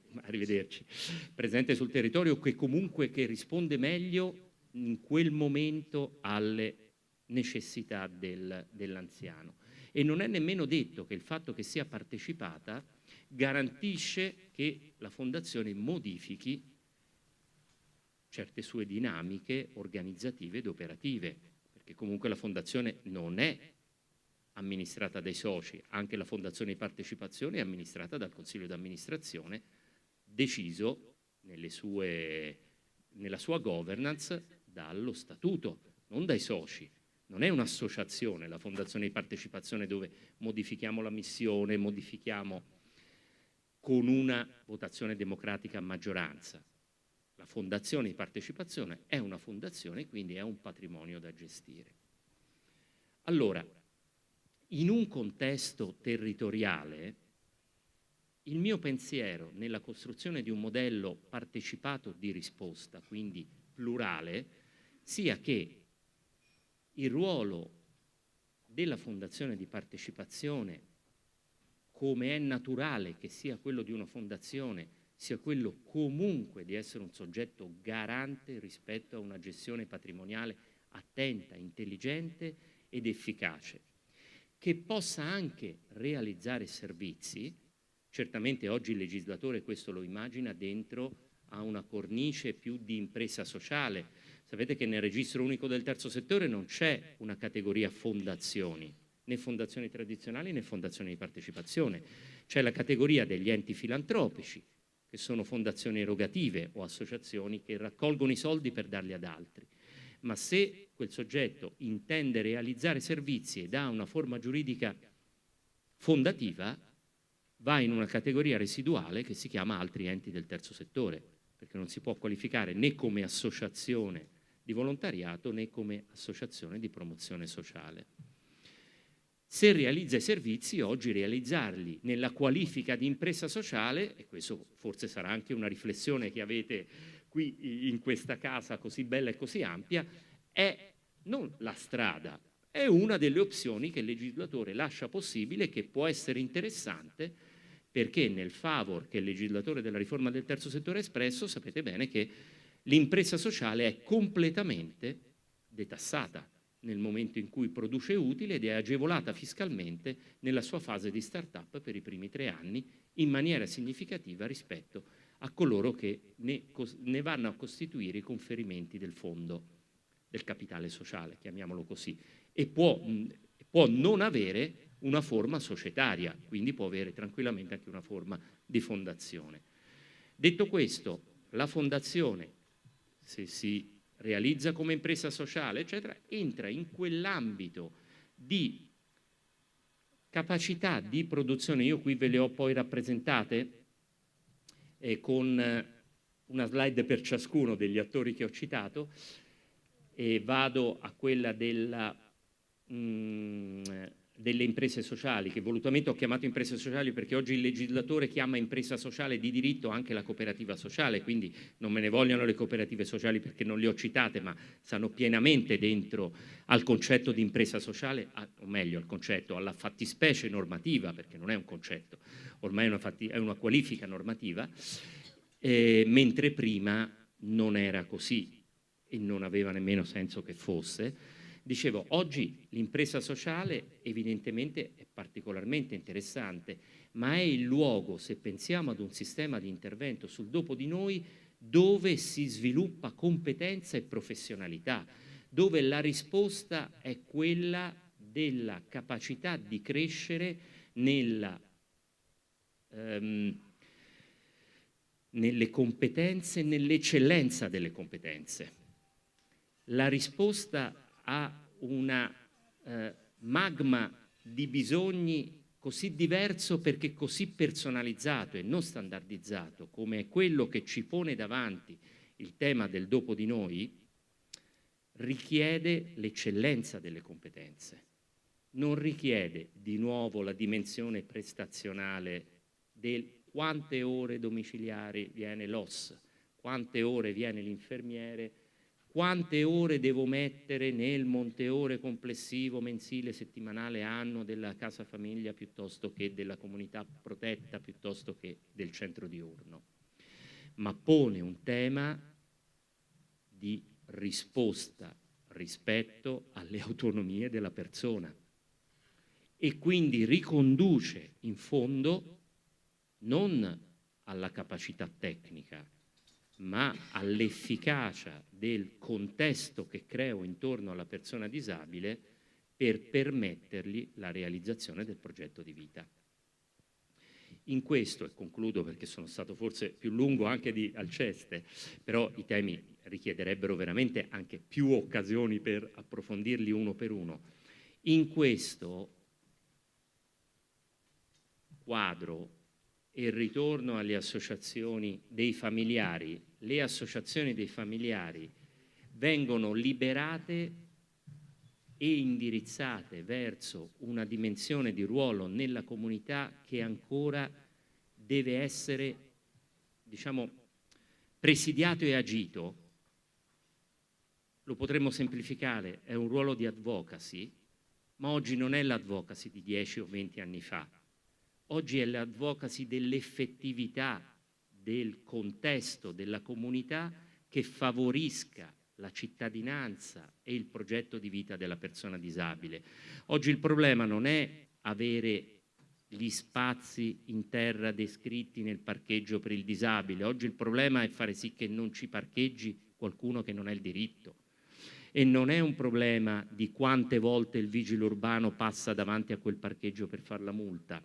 sul territorio, che comunque che risponde meglio in quel momento alle necessità dell'anziano. E non è nemmeno detto che il fatto che sia partecipata garantisce che la fondazione modifichi certe sue dinamiche organizzative ed operative, perché comunque la fondazione non è amministrata dai soci, anche la fondazione di partecipazione è amministrata dal consiglio d'amministrazione, deciso nella sua governance dallo statuto, non dai soci. Non è un'associazione la fondazione di partecipazione dove modifichiamo la missione, modifichiamo con una votazione democratica a maggioranza. La fondazione di partecipazione è una fondazione, quindi è un patrimonio da gestire. Allora, in un contesto territoriale, il mio pensiero nella costruzione di un modello partecipato di risposta, quindi plurale, sia che il ruolo della fondazione di partecipazione, come è naturale che sia quello di una fondazione, sia quello comunque di essere un soggetto garante rispetto a una gestione patrimoniale attenta, intelligente ed efficace, che possa anche realizzare servizi. Certamente oggi il legislatore questo lo immagina dentro a una cornice più di impresa sociale. Sapete che nel registro unico del terzo settore non c'è una categoria fondazioni, né fondazioni tradizionali né fondazioni di partecipazione. C'è la categoria degli enti filantropici, che sono fondazioni erogative o associazioni che raccolgono i soldi per darli ad altri. Ma se quel soggetto intende realizzare servizi ed ha una forma giuridica fondativa, va in una categoria residuale che si chiama altri enti del terzo settore, perché non si può qualificare né come associazione di volontariato né come associazione di promozione sociale. Se realizza i servizi, oggi realizzarli nella qualifica di impresa sociale, e questo forse sarà anche una riflessione che avete qui in questa casa così bella e così ampia, è non la strada, è una delle opzioni che il legislatore lascia possibile, che può essere interessante, perché nel favor che il legislatore della riforma del terzo settore ha espresso, sapete bene che l'impresa sociale è completamente detassata nel momento in cui produce utile ed è agevolata fiscalmente nella sua fase di start-up per i primi 3 anni in maniera significativa rispetto a coloro che ne vanno a costituire i conferimenti del fondo del capitale sociale, chiamiamolo così, e può non avere una forma societaria, quindi può avere tranquillamente anche una forma di fondazione. Detto questo, la fondazione, se si realizza come impresa sociale, eccetera, entra in quell'ambito di capacità di produzione, io qui ve le ho poi rappresentate con una slide per ciascuno degli attori che ho citato, e vado a quella delle imprese sociali, che volutamente ho chiamato imprese sociali perché oggi il legislatore chiama impresa sociale di diritto anche la cooperativa sociale, quindi non me ne vogliono le cooperative sociali perché non le ho citate, ma stanno pienamente dentro al concetto di impresa sociale, o meglio al concetto, alla fattispecie normativa, perché non è un concetto, ormai è una qualifica normativa, mentre prima non era così e non aveva nemmeno senso che fosse. Dicevo, oggi l'impresa sociale evidentemente è particolarmente interessante, ma è il luogo, se pensiamo ad un sistema di intervento sul dopo di noi, dove si sviluppa competenza e professionalità, dove la risposta è quella della capacità di crescere nelle competenze, nell'eccellenza delle competenze. La risposta a una magma di bisogni così diverso perché così personalizzato e non standardizzato come è quello che ci pone davanti il tema del dopo di noi, richiede l'eccellenza delle competenze, non richiede di nuovo la dimensione prestazionale del quante ore domiciliari viene l'OS, quante ore viene l'infermiere, quante ore devo mettere nel monteore complessivo mensile, settimanale, anno della casa famiglia piuttosto che della comunità protetta, piuttosto che del centro diurno. Ma pone un tema di risposta rispetto alle autonomie della persona e quindi riconduce in fondo non alla capacità tecnica, ma all'efficacia del contesto che creo intorno alla persona disabile per permettergli la realizzazione del progetto di vita. In questo, e concludo perché sono stato forse più lungo anche di Alceste, però i temi richiederebbero veramente anche più occasioni per approfondirli uno per uno, in questo quadro e ritorno alle associazioni dei familiari, le associazioni dei familiari vengono liberate e indirizzate verso una dimensione di ruolo nella comunità che ancora deve essere, diciamo, presidiato e agito. Lo potremmo semplificare, è un ruolo di advocacy, ma oggi non è l'advocacy di 10 o 20 anni fa. Oggi è l'advocacy dell'effettività del contesto della comunità che favorisca la cittadinanza e il progetto di vita della persona disabile. Oggi il problema non è avere gli spazi in terra descritti nel parcheggio per il disabile, oggi il problema è fare sì che non ci parcheggi qualcuno che non ha il diritto. E non è un problema di quante volte il vigile urbano passa davanti a quel parcheggio per far la multa.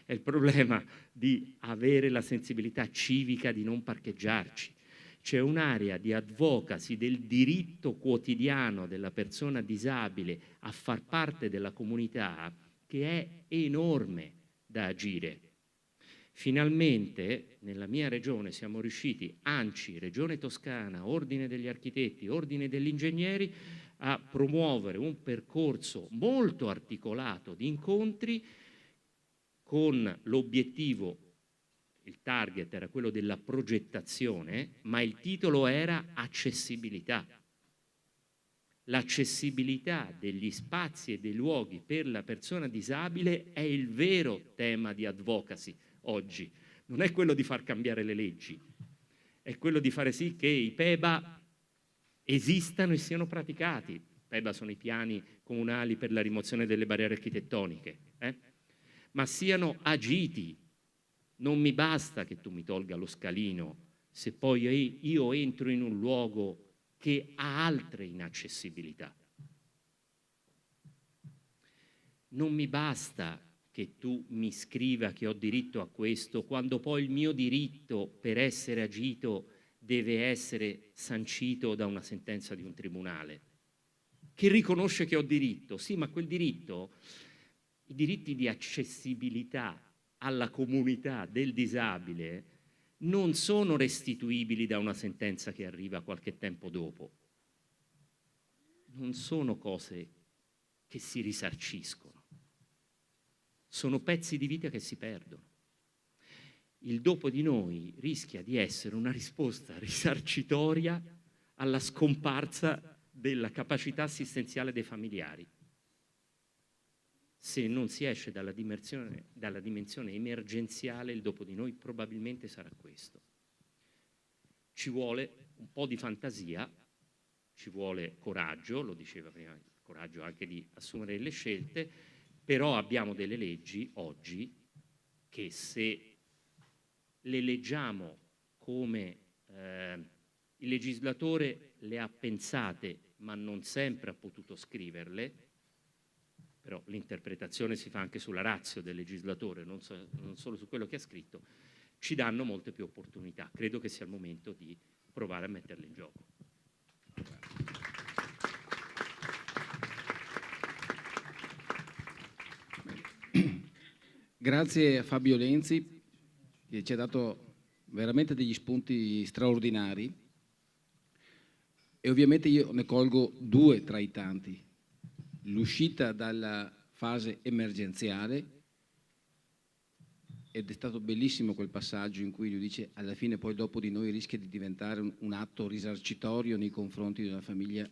È il problema di avere la sensibilità civica di non parcheggiarci. C'è un'area di advocacy del diritto quotidiano della persona disabile a far parte della comunità che è enorme da agire. Finalmente nella mia regione siamo riusciti, ANCI, Regione Toscana, Ordine degli Architetti, Ordine degli Ingegneri, a promuovere un percorso molto articolato di incontri con l'obiettivo, il target era quello della progettazione, ma il titolo era accessibilità. L'accessibilità degli spazi e dei luoghi per la persona disabile è il vero tema di advocacy oggi. Non è quello di far cambiare le leggi, è quello di fare sì che i PEBA esistano e siano praticati. PEBA sono i piani comunali per la rimozione delle barriere architettoniche, ma siano agiti. Non mi basta che tu mi tolga lo scalino se poi io entro in un luogo che ha altre inaccessibilità. Non mi basta che tu mi scriva che ho diritto a questo, quando poi il mio diritto per essere agito deve essere sancito da una sentenza di un tribunale, che riconosce che ho diritto. Sì, ma quel diritto i diritti di accessibilità alla comunità del disabile non sono restituibili da una sentenza che arriva qualche tempo dopo. Non sono cose che si risarciscono, sono pezzi di vita che si perdono. Il dopo di noi rischia di essere una risposta risarcitoria alla scomparsa della capacità assistenziale dei familiari. Se non si esce dalla dimensione emergenziale, il dopo di noi probabilmente sarà questo. Ci vuole un po' di fantasia, ci vuole coraggio, lo diceva prima, il coraggio anche di assumere le scelte, però abbiamo delle leggi oggi che, se le leggiamo come il legislatore le ha pensate ma non sempre ha potuto scriverle, però l'interpretazione si fa anche sulla ratio del legislatore, non solo su quello che ha scritto, ci danno molte più opportunità. Credo che sia il momento di provare a metterle in gioco. Grazie a Fabio Lenzi, che ci ha dato veramente degli spunti straordinari, e ovviamente io ne colgo due tra i tanti: l'uscita dalla fase emergenziale, ed è stato bellissimo quel passaggio in cui lui dice alla fine poi dopo di noi rischia di diventare un atto risarcitorio nei confronti di una famiglia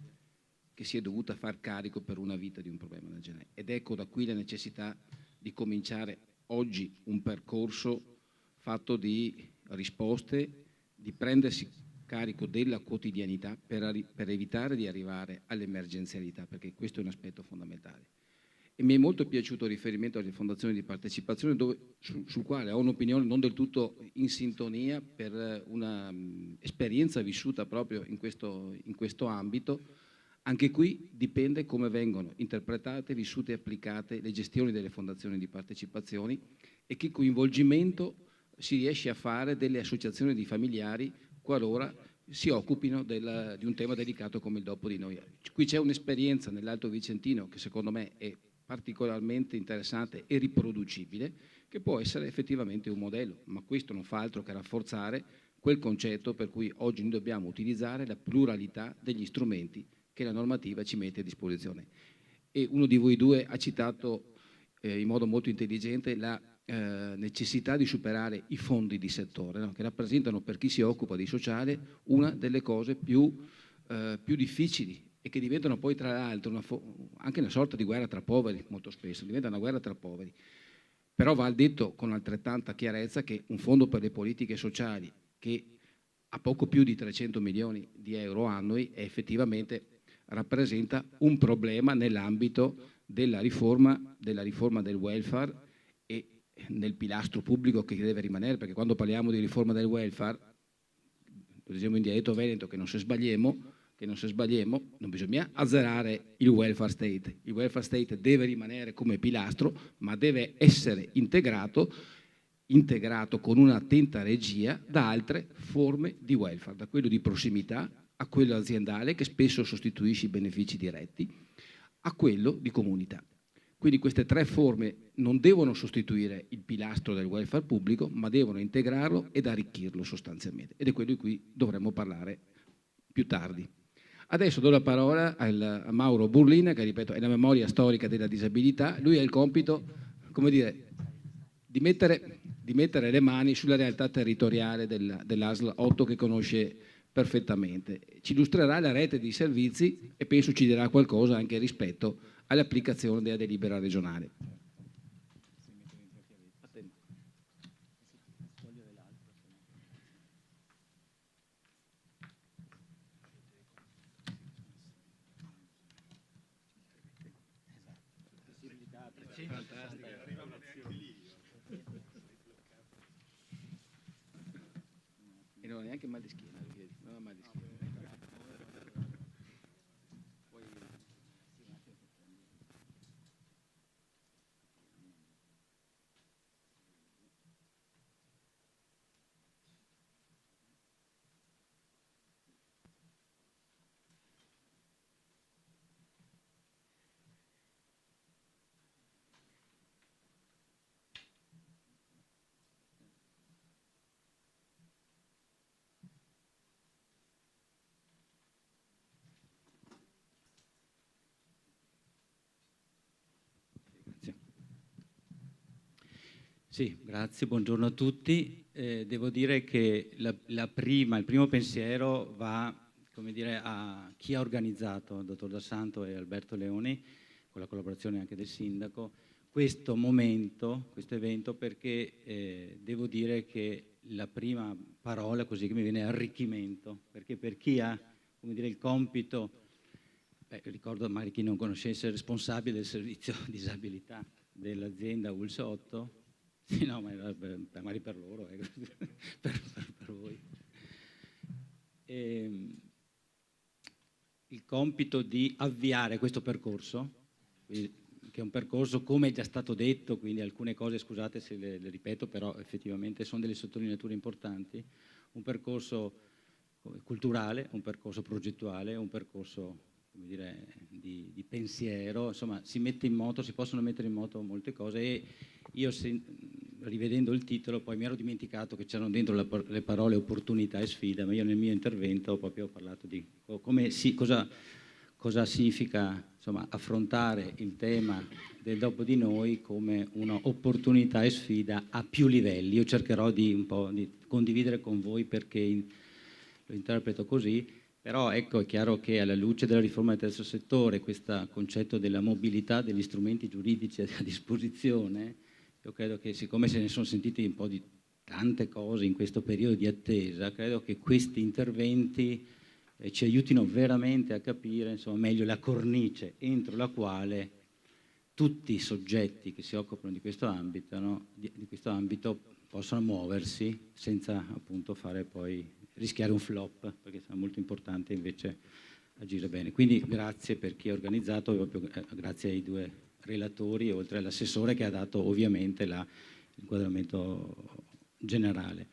che si è dovuta far carico per una vita di un problema del genere. Ed ecco da qui la necessità di cominciare oggi un percorso fatto di risposte, di prendersi carico della quotidianità per evitare di arrivare all'emergenzialità, perché questo è un aspetto fondamentale. E mi è molto piaciuto il riferimento alle fondazioni di partecipazione, sul quale ho un'opinione non del tutto in sintonia per una esperienza vissuta proprio in questo ambito. Anche qui dipende come vengono interpretate, vissute e applicate le gestioni delle fondazioni di partecipazioni e che coinvolgimento si riesce a fare delle associazioni di familiari qualora si occupino di un tema delicato come il dopo di noi. Qui c'è un'esperienza nell'Alto Vicentino che secondo me è particolarmente interessante e riproducibile, che può essere effettivamente un modello, ma questo non fa altro che rafforzare quel concetto per cui oggi noi dobbiamo utilizzare la pluralità degli strumenti che la normativa ci mette a disposizione. E uno di voi due ha citato in modo molto intelligente la necessità di superare i fondi di settore, no? Che rappresentano per chi si occupa di sociale una delle cose più difficili e che diventano poi tra l'altro anche una sorta di guerra tra poveri, molto spesso diventa una guerra tra poveri. Però va detto con altrettanta chiarezza che un fondo per le politiche sociali che ha poco più di 300 milioni di euro annui effettivamente rappresenta un problema nell'ambito della riforma del welfare e nel pilastro pubblico che deve rimanere, perché quando parliamo di riforma del welfare, lo diciamo in dialetto veneto, che non si sbagliamo, non bisogna azzerare il welfare state. Il welfare state deve rimanere come pilastro, ma deve essere integrato con un'attenta regia da altre forme di welfare, da quello di prossimità a quello aziendale, che spesso sostituisce i benefici diretti, a quello di comunità. Quindi queste tre forme non devono sostituire il pilastro del welfare pubblico, ma devono integrarlo ed arricchirlo sostanzialmente. Ed è quello di cui dovremmo parlare più tardi. Adesso do la parola a Mauro Burlina, che ripeto è la memoria storica della disabilità. Lui ha il compito, come dire, di mettere le mani sulla realtà territoriale dell'ASL 8 che conosce perfettamente. Ci illustrerà la rete di servizi e penso ci dirà qualcosa anche rispetto all'applicazione della delibera regionale. E non ho neanche mal di schiena, non ho mal di schiena. Sì, grazie, buongiorno a tutti. Devo dire che il primo pensiero va, come dire, a chi ha organizzato, il dottor D'Assanto e Alberto Leoni, con la collaborazione anche del sindaco, questo momento, questo evento, perché devo dire che la prima parola così che mi viene è arricchimento, perché per chi ha, come dire, il compito, ricordo magari chi non conoscesse, il responsabile del servizio disabilità dell'azienda ULS 8, sì, no, ma magari per loro, per voi. Il compito di avviare questo percorso, che è un percorso come è già stato detto, quindi alcune cose, scusate se le ripeto, però effettivamente sono delle sottolineature importanti, un percorso culturale, un percorso progettuale, un percorso, come dire, di pensiero, insomma si possono mettere in moto molte cose e io rivedendo il titolo poi mi ero dimenticato che c'erano dentro le parole opportunità e sfida, ma io nel mio intervento proprio ho parlato di cosa significa, insomma, affrontare il tema del dopo di noi come un'opportunità e sfida a più livelli. Io cercherò un po' di condividere con voi perché lo interpreto così, però ecco, è chiaro che alla luce della riforma del terzo settore, questo concetto della mobilità degli strumenti giuridici a disposizione, io credo che siccome se ne sono sentiti un po' di tante cose in questo periodo di attesa, credo che questi interventi ci aiutino veramente a capire, insomma, meglio la cornice entro la quale tutti i soggetti che si occupano di questo ambito, no, di questo ambito possono muoversi senza appunto fare poi rischiare un flop, perché è molto importante invece agire bene. Quindi grazie per chi ha organizzato, proprio grazie ai due relatori, oltre all'assessore che ha dato ovviamente l'inquadramento generale.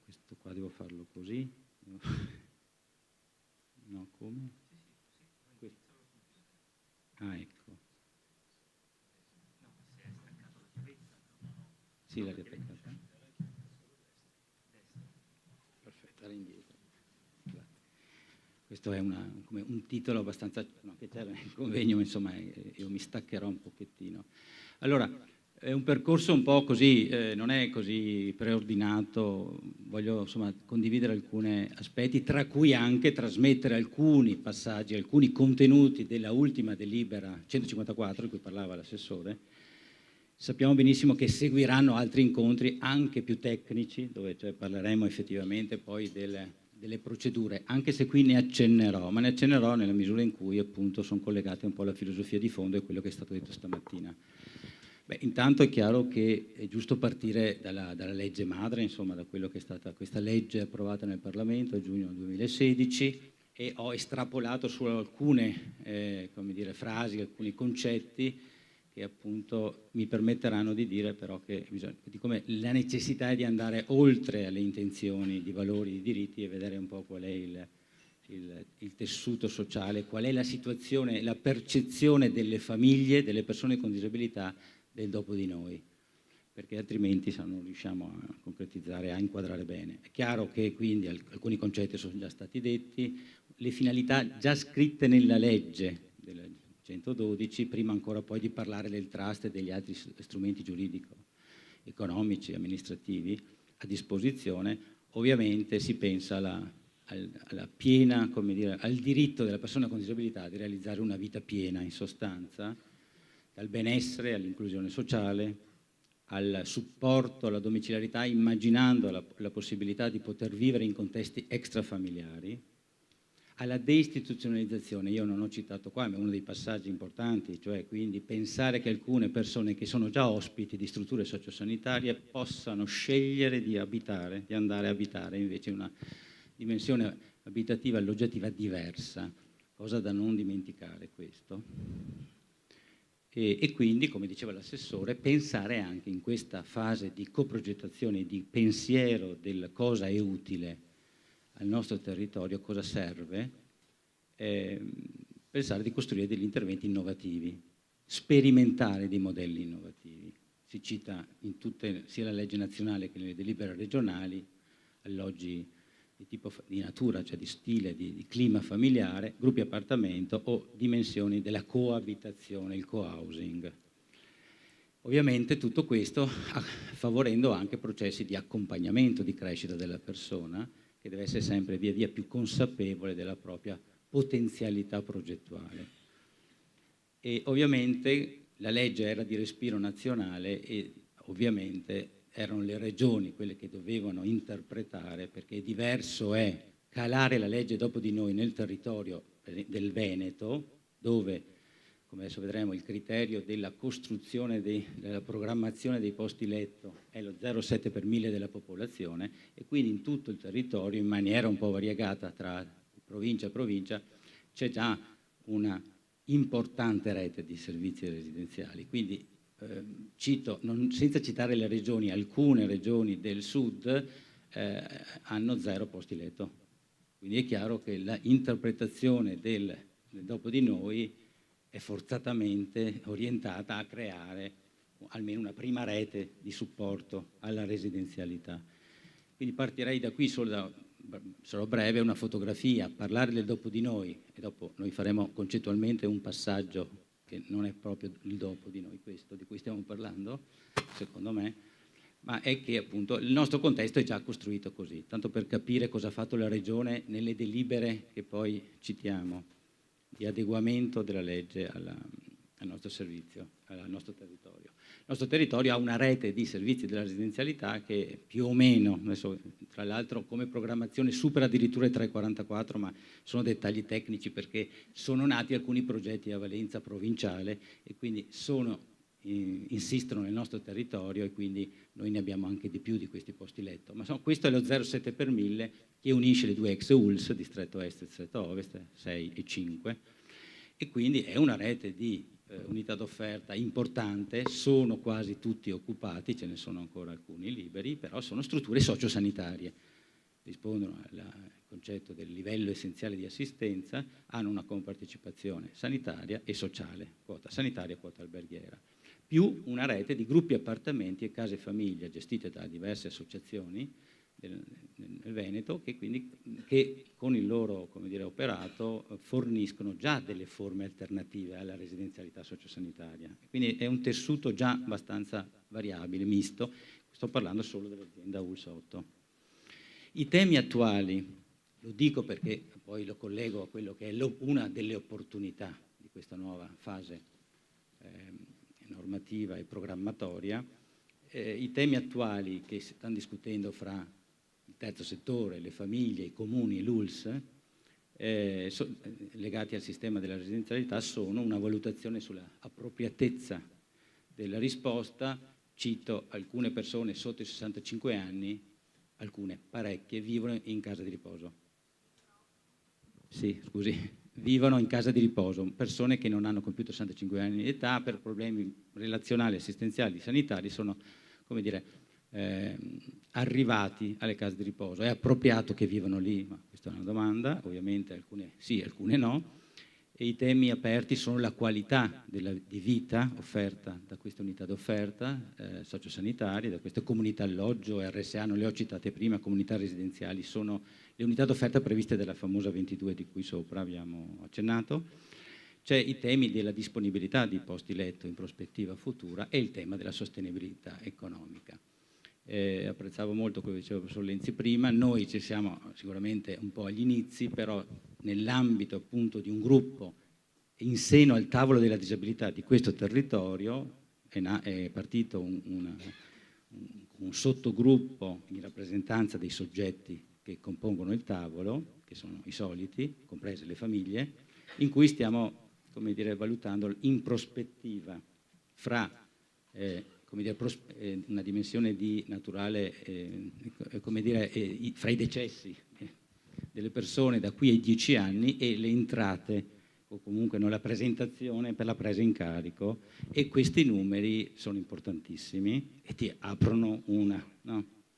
Questo qua devo farlo così? No, come? Questo. Ah, ecco. Sì, l'ha riattaccata. Perfetto, era indietro. Questo è un titolo abbastanza, no, che c'era nel convegno, ma insomma io mi staccherò un pochettino. Allora, è un percorso un po' così, non è così preordinato, voglio insomma condividere alcuni aspetti, tra cui anche trasmettere alcuni passaggi, alcuni contenuti della ultima delibera 154, di cui parlava l'assessore. Sappiamo benissimo che seguiranno altri incontri anche più tecnici, dove cioè parleremo effettivamente poi delle procedure, anche se qui ne accennerò, ma ne accennerò nella misura in cui appunto sono collegate un po' alla filosofia di fondo e quello che è stato detto stamattina. Beh, intanto è chiaro che è giusto partire dalla legge madre, insomma da quello che è stata questa legge approvata nel Parlamento a giugno 2016 e ho estrapolato su alcune come dire, frasi, alcuni concetti che appunto mi permetteranno di dire però che di come la necessità è di andare oltre alle intenzioni di valori, di diritti e vedere un po' qual è il tessuto sociale, qual è la situazione, la percezione delle famiglie, delle persone con disabilità del dopo di noi, perché altrimenti non riusciamo a concretizzare, a inquadrare bene. È chiaro che quindi alcuni concetti sono già stati detti, le finalità già scritte nella legge della 112, prima ancora poi di parlare del trust e degli altri strumenti giuridico-economici, amministrativi a disposizione, ovviamente si pensa alla piena, come dire, al diritto della persona con disabilità di realizzare una vita piena, in sostanza, dal benessere all'inclusione sociale, al supporto alla domiciliarità, immaginando la possibilità di poter vivere in contesti extrafamiliari, alla deistituzionalizzazione. Io non ho citato qua, ma è uno dei passaggi importanti, cioè quindi pensare che alcune persone che sono già ospiti di strutture sociosanitarie possano scegliere di andare a abitare invece una dimensione abitativa, alloggiativa diversa, cosa da non dimenticare questo. E quindi, come diceva l'assessore, pensare anche in questa fase di coprogettazione, di pensiero del cosa è utile al nostro territorio, cosa serve, pensare di costruire degli interventi innovativi, sperimentare dei modelli innovativi. Si cita in tutte, sia la legge nazionale che nelle delibere regionali, alloggi di tipo di natura, cioè di stile, di clima familiare, gruppi appartamento o dimensioni della coabitazione, il co-housing. Ovviamente tutto questo favorendo anche processi di accompagnamento, di crescita della persona, che deve essere sempre via via più consapevole della propria potenzialità progettuale. E ovviamente la legge era di respiro nazionale e ovviamente erano le regioni quelle che dovevano interpretare, perché diverso è calare la legge dopo di noi nel territorio del Veneto, dove, come adesso vedremo, il criterio della costruzione, della programmazione dei posti letto è lo 0,7 per 1000 della popolazione, e quindi in tutto il territorio, in maniera un po' variegata tra provincia a provincia, c'è già una importante rete di servizi residenziali. Quindi cito, senza citare le regioni, alcune regioni del sud hanno 0 posti letto. Quindi è chiaro che l'interpretazione del dopo di noi è forzatamente orientata a creare almeno una prima rete di supporto alla residenzialità. Quindi partirei da qui, sarò breve, una fotografia, parlare del dopo di noi, e dopo noi faremo concettualmente un passaggio che non è proprio il dopo di noi questo di cui stiamo parlando, secondo me, ma è che appunto il nostro contesto è già costruito così, tanto per capire cosa ha fatto la Regione nelle delibere che poi citiamo, di adeguamento della legge al nostro servizio, al nostro territorio. Il nostro territorio ha una rete di servizi della residenzialità che più o meno, adesso, tra l'altro come programmazione supera addirittura i 344, ma sono dettagli tecnici perché sono nati alcuni progetti a valenza provinciale e quindi insistono nel nostro territorio, e quindi noi ne abbiamo anche di più di questi posti letto. Ma questo è lo 0,7 per 1000 che unisce le due ex ULS, distretto est e distretto ovest, 6 e 5, e quindi è una rete di unità d'offerta importante, sono quasi tutti occupati, ce ne sono ancora alcuni liberi, però sono strutture sociosanitarie, rispondono al concetto del livello essenziale di assistenza, hanno una compartecipazione sanitaria e sociale, quota sanitaria, quota alberghiera, più una rete di gruppi appartamenti e case famiglia gestite da diverse associazioni nel Veneto, che con il loro, come dire, operato forniscono già delle forme alternative alla residenzialità sociosanitaria. Quindi è un tessuto già abbastanza variabile, misto. Sto parlando solo dell'azienda ULS 8. I temi attuali, lo dico perché poi lo collego a quello che è una delle opportunità di questa nuova fase normativa e programmatoria. I temi attuali che si stanno discutendo fra il terzo settore, le famiglie, i comuni e l'ULS, legati al sistema della residenzialità, sono una valutazione sulla appropriatezza della risposta. Cito alcune persone sotto i 65 anni, alcune, parecchie, vivono in casa di riposo. Sì, scusi, vivono in casa di riposo, persone che non hanno compiuto 65 anni di età per problemi relazionali, assistenziali, sanitari, sono, come dire, arrivati alle case di riposo. È appropriato che vivano lì? Ma questa è una domanda, ovviamente alcune sì, alcune no. E i temi aperti sono la qualità di vita offerta da queste unità d'offerta sociosanitarie, da queste comunità alloggio, RSA, non le ho citate prima, comunità residenziali, sono le unità d'offerta previste dalla famosa 22 di cui sopra abbiamo accennato. C'è i temi della disponibilità di posti letto in prospettiva futura e il tema della sostenibilità economica. Apprezzavo molto quello che diceva il professor Lenzi prima, noi ci siamo sicuramente un po' agli inizi, però nell'ambito appunto di un gruppo in seno al tavolo della disabilità di questo territorio è partito un sottogruppo in rappresentanza dei soggetti che compongono il tavolo, che sono i soliti, comprese le famiglie, in cui stiamo, come dire, valutando in prospettiva fra come dire, una dimensione di naturale, come dire, fra i decessi delle persone da qui ai 10 anni e le entrate, o comunque la presentazione per la presa in carico, e questi numeri sono importantissimi e ti aprono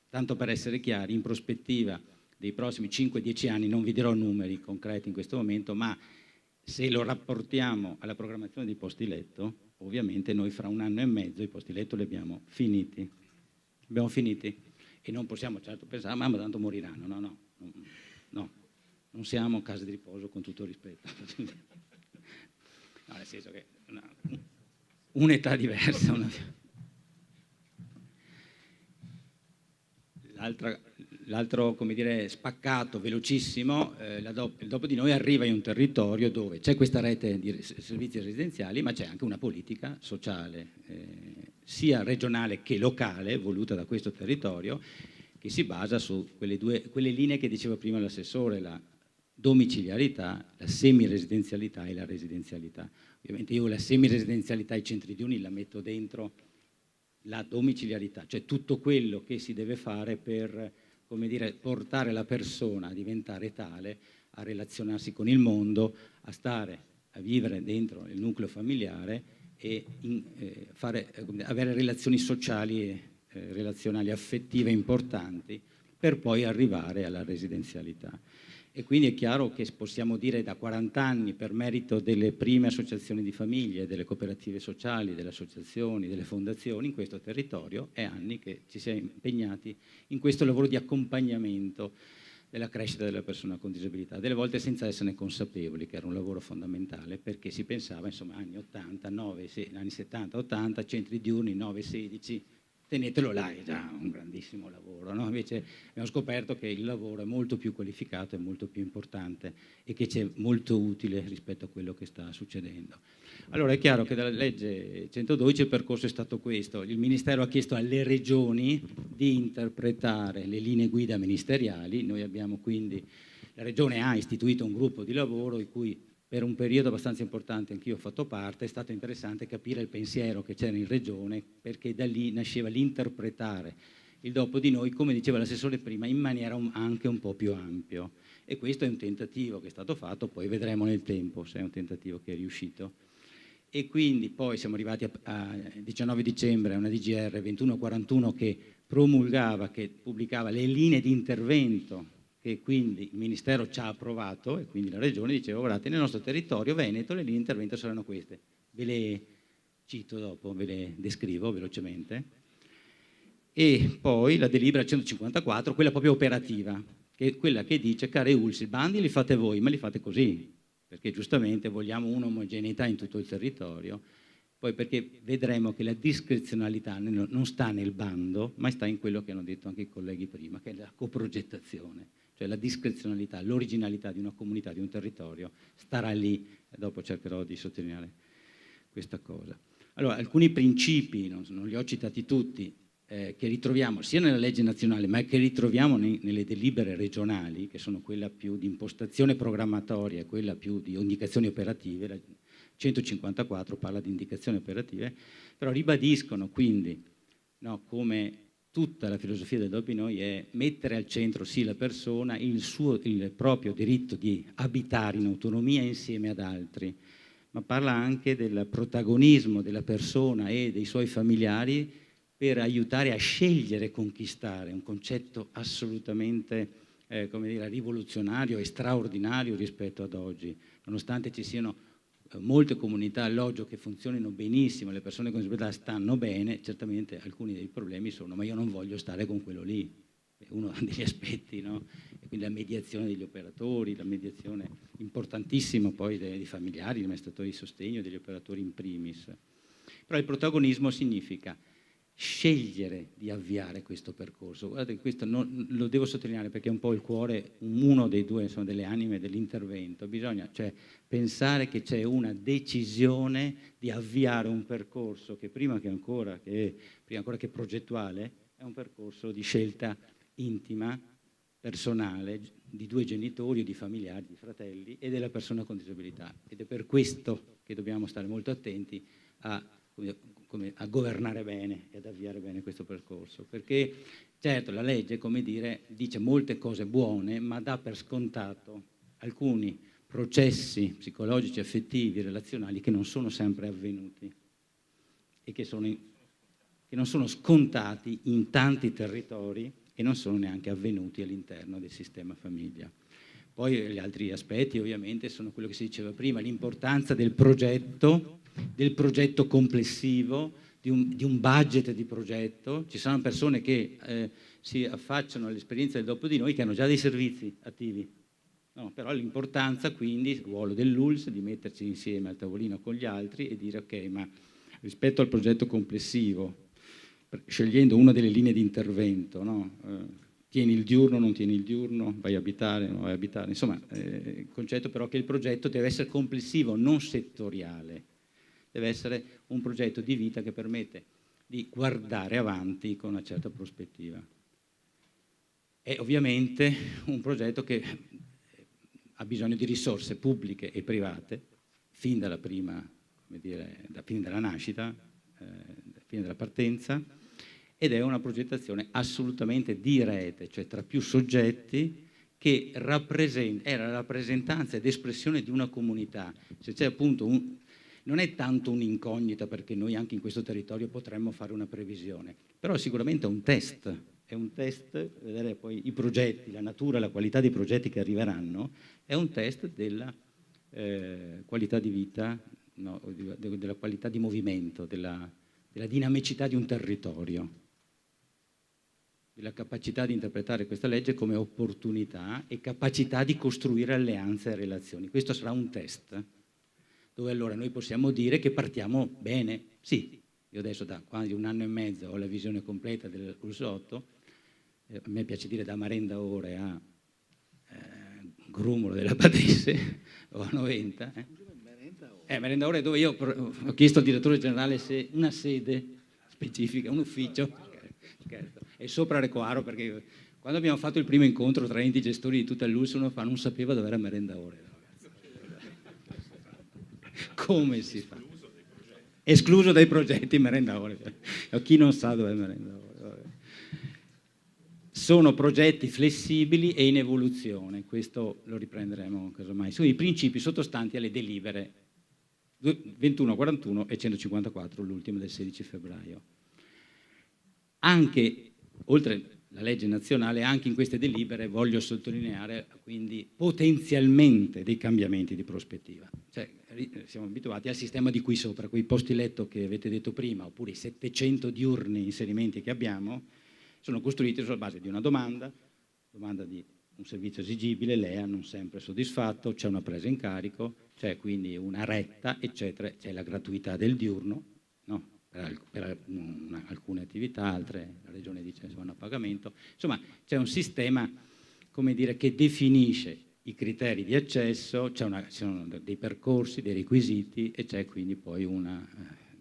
tanto per essere chiari, in prospettiva dei prossimi 5-10 anni, non vi dirò numeri concreti in questo momento, ma se lo rapportiamo alla programmazione dei posti letto, ovviamente noi fra 1 anno e mezzo i posti letto li abbiamo finiti. E non possiamo certo pensare, ma tanto moriranno. No, non siamo case di riposo, con tutto il rispetto. No, nel senso che un'età diversa. l'altro, come dire, spaccato velocissimo, il dopo di noi arriva in un territorio dove c'è questa rete di servizi residenziali, ma c'è anche una politica sociale, sia regionale che locale, voluta da questo territorio, che si basa su quelle linee che diceva prima l'assessore, la domiciliarità, la semiresidenzialità e la residenzialità. Ovviamente io la semiresidenzialità ai centri di uni la metto dentro la domiciliarità, cioè tutto quello che si deve fare per, come dire, portare la persona a diventare tale, a relazionarsi con il mondo, a vivere dentro il nucleo familiare e avere relazioni sociali e relazionali affettive importanti per poi arrivare alla residenzialità. E quindi è chiaro che possiamo dire da 40 anni, per merito delle prime associazioni di famiglie, delle cooperative sociali, delle associazioni, delle fondazioni in questo territorio, è anni che ci siamo impegnati in questo lavoro di accompagnamento della crescita della persona con disabilità, delle volte senza esserne consapevoli che era un lavoro fondamentale, perché si pensava, insomma, anni 80, anni 70, 80, centri diurni 9-16, tenetelo là, è già un grandissimo lavoro, no? Invece abbiamo scoperto che il lavoro è molto più qualificato, è molto più importante e che c'è molto utile rispetto a quello che sta succedendo. Allora è chiaro che dalla legge 112 il percorso è stato questo: il Ministero ha chiesto alle regioni di interpretare le linee guida ministeriali, noi abbiamo quindi, la regione ha istituito un gruppo di lavoro di cui per un periodo abbastanza importante anch'io ho fatto parte. È stato interessante capire il pensiero che c'era in regione, perché da lì nasceva l'interpretare il dopo di noi, come diceva l'assessore prima, in maniera anche un po' più ampio. E questo è un tentativo che è stato fatto, poi vedremo nel tempo se è un tentativo che è riuscito. E quindi poi siamo arrivati a 19 dicembre a una DGR 2141 che promulgava, che pubblicava le linee di intervento che quindi il Ministero ci ha approvato, e quindi la Regione diceva: guardate, nel nostro territorio Veneto le linee di intervento saranno queste. Ve le cito dopo, ve le descrivo velocemente. E poi la delibera 154, quella proprio operativa, che è quella che dice: care ULSS, i bandi li fate voi, ma li fate così, perché giustamente vogliamo un'omogeneità in tutto il territorio. Poi perché vedremo che la discrezionalità non sta nel bando, ma sta in quello che hanno detto anche i colleghi prima, che è la coprogettazione. Cioè la discrezionalità, l'originalità di una comunità, di un territorio, starà lì, e dopo cercherò di sottolineare questa cosa. Allora, alcuni principi, non li ho citati tutti, che ritroviamo sia nella legge nazionale, ma che ritroviamo nelle delibere regionali, che sono quella più di impostazione programmatoria e quella più di indicazioni operative. La 154 parla di indicazioni operative, però ribadiscono quindi, no, come tutta la filosofia del dopo di noi è mettere al centro sì la persona, il proprio diritto di abitare in autonomia insieme ad altri, ma parla anche del protagonismo della persona e dei suoi familiari per aiutare a scegliere e conquistare, un concetto assolutamente come dire, rivoluzionario e straordinario rispetto ad oggi, nonostante ci siano molte comunità alloggio che funzionino benissimo, le persone con disabilità stanno bene, certamente alcuni dei problemi sono: ma io non voglio stare con quello lì, è uno degli aspetti, no? E quindi la mediazione degli operatori, la mediazione importantissima poi dei familiari, degli amministratori di sostegno, degli operatori in primis. Però il protagonismo significa scegliere di avviare questo percorso. Guardate, questo lo devo sottolineare perché è un po' il cuore, uno dei due, insomma, delle anime dell'intervento. Bisogna, cioè, pensare che c'è una decisione di avviare un percorso che prima ancora che progettuale è un percorso di scelta intima, personale, di due genitori, di familiari, di fratelli e della persona con disabilità. Ed è per questo che dobbiamo stare molto attenti a governare bene e ad avviare bene questo percorso, perché certo la legge, come dire, dice molte cose buone, ma dà per scontato alcuni processi psicologici, affettivi, relazionali che non sono sempre avvenuti e che non sono scontati in tanti territori e non sono neanche avvenuti all'interno del sistema famiglia. Poi gli altri aspetti ovviamente sono quello che si diceva prima, l'importanza del progetto complessivo, di un budget di progetto. Ci sono persone che si affacciano all'esperienza del dopo di noi che hanno già dei servizi attivi, no, però l'importanza quindi, il ruolo dell'ULSS, di metterci insieme al tavolino con gli altri e dire: ok, ma rispetto al progetto complessivo, scegliendo una delle linee di intervento, no, tieni il diurno, non tieni il diurno, vai a abitare, non vai a abitare. Insomma, il concetto però che il progetto deve essere complessivo, non settoriale. Deve essere un progetto di vita che permette di guardare avanti con una certa prospettiva. È ovviamente un progetto che ha bisogno di risorse pubbliche e private, fin dalla prima, come dire, fin dalla nascita, fin dalla partenza, ed è una progettazione assolutamente di rete, cioè tra più soggetti, che è la rappresentanza ed espressione di una comunità. Se c'è appunto non è tanto un'incognita, perché noi anche in questo territorio potremmo fare una previsione, però sicuramente è un test, vedere poi i progetti, la natura, la qualità dei progetti che arriveranno, è un test della qualità di vita, no, della qualità di movimento, della dinamicità di un territorio, della capacità di interpretare questa legge come opportunità e capacità di costruire alleanze e relazioni. Questo sarà un test, dove allora noi possiamo dire che partiamo bene. Sì, io adesso da quasi 1 anno e mezzo ho la visione completa del Rusotto, a me piace dire da Marenda Ore a Grumolo della Badese, o a 90. Marenda Ore, dove io ho chiesto al direttore generale se una sede specifica, un ufficio, scherzo, e sopra Recoaro, perché quando abbiamo fatto il primo incontro tra enti gestori di tutta l'ULSS, uno fa non sapeva dove era Marenda Ore. Come si fa? Escluso dai progetti Marenda Ore. Chi non sa dove è Marenda Ore? Sono progetti flessibili e in evoluzione, questo lo riprenderemo casomai. Sono i principi sottostanti alle delibere 21, 41 e 154, l'ultima del 16 febbraio. Anche, oltre la legge nazionale, anche in queste delibere voglio sottolineare quindi potenzialmente dei cambiamenti di prospettiva. Cioè, siamo abituati al sistema di qui sopra, quei posti letto che avete detto prima, oppure i 700 diurni inserimenti che abbiamo, sono costruiti sulla base di una domanda di un servizio esigibile, l'EA non sempre soddisfatto, c'è una presa in carico, c'è quindi una retta, eccetera, c'è la gratuità del diurno, no? per alcune attività, altre la Regione dice vanno a pagamento. Insomma, c'è un sistema, come dire, che definisce i criteri di accesso, ci sono dei percorsi, dei requisiti e c'è quindi poi una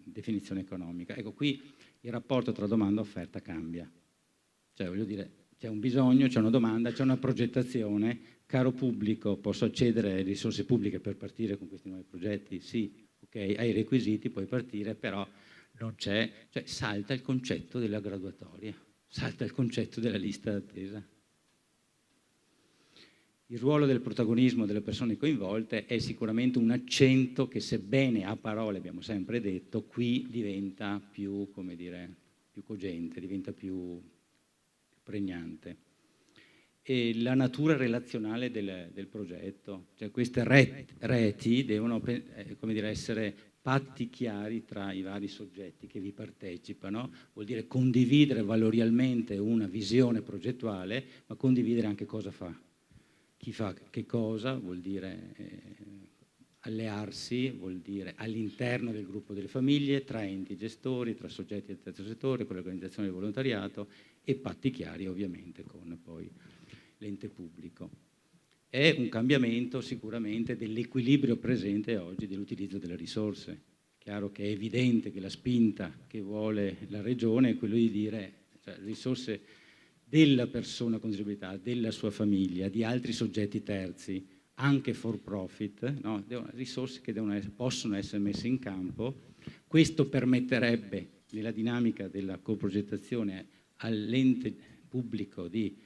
definizione economica. Ecco, qui il rapporto tra domanda e offerta cambia. Cioè, voglio dire, c'è un bisogno, c'è una domanda, c'è una progettazione. Caro pubblico, posso accedere alle risorse pubbliche per partire con questi nuovi progetti? Sì, ok, hai i requisiti, puoi partire, però non c'è, cioè salta il concetto della graduatoria, salta il concetto della lista d'attesa. Il ruolo del protagonismo delle persone coinvolte è sicuramente un accento che, sebbene a parole abbiamo sempre detto, qui diventa più, come dire, più cogente, diventa più pregnante. E la natura relazionale del progetto, cioè queste reti devono, come dire, essere patti chiari tra i vari soggetti che vi partecipano, vuol dire condividere valorialmente una visione progettuale, ma condividere anche cosa fa. Chi fa che cosa vuol dire allearsi, vuol dire all'interno del gruppo delle famiglie, tra enti gestori, tra soggetti del terzo settore, con le organizzazioni del volontariato e patti chiari ovviamente con poi l'ente pubblico. È un cambiamento sicuramente dell'equilibrio presente oggi dell'utilizzo delle risorse. Chiaro che è evidente che la spinta che vuole la Regione è quello di dire, cioè, risorse della persona con disabilità, della sua famiglia, di altri soggetti terzi, anche for profit, no? Risorse che possono essere messe in campo. Questo permetterebbe, nella dinamica della coprogettazione, all'ente pubblico di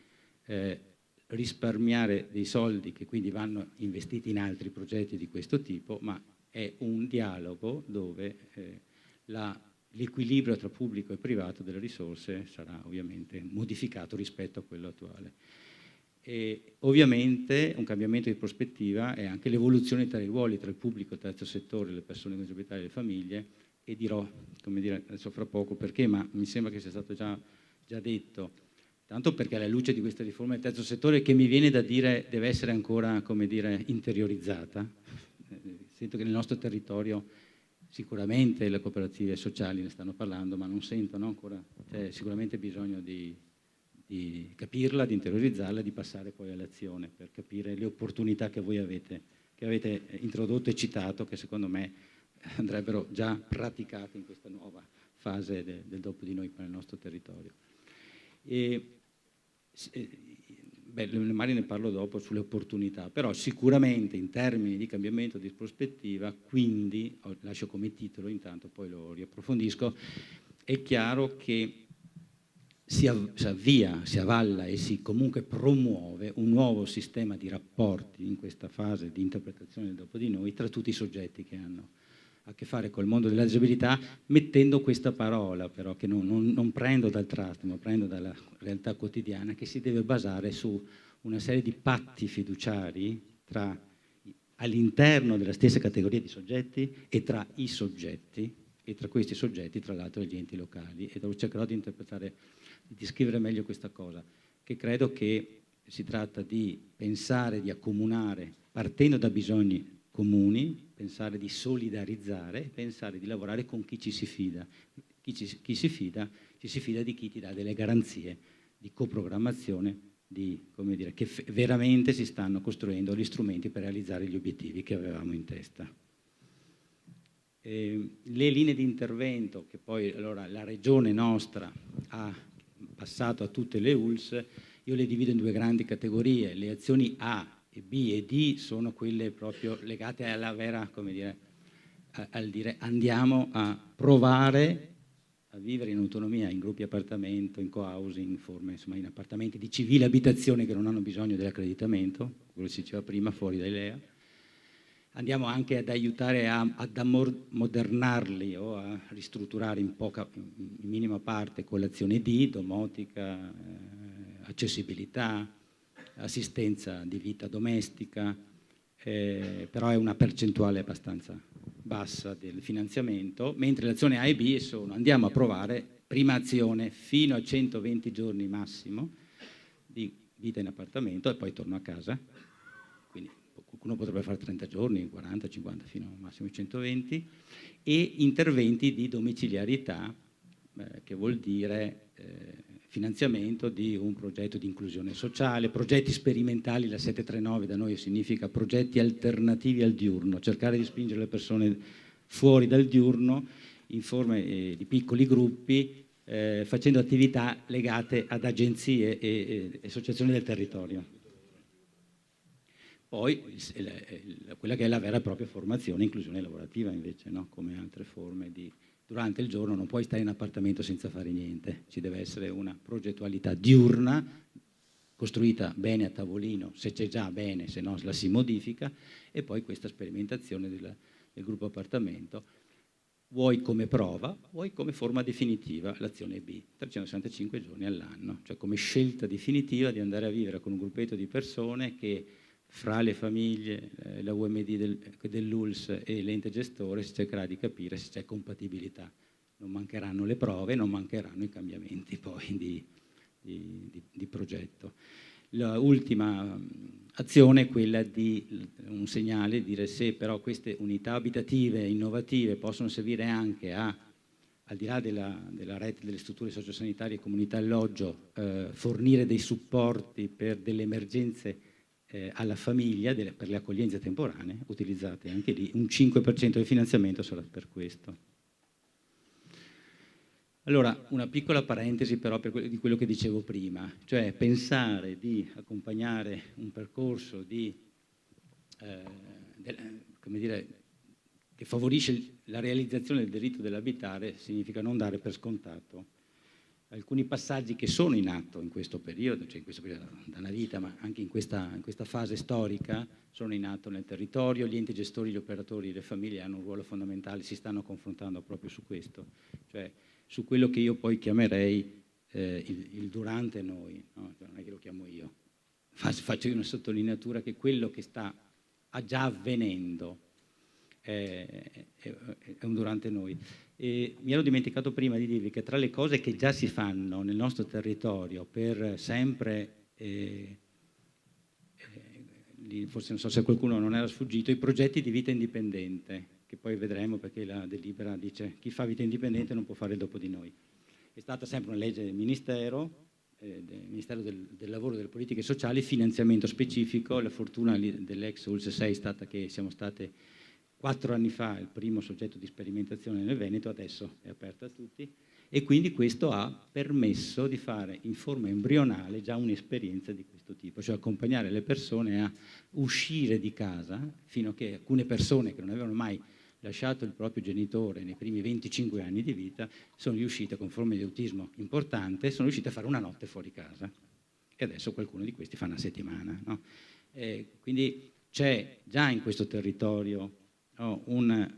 risparmiare dei soldi che quindi vanno investiti in altri progetti di questo tipo, ma è un dialogo dove l'equilibrio tra pubblico e privato delle risorse sarà ovviamente modificato rispetto a quello attuale. E ovviamente un cambiamento di prospettiva è anche l'evoluzione tra i ruoli, tra il pubblico e il terzo settore, le persone con disabilità e le famiglie, e dirò, come dire, adesso fra poco perché, ma mi sembra che sia stato già detto, tanto perché alla luce di questa riforma del terzo settore, che mi viene da dire deve essere ancora, come dire, interiorizzata. Sento che nel nostro territorio sicuramente le cooperative sociali ne stanno parlando, ma non sentono ancora, c'è sicuramente bisogno di di capirla, di interiorizzarla, di passare poi all'azione per capire le opportunità che voi avete introdotto e citato, che secondo me andrebbero già praticate in questa nuova fase del dopo di noi nel nostro territorio. Magari ne parlo dopo sulle opportunità, però sicuramente in termini di cambiamento di prospettiva, quindi lascio come titolo, intanto poi lo riapprofondisco, è chiaro che si avvia, si avalla e si comunque promuove un nuovo sistema di rapporti in questa fase di interpretazione del dopo di noi tra tutti i soggetti che hanno a che fare col mondo della disabilità, mettendo questa parola però che non prendo dal trasto, ma prendo dalla realtà quotidiana, che si deve basare su una serie di patti fiduciari all'interno della stessa categoria di soggetti e tra i soggetti, e tra questi soggetti tra l'altro gli enti locali. E cercherò di interpretare, di descrivere meglio questa cosa, che credo che si tratta di pensare, di accomunare, partendo da bisogni comuni, pensare di solidarizzare, pensare di lavorare con chi ci si fida. Chi si fida, ci si fida di chi ti dà delle garanzie di coprogrammazione, che veramente si stanno costruendo gli strumenti per realizzare gli obiettivi che avevamo in testa. Le linee di intervento che poi allora la regione nostra ha passato a tutte le ULSS, io le divido in due grandi categorie. Le azioni A e B e D sono quelle proprio legate alla vera, al dire andiamo a provare a vivere in autonomia, in gruppi appartamento, in co-housing, in appartamenti di civile abitazione che non hanno bisogno dell'accreditamento, quello che si diceva prima, fuori dai LEA. Andiamo anche ad aiutare ad ammodernarli o a ristrutturare in minima parte con l'azione D, domotica, accessibilità, assistenza di vita domestica, però è una percentuale abbastanza bassa del finanziamento, mentre l'azione A e B sono andiamo a provare prima azione fino a 120 giorni massimo di vita in appartamento e poi torno a casa, quindi qualcuno potrebbe fare 30 giorni, 40, 50 fino al massimo 120, e interventi di domiciliarità, che vuol dire finanziamento di un progetto di inclusione sociale, progetti sperimentali. La 739 da noi significa progetti alternativi al diurno, cercare di spingere le persone fuori dal diurno in forma di piccoli gruppi, facendo attività legate ad agenzie e associazioni del territorio. Poi quella che è la vera e propria formazione, inclusione lavorativa invece, no? Come altre forme di... Durante il giorno non puoi stare in appartamento senza fare niente, ci deve essere una progettualità diurna, costruita bene a tavolino, se c'è già bene, se no la si modifica, e poi questa sperimentazione del gruppo appartamento, vuoi come prova, vuoi come forma definitiva, l'azione B, 365 giorni all'anno, cioè come scelta definitiva di andare a vivere con un gruppetto di persone che fra le famiglie, la UMD dell'ULSS e l'ente gestore si cercherà di capire se c'è compatibilità. Non mancheranno le prove, non mancheranno i cambiamenti poi di progetto. L'ultima azione è quella di un segnale, dire se però queste unità abitative innovative possono servire anche a, al di là della rete delle strutture sociosanitarie e comunità alloggio, fornire dei supporti per delle emergenze alla famiglia, per le accoglienze temporanee, utilizzate anche lì, un 5% del finanziamento sarà per questo. Allora, una piccola parentesi però di quello che dicevo prima, cioè pensare di accompagnare un percorso come dire, che favorisce la realizzazione del diritto dell'abitare significa non dare per scontato alcuni passaggi che sono in atto in questo periodo, cioè in questo periodo da una vita, ma anche in questa fase storica, sono in atto nel territorio. Gli enti gestori, gli operatori, le famiglie hanno un ruolo fondamentale, si stanno confrontando proprio su questo, cioè su quello che io poi chiamerei il durante noi, no? Non è che lo chiamo io, faccio io una sottolineatura che quello che sta già avvenendo è un durante noi. E mi ero dimenticato prima di dirvi che tra le cose che già si fanno nel nostro territorio per sempre, forse non so se qualcuno non era sfuggito, i progetti di vita indipendente, che poi vedremo perché la delibera dice chi fa vita indipendente non può fare il dopo di noi. È stata sempre una legge del Ministero, del Ministero del Lavoro e delle Politiche Sociali, finanziamento specifico. La fortuna dell'ex ULSS 6 è stata che siamo state 4 anni fa il primo soggetto di sperimentazione nel Veneto, adesso è aperta a tutti, e quindi questo ha permesso di fare in forma embrionale già un'esperienza di questo tipo, cioè accompagnare le persone a uscire di casa, fino a che alcune persone che non avevano mai lasciato il proprio genitore nei primi 25 anni di vita sono riuscite, con forme di autismo importante, sono riuscite a fare una notte fuori casa, e adesso qualcuno di questi fa una settimana, no? Quindi c'è già in questo territorio una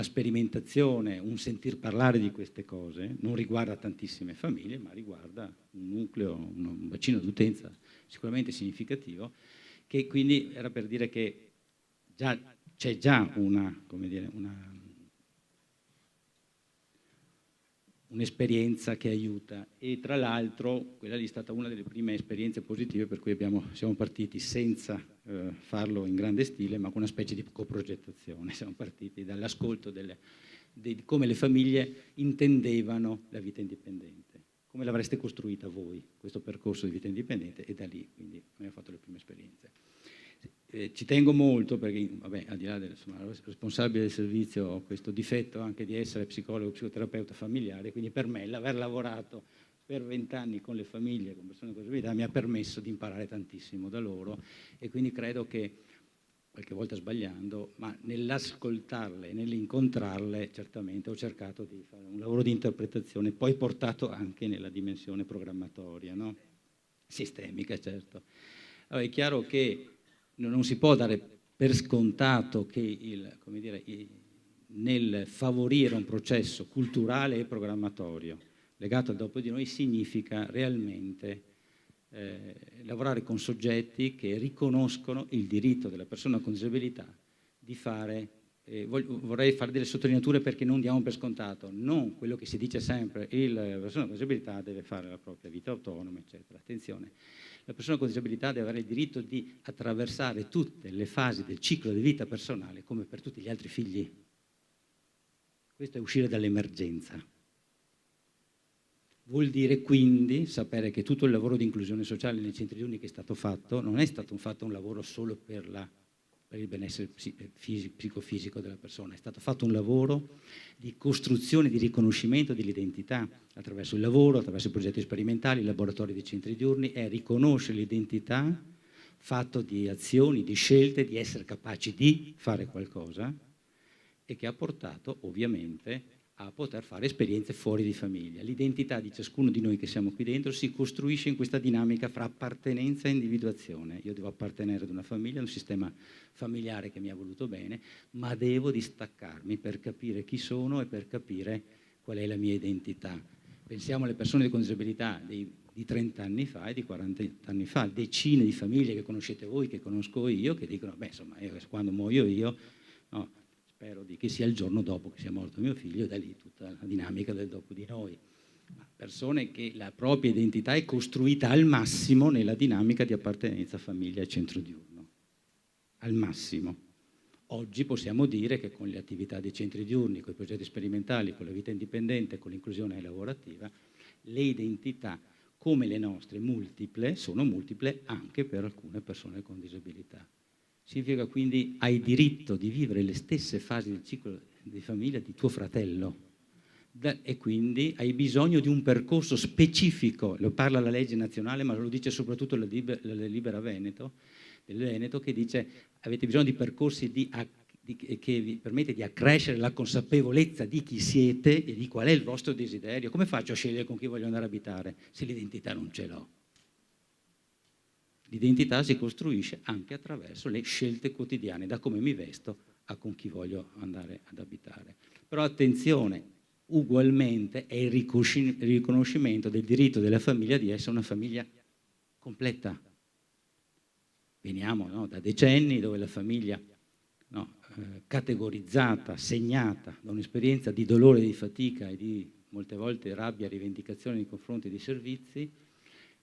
sperimentazione, un sentir parlare di queste cose. Non riguarda tantissime famiglie, ma riguarda un nucleo, un bacino d'utenza sicuramente significativo, che quindi era per dire che c'è già un'esperienza che aiuta, e tra l'altro quella lì è stata una delle prime esperienze positive per cui siamo partiti senza farlo in grande stile, ma con una specie di coprogettazione. Siamo partiti dall'ascolto di come le famiglie intendevano la vita indipendente, come l'avreste costruita voi questo percorso di vita indipendente, e da lì quindi abbiamo fatto le prime esperienze. Ci tengo molto perché, vabbè, al di là del responsabile del servizio, ho questo difetto anche di essere psicologo, psicoterapeuta familiare, quindi per me l'aver lavorato per 20 anni con le famiglie, con persone con disabilità, mi ha permesso di imparare tantissimo da loro, e quindi credo che, qualche volta sbagliando, ma nell'ascoltarle e nell'incontrarle, certamente ho cercato di fare un lavoro di interpretazione, poi portato anche nella dimensione programmatoria, no? Sistemica, certo. Allora, è chiaro che non si può dare per scontato che nel favorire un processo culturale e programmatorio legato al dopo di noi significa realmente lavorare con soggetti che riconoscono il diritto della persona con disabilità di fare, vorrei fare delle sottolineature perché non diamo per scontato, non quello che si dice sempre, la persona con disabilità deve fare la propria vita autonoma, eccetera. Attenzione, la persona con disabilità deve avere il diritto di attraversare tutte le fasi del ciclo di vita personale come per tutti gli altri figli. Questo è uscire dall'emergenza. Vuol dire quindi sapere che tutto il lavoro di inclusione sociale nei centri diurni che è stato fatto non è stato fatto un lavoro solo per il benessere psicofisico della persona, è stato fatto un lavoro di costruzione, di riconoscimento dell'identità attraverso il lavoro, attraverso i progetti sperimentali, i laboratori dei centri diurni, è riconoscere l'identità fatto di azioni, di scelte, di essere capaci di fare qualcosa, e che ha portato ovviamente a poter fare esperienze fuori di famiglia. L'identità di ciascuno di noi che siamo qui dentro si costruisce in questa dinamica fra appartenenza e individuazione. Io devo appartenere ad una famiglia, a un sistema familiare che mi ha voluto bene, ma devo distaccarmi per capire chi sono e per capire qual è la mia identità. Pensiamo alle persone con disabilità di 30 anni fa e di 40 anni fa, decine di famiglie che conoscete voi, che conosco io, che dicono, beh, insomma, quando muoio io, no, spero che sia il giorno dopo che sia morto mio figlio, e da lì tutta la dinamica del dopo di noi. Ma persone che la propria identità è costruita al massimo nella dinamica di appartenenza a famiglia e centro diurno. Al massimo. Oggi possiamo dire che con le attività dei centri diurni, con i progetti sperimentali, con la vita indipendente, con l'inclusione lavorativa, le identità come le nostre multiple, sono multiple anche per alcune persone con disabilità. Significa quindi hai diritto di vivere le stesse fasi del ciclo di famiglia di tuo fratello, e quindi hai bisogno di un percorso specifico, lo parla la legge nazionale, ma lo dice soprattutto la Libera Veneto, del Veneto, che dice avete bisogno di percorsi che vi permette di accrescere la consapevolezza di chi siete e di qual è il vostro desiderio. Come faccio a scegliere con chi voglio andare a abitare se l'identità non ce l'ho? L'identità si costruisce anche attraverso le scelte quotidiane, da come mi vesto a con chi voglio andare ad abitare. Però attenzione, ugualmente è il riconoscimento del diritto della famiglia di essere una famiglia completa. Veniamo da decenni dove la famiglia categorizzata, segnata da un'esperienza di dolore, di fatica e di molte volte rabbia, rivendicazione nei confronti dei servizi,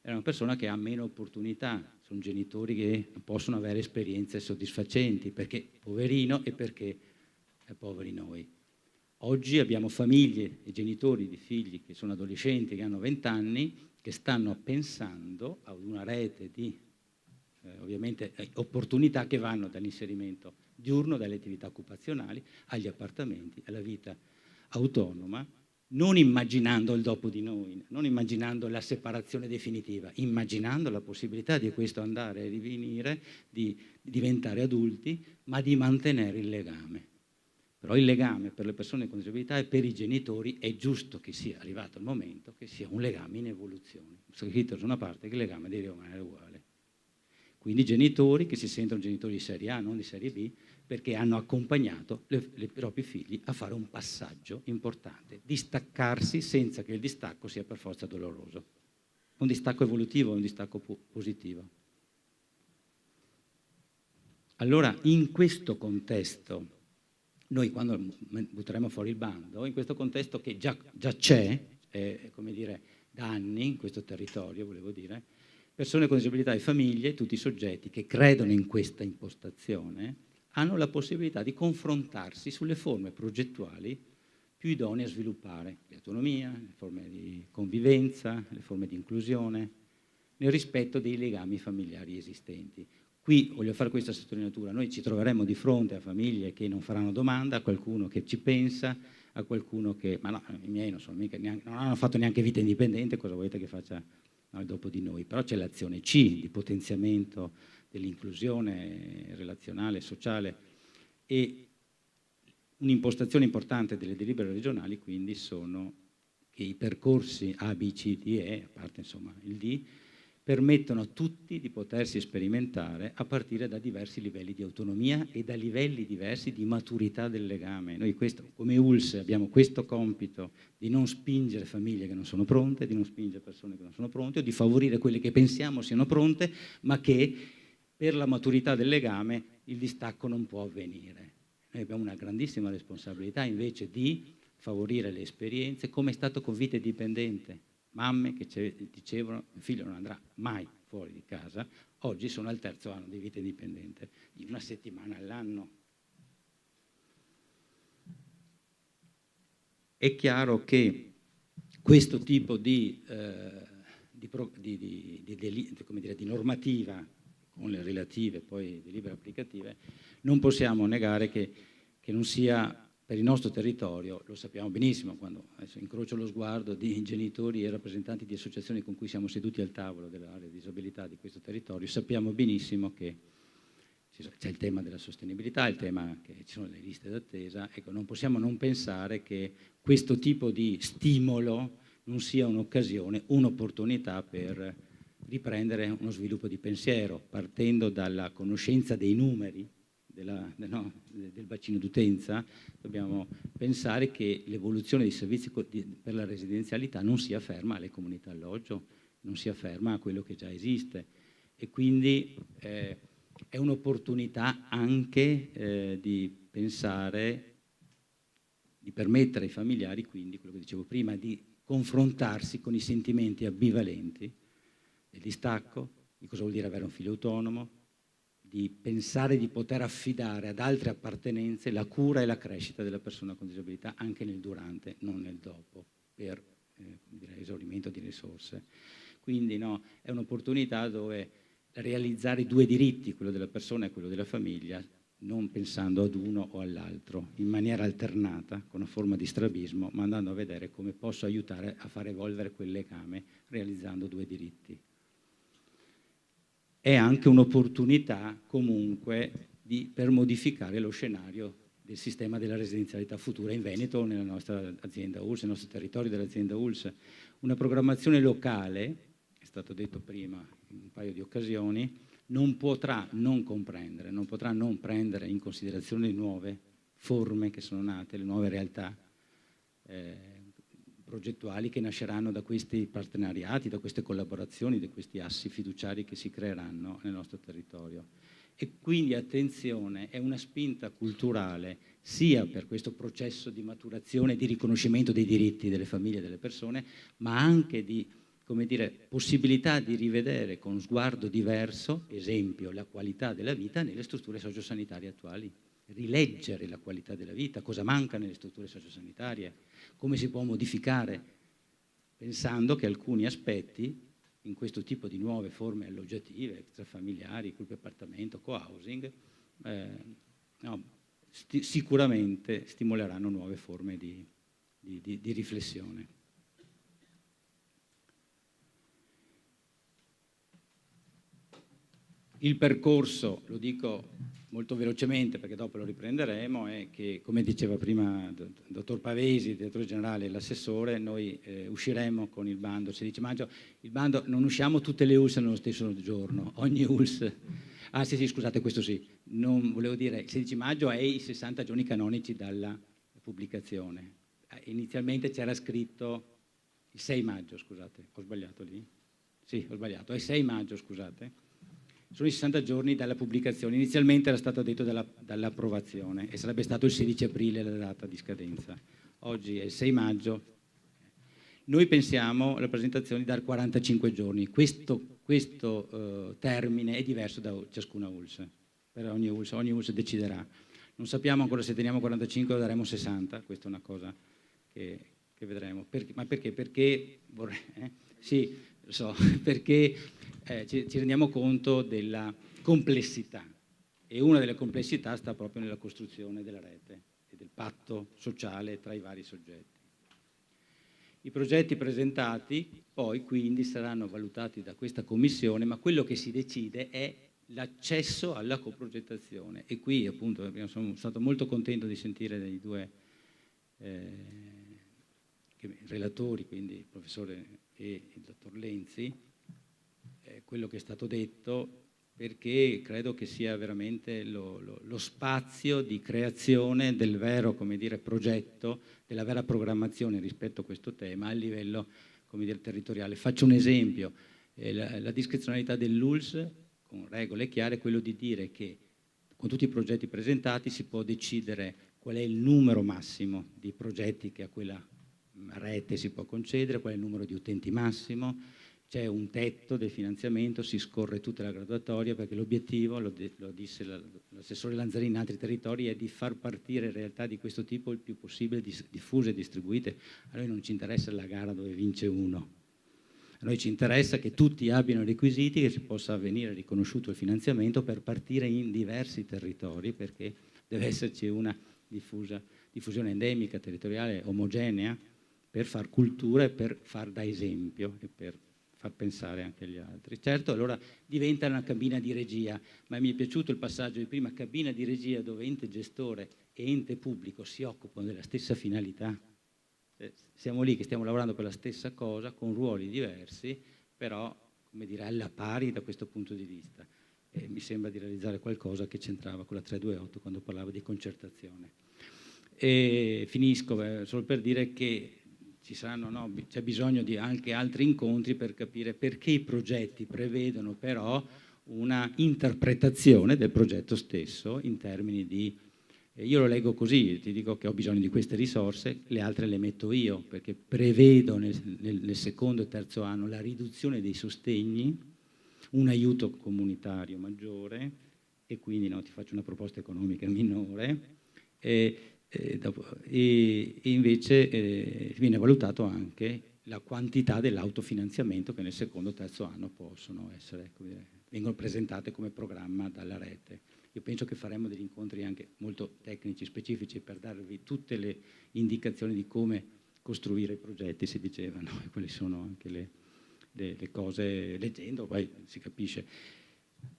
era una persona che ha meno opportunità, sono genitori che non possono avere esperienze soddisfacenti, perché poverino e perché poveri noi. Oggi abbiamo famiglie e genitori di figli che sono adolescenti, che hanno 20 anni, che stanno pensando a una rete di ovviamente opportunità che vanno dall'inserimento diurno, dalle attività occupazionali, agli appartamenti, alla vita autonoma, non immaginando il dopo di noi, non immaginando la separazione definitiva, immaginando la possibilità di questo andare e rivenire, di diventare adulti, ma di mantenere il legame. Però il legame per le persone con disabilità e per i genitori è giusto che sia arrivato il momento che sia un legame in evoluzione. Scritto da una parte che il legame deve rimanere uguale. Quindi genitori che si sentono genitori di serie A, non di serie B, perché hanno accompagnato i propri figli a fare un passaggio importante, distaccarsi senza che il distacco sia per forza doloroso. Un distacco evolutivo, un distacco positivo. Allora, in questo contesto, noi quando butteremo fuori il bando, in questo contesto che già c'è, come dire, da anni in questo territorio, volevo dire, persone con disabilità e famiglie, tutti i soggetti che credono in questa impostazione, hanno la possibilità di confrontarsi sulle forme progettuali più idonee a sviluppare l'autonomia, le forme di convivenza, le forme di inclusione, nel rispetto dei legami familiari esistenti. Qui voglio fare questa sottolineatura, noi ci troveremo di fronte a famiglie che non faranno domanda, a qualcuno che ci pensa, a qualcuno che, ma no, i miei non hanno fatto neanche vita indipendente, cosa volete che faccia il dopo di noi? Però c'è l'azione C di potenziamento dell'inclusione relazionale, sociale, e un'impostazione importante delle delibere regionali quindi sono che i percorsi A, B, C, D, E, a parte insomma il D, permettono a tutti di potersi sperimentare a partire da diversi livelli di autonomia e da livelli diversi di maturità del legame. Noi come ULSS abbiamo questo compito di non spingere famiglie che non sono pronte, di non spingere persone che non sono pronte, o di favorire quelle che pensiamo siano pronte, ma che per la maturità del legame il distacco non può avvenire. Noi abbiamo una grandissima responsabilità invece di favorire le esperienze, come è stato con Vita Indipendente. Mamme che dicevano mio figlio non andrà mai fuori di casa, oggi sono al 3° anno di Vita Indipendente, di 1 settimana all'anno. È chiaro che questo tipo di normativa, con le relative poi delibere applicative, non possiamo negare che non sia per il nostro territorio, lo sappiamo benissimo, quando adesso incrocio lo sguardo di genitori e rappresentanti di associazioni con cui siamo seduti al tavolo dell'area di disabilità di questo territorio, sappiamo benissimo che c'è il tema della sostenibilità, il tema che ci sono le liste d'attesa. Ecco, non possiamo non pensare che questo tipo di stimolo non sia un'occasione, un'opportunità per riprendere uno sviluppo di pensiero, partendo dalla conoscenza dei numeri del bacino d'utenza. Dobbiamo pensare che l'evoluzione dei servizi per la residenzialità non sia ferma alle comunità alloggio, non sia ferma a quello che già esiste, e quindi è un'opportunità anche di pensare, di permettere ai familiari, quindi quello che dicevo prima, di confrontarsi con i sentimenti ambivalenti del distacco, di cosa vuol dire avere un figlio autonomo, di pensare di poter affidare ad altre appartenenze la cura e la crescita della persona con disabilità anche nel durante, non nel dopo, per esaurimento di risorse. Quindi no, è un'opportunità dove realizzare 2 diritti, quello della persona e quello della famiglia, non pensando ad uno o all'altro, in maniera alternata, con una forma di strabismo, ma andando a vedere come posso aiutare a far evolvere quel legame realizzando 2 diritti. È anche un'opportunità comunque per modificare lo scenario del sistema della residenzialità futura in Veneto, nella nostra azienda ULSS, nel nostro territorio dell'azienda ULSS. Una programmazione locale, è stato detto prima in un paio di occasioni, non potrà non comprendere, non potrà non prendere in considerazione le nuove forme che sono nate, le nuove realtà progettuali che nasceranno da questi partenariati, da queste collaborazioni, da questi assi fiduciari che si creeranno nel nostro territorio. E quindi attenzione, è una spinta culturale sia per questo processo di maturazione e di riconoscimento dei diritti delle famiglie e delle persone, ma anche di, come dire, possibilità di rivedere con sguardo diverso, esempio, la qualità della vita nelle strutture sociosanitarie attuali. Rileggere la qualità della vita, cosa manca nelle strutture sociosanitarie, come si può modificare pensando che alcuni aspetti in questo tipo di nuove forme alloggiative, extrafamiliari, gruppi appartamento, co-housing, sicuramente stimoleranno nuove forme di riflessione. Il percorso, lo dico molto velocemente perché dopo lo riprenderemo, è che, come diceva prima il dottor Pavesi, il direttore generale e l'assessore, noi usciremo con il bando il 16 maggio. Il bando, non usciamo tutte le ULSS nello stesso giorno, ogni ULSS... Ah sì, scusate, questo sì, non volevo dire, il 16 maggio è i 60 giorni canonici dalla pubblicazione. Inizialmente c'era scritto il 6 maggio, scusate, ho sbagliato lì? Sì, ho sbagliato, è il 6 maggio, scusate. Sono i 60 giorni dalla pubblicazione. Inizialmente era stato detto dall'approvazione e sarebbe stato il 16 aprile la data di scadenza. Oggi è il 6 maggio. Noi pensiamo alla presentazione di dare 45 giorni. Questo termine è diverso da ciascuna ULSS. Per ogni ULSS deciderà. Non sappiamo ancora se teniamo 45 o daremo 60, questa è una cosa che vedremo. Ma perché? Perché vorrei... Sì, lo so, perché... ci rendiamo conto della complessità e una delle complessità sta proprio nella costruzione della rete e del patto sociale tra i vari soggetti. I progetti presentati poi quindi saranno valutati da questa commissione, ma quello che si decide è l'accesso alla coprogettazione e qui appunto sono stato molto contento di sentire dei due relatori, quindi il professore e il dottor Lenzi, quello che è stato detto, perché credo che sia veramente lo spazio di creazione del vero, come dire, progetto, della vera programmazione rispetto a questo tema a livello, come dire, territoriale. Faccio un esempio, la discrezionalità dell'ULSS, con regole chiare, è quello di dire che con tutti i progetti presentati si può decidere qual è il numero massimo di progetti che a quella rete si può concedere, qual è il numero di utenti massimo. C'è un tetto del finanziamento, si scorre tutta la graduatoria perché l'obiettivo, lo disse l'assessore Lanzarin in altri territori, è di far partire realtà di questo tipo il più possibile diffuse e distribuite. A noi non ci interessa la gara dove vince uno, a noi ci interessa che tutti abbiano i requisiti, che si possa venire riconosciuto il finanziamento per partire in diversi territori, perché deve esserci una diffusione endemica, territoriale, omogenea, per far cultura e per far da esempio e per far pensare anche agli altri. Certo, allora diventa una cabina di regia, ma mi è piaciuto il passaggio di prima, cabina di regia dove ente gestore e ente pubblico si occupano della stessa finalità. Siamo lì che stiamo lavorando per la stessa cosa, con ruoli diversi, però, come dire, alla pari da questo punto di vista. E mi sembra di realizzare qualcosa che c'entrava con la 328 quando parlavo di concertazione. E finisco solo per dire che c'è bisogno di anche altri incontri per capire perché i progetti prevedono però una interpretazione del progetto stesso in termini di... Io lo leggo così, ti dico che ho bisogno di queste risorse, le altre le metto io, perché prevedo nel secondo e terzo anno la riduzione dei sostegni, un aiuto comunitario maggiore e quindi ti faccio una proposta economica minore. E invece viene valutato anche la quantità dell'autofinanziamento che nel secondo e terzo anno possono essere, vengono presentate come programma dalla rete. Io penso che faremo degli incontri anche molto tecnici, specifici, per darvi tutte le indicazioni di come costruire i progetti, si dicevano, e quali sono anche le cose, leggendo poi si capisce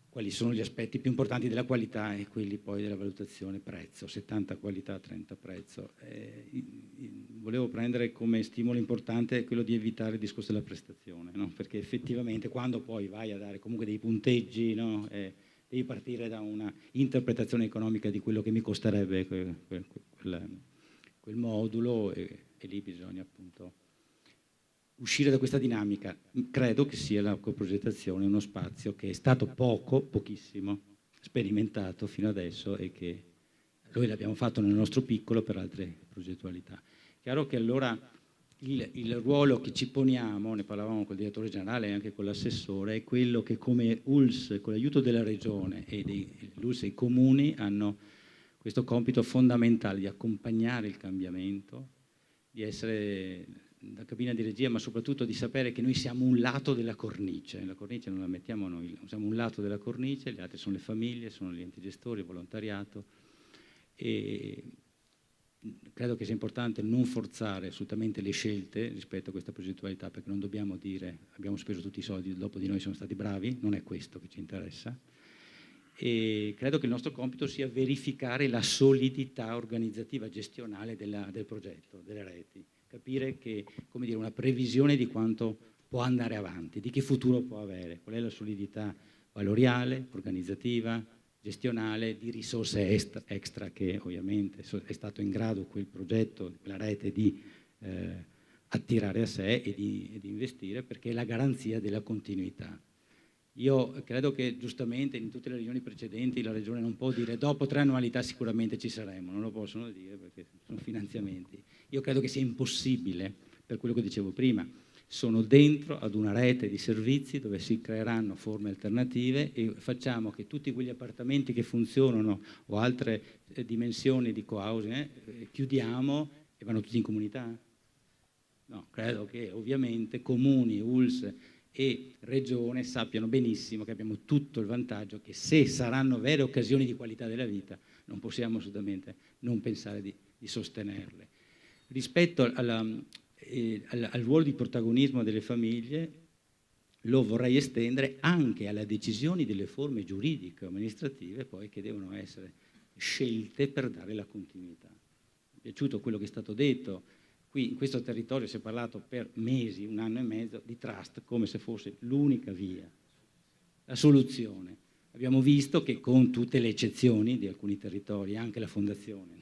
quali sono gli aspetti più importanti della qualità e quelli poi della valutazione prezzo, 70 qualità, 30 prezzo. Volevo prendere come stimolo importante quello di evitare il discorso della prestazione, no? Perché effettivamente quando poi vai a dare comunque dei punteggi, no? Devi partire da una interpretazione economica di quello che mi costerebbe quel modulo e lì bisogna appunto uscire da questa dinamica. Credo che sia la coprogettazione uno spazio che è stato pochissimo sperimentato fino adesso e che noi l'abbiamo fatto nel nostro piccolo per altre progettualità. Chiaro che allora il ruolo che ci poniamo, ne parlavamo col direttore generale e anche con l'assessore, è quello che come ULSS, con l'aiuto della regione e l'ULSS e i comuni, hanno questo compito fondamentale di accompagnare il cambiamento, di essere da cabina di regia, ma soprattutto di sapere che noi siamo un lato della cornice. La cornice non la mettiamo noi, siamo un lato della cornice, gli altri sono le famiglie, sono gli enti gestori, il volontariato. E credo che sia importante non forzare assolutamente le scelte rispetto a questa progettualità, perché non dobbiamo dire abbiamo speso tutti i soldi, dopo di noi sono stati bravi, non è questo che ci interessa. E credo che il nostro compito sia verificare la solidità organizzativa gestionale del progetto, delle reti, capire che, come dire, una previsione di quanto può andare avanti, di che futuro può avere, qual è la solidità valoriale, organizzativa, gestionale, di risorse extra che ovviamente è stato in grado quel progetto, quella rete di attirare a sé e di investire, perché è la garanzia della continuità. Io credo che giustamente in tutte le riunioni precedenti la Regione non può dire dopo 3 annualità sicuramente ci saremo, non lo possono dire perché sono finanziamenti. Io credo che sia impossibile, per quello che dicevo prima, sono dentro ad una rete di servizi dove si creeranno forme alternative e facciamo che tutti quegli appartamenti che funzionano o altre dimensioni di co-housing chiudiamo e vanno tutti in comunità? No, credo che ovviamente comuni, ULS e Regione sappiano benissimo che abbiamo tutto il vantaggio che se saranno vere occasioni di qualità della vita non possiamo assolutamente non pensare di sostenerle. Rispetto al ruolo di protagonismo delle famiglie lo vorrei estendere anche alle decisioni delle forme giuridiche o amministrative poi che devono essere scelte per dare la continuità. Mi è piaciuto quello che è stato detto. Qui in questo territorio si è parlato per mesi, 1 anno e mezzo, di trust come se fosse l'unica via, la soluzione. Abbiamo visto che con tutte le eccezioni di alcuni territori, anche la fondazione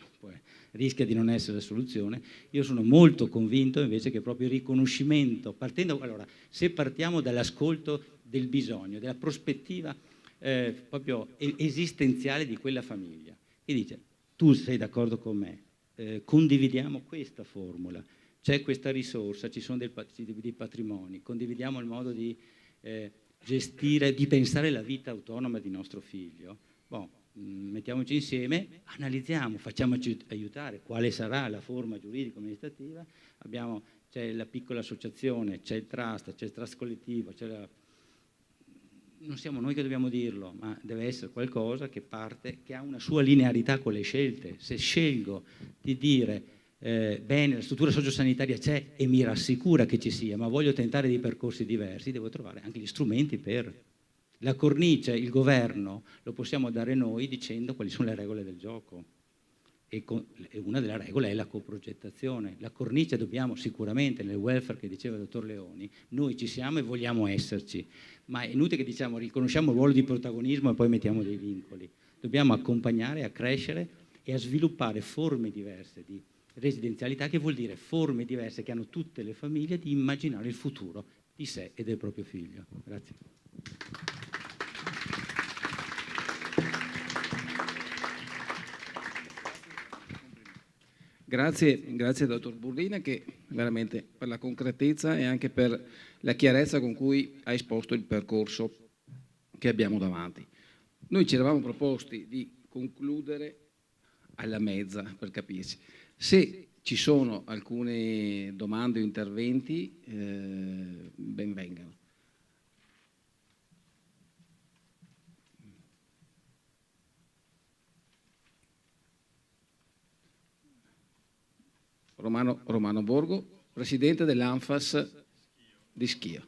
rischia di non essere la soluzione. Io sono molto convinto invece che proprio il riconoscimento, allora, se partiamo dall'ascolto del bisogno, della prospettiva proprio esistenziale di quella famiglia, che dice tu sei d'accordo con me, condividiamo questa formula, c'è questa risorsa, ci sono dei patrimoni, condividiamo il modo di gestire, di pensare la vita autonoma di nostro figlio. Mettiamoci insieme, analizziamo, facciamoci aiutare quale sarà la forma giuridico-amministrativa. C'è la piccola associazione, c'è il trust collettivo, non siamo noi che dobbiamo dirlo, ma deve essere qualcosa che parte, che ha una sua linearità con le scelte. Se scelgo di dire bene, la struttura sociosanitaria c'è e mi rassicura che ci sia, ma voglio tentare dei percorsi diversi, devo trovare anche gli strumenti per... La cornice, il governo, lo possiamo dare noi dicendo quali sono le regole del gioco. E una delle regole è la coprogettazione. La cornice dobbiamo sicuramente, nel welfare che diceva il dottor Leoni, noi ci siamo e vogliamo esserci, ma è inutile che diciamo riconosciamo il ruolo di protagonismo e poi mettiamo dei vincoli. Dobbiamo accompagnare a crescere e a sviluppare forme diverse di residenzialità, che vuol dire forme diverse che hanno tutte le famiglie di immaginare il futuro di sé e del proprio figlio. Grazie. Grazie dottor Burlina, che veramente per la concretezza e anche per la chiarezza con cui ha esposto il percorso che abbiamo davanti. Noi ci eravamo proposti di concludere alla mezza, per capirci. Se ci sono alcune domande o interventi, ben vengano. Romano Borgo, presidente dell'ANFAS di Schio.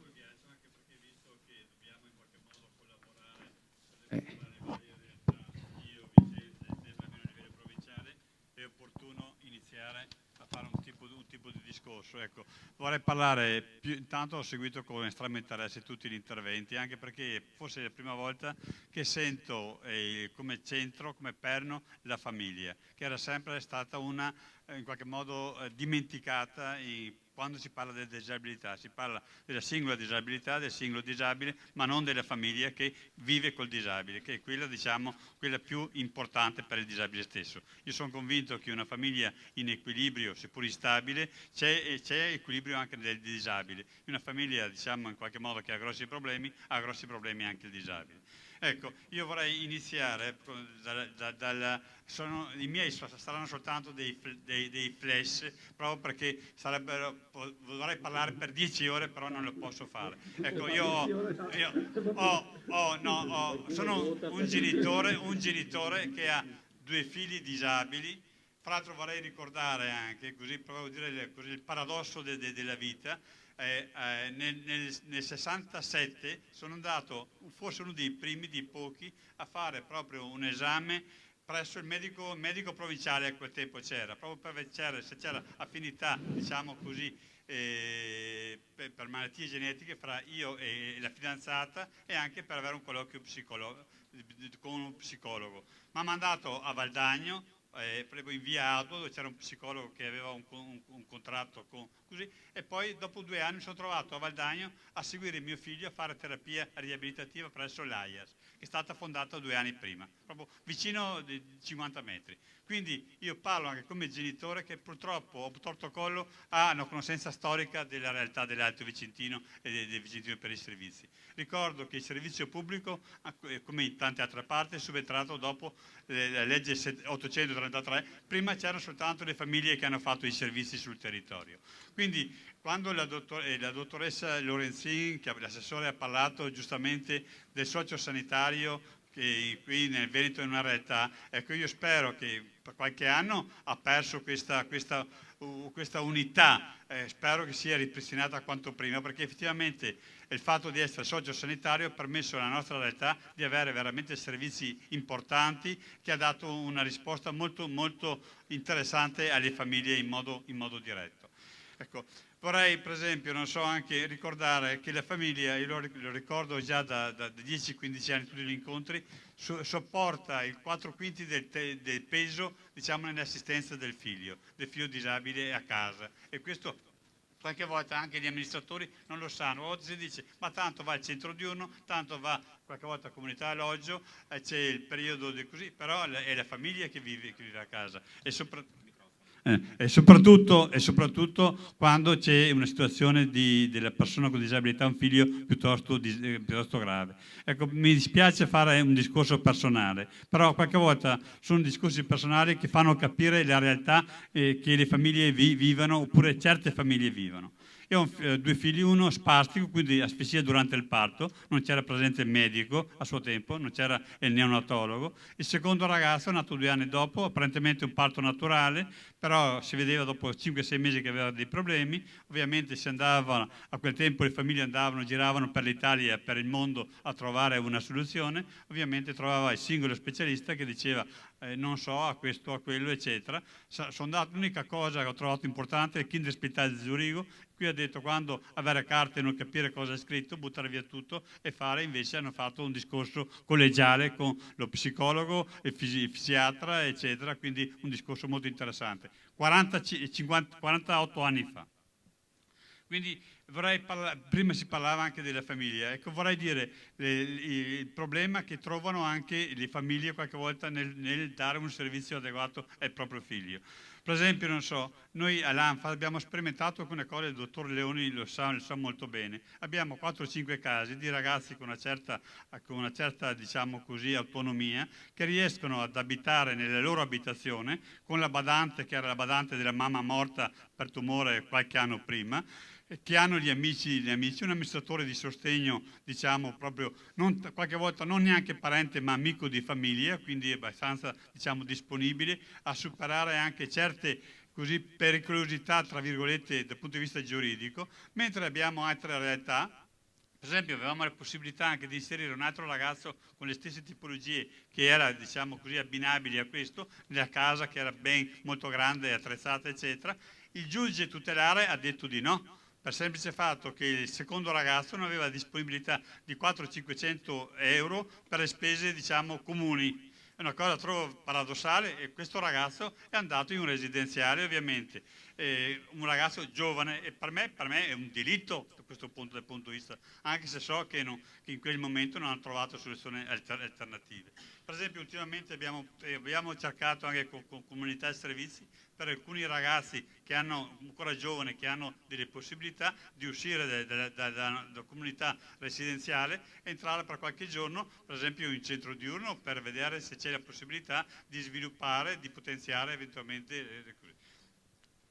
È opportuno iniziare a fare un tipo di discorso. Ecco, vorrei parlare intanto ho seguito con estremo interesse tutti gli interventi, anche perché forse è la prima volta che sento come centro, come perno la famiglia, che era sempre stata una in qualche modo dimenticata quando si parla della disabilità. Si parla della singola disabilità, del singolo disabile, ma non della famiglia che vive col disabile, che è quella, diciamo, quella più importante per il disabile stesso. Io sono convinto che una famiglia in equilibrio, seppur instabile, c'è equilibrio anche del disabile. Una famiglia, diciamo, in qualche modo che ha grossi problemi anche il disabile. Ecco, io vorrei iniziare i miei saranno soltanto dei flash, proprio perché vorrei parlare per 10 ore, però non lo posso fare. Ecco, sono un genitore che ha 2 figli disabili. Tra l'altro vorrei ricordare anche, così proprio dire così, il paradosso della vita. Nel 67 sono andato, forse uno dei primi di pochi, a fare proprio un esame presso il medico provinciale, a quel tempo c'era, proprio per vedere se c'era affinità, diciamo così, per malattie genetiche fra io e la fidanzata, e anche per avere un colloquio con uno psicologo. Mi ha mandato a Valdagno, proprio in via Auto, dove c'era un psicologo che aveva un contratto così, e poi dopo 2 anni mi sono trovato a Valdagno a seguire mio figlio a fare terapia riabilitativa presso l'AIAS, che è stata fondata 2 anni prima, proprio vicino di 50 metri. Quindi io parlo anche come genitore che purtroppo o torto collo ha una conoscenza storica della realtà dell'Alto Vicentino e del Vicentino per i servizi. Ricordo che il servizio pubblico, come in tante altre parti, è subentrato dopo la legge 833, prima c'erano soltanto le famiglie che hanno fatto i servizi sul territorio. Quindi quando la dottoressa Lorenzin, l'assessore, ha parlato giustamente del sociosanitario, che qui nel Veneto è una realtà, ecco, io spero che per qualche anno ha perso questa unità, spero che sia ripristinata quanto prima, perché effettivamente il fatto di essere sociosanitario ha permesso alla nostra realtà di avere veramente servizi importanti, che ha dato una risposta molto, molto interessante alle famiglie in modo diretto. Ecco, vorrei per esempio, non so, anche ricordare che la famiglia, io lo ricordo già da 10-15 anni, tutti gli incontri, sopporta il 4/5 del peso, diciamo, nell'assistenza del figlio disabile a casa, e questo qualche volta anche gli amministratori non lo sanno. A volte si dice, ma tanto va al centro diurno, tanto va qualche volta a comunità alloggio, c'è il periodo di così, però è la famiglia che vive a casa, e soprattutto quando c'è una situazione della persona con disabilità, un figlio piuttosto grave. Ecco, mi dispiace fare un discorso personale, però qualche volta sono discorsi personali che fanno capire la realtà che le famiglie vivono, oppure certe famiglie vivono. Io ho 2 figli, uno spastico, quindi asfissia durante il parto, non c'era presente il medico a suo tempo, non c'era il neonatologo. Il secondo ragazzo è nato 2 anni dopo, apparentemente un parto naturale, però si vedeva dopo 5-6 mesi che aveva dei problemi. Ovviamente si andava, a quel tempo le famiglie giravano per l'Italia e per il mondo a trovare una soluzione. Ovviamente trovava il singolo specialista che diceva non so, a questo, a quello, eccetera. L'unica cosa che ho trovato importante è il Kinderspital di Zurigo. Qui ha detto, quando avere carte e non capire cosa è scritto, buttare via tutto e fare. Invece hanno fatto un discorso collegiale con lo psicologo, il fisiatra, eccetera, quindi un discorso molto interessante. 48 anni fa. Quindi prima si parlava anche della famiglia, ecco, vorrei dire il problema che trovano anche le famiglie qualche volta nel dare un servizio adeguato al proprio figlio. Per esempio, non so, noi all'ANFA abbiamo sperimentato alcune cose, il dottor Leoni lo sa molto bene. Abbiamo 4-5 casi di ragazzi con una certa diciamo così, autonomia, che riescono ad abitare nella loro abitazione con la badante, che era la badante della mamma morta per tumore qualche anno prima, che hanno gli amici, un amministratore di sostegno, diciamo proprio, qualche volta non neanche parente ma amico di famiglia, quindi abbastanza, diciamo, disponibile a superare anche certe così pericolosità, tra virgolette, dal punto di vista giuridico, mentre abbiamo altre realtà. Per esempio avevamo la possibilità anche di inserire un altro ragazzo con le stesse tipologie, che era, diciamo così, abbinabile a questo, nella casa che era molto grande, attrezzata, eccetera. Il giudice tutelare ha detto di no, per il semplice fatto che il secondo ragazzo non aveva disponibilità di 400-500 euro per le spese, diciamo, comuni. È una cosa trovo paradossale, e questo ragazzo è andato in un residenziale, ovviamente. un ragazzo giovane, e per me è un diritto dal punto di vista, anche se so che in quel momento non hanno trovato soluzioni alternative. Per esempio ultimamente abbiamo cercato anche con comunità e servizi per alcuni ragazzi che hanno ancora giovani, che hanno delle possibilità di uscire dalla comunità residenziale e entrare per qualche giorno, per esempio in centro diurno, per vedere se c'è la possibilità di sviluppare, di potenziare eventualmente.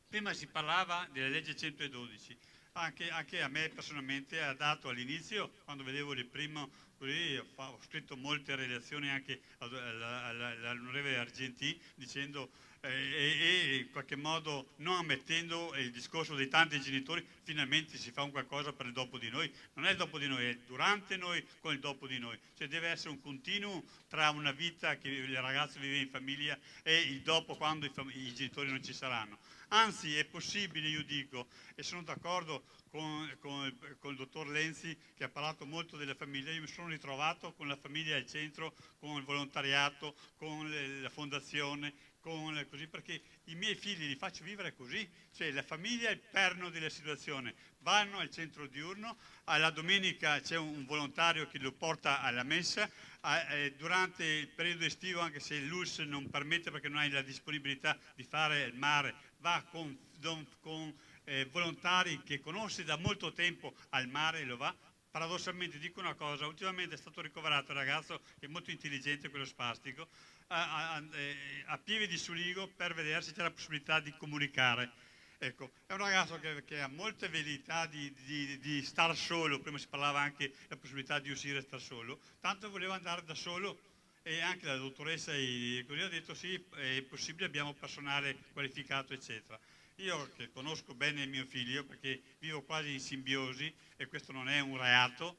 Prima si parlava della legge 112, anche a me personalmente ha dato all'inizio, quando vedevo il primo, così, ho scritto molte relazioni anche all'onorevole Argentì dicendo e in qualche modo non ammettendo il discorso dei tanti genitori, finalmente si fa un qualcosa per il dopo di noi. Non è il dopo di noi, è durante noi con il dopo di noi. Cioè deve essere un continuo tra una vita che il ragazzo vive in famiglia e il dopo quando i genitori non ci saranno. Anzi è possibile, io dico, e sono d'accordo con il dottor Lenzi che ha parlato molto della famiglia, io mi sono ritrovato con la famiglia al centro, con il volontariato, con la fondazione, così, perché i miei figli li faccio vivere così, cioè la famiglia è il perno della situazione, vanno al centro diurno, alla domenica c'è un volontario che lo porta alla messa, durante il periodo estivo, anche se l'ULSS non permette perché non hai la disponibilità di fare il mare, va con volontari che conosce da molto tempo al mare e lo va. Paradossalmente dico una cosa, ultimamente è stato ricoverato un ragazzo che è molto intelligente, quello spastico, a Pieve di Suligo per vedere se c'è la possibilità di comunicare. Ecco, è un ragazzo che ha molte velleità di star solo, prima si parlava anche della possibilità di uscire e star solo, tanto voleva andare da solo e anche la dottoressa così ha detto sì, è possibile, abbiamo personale qualificato, eccetera. Io che conosco bene mio figlio perché vivo quasi in simbiosi e questo non è un reato,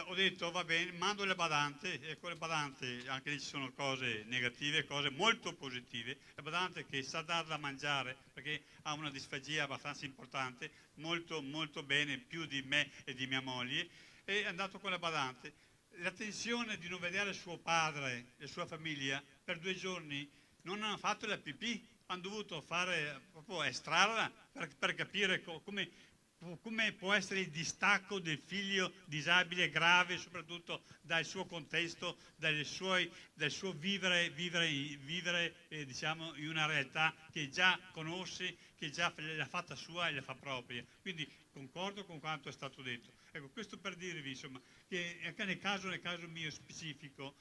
ho detto va bene, mando le badante e con le badante anche lì ci sono cose negative, cose molto positive. La badante che sa dar da mangiare perché ha una disfagia abbastanza importante, molto molto bene, più di me e di mia moglie, è andato con la badante. La tensione di non vedere suo padre e sua famiglia per 2 giorni, non hanno fatto la pipì, hanno dovuto fare proprio estrarla per capire come può essere il distacco del figlio disabile grave, soprattutto dal suo contesto, dal suo vivere diciamo, in una realtà che già conosce, che già l'ha fatta sua e la fa propria. Quindi concordo con quanto è stato detto. Ecco, questo per dirvi insomma, che anche nel caso mio specifico,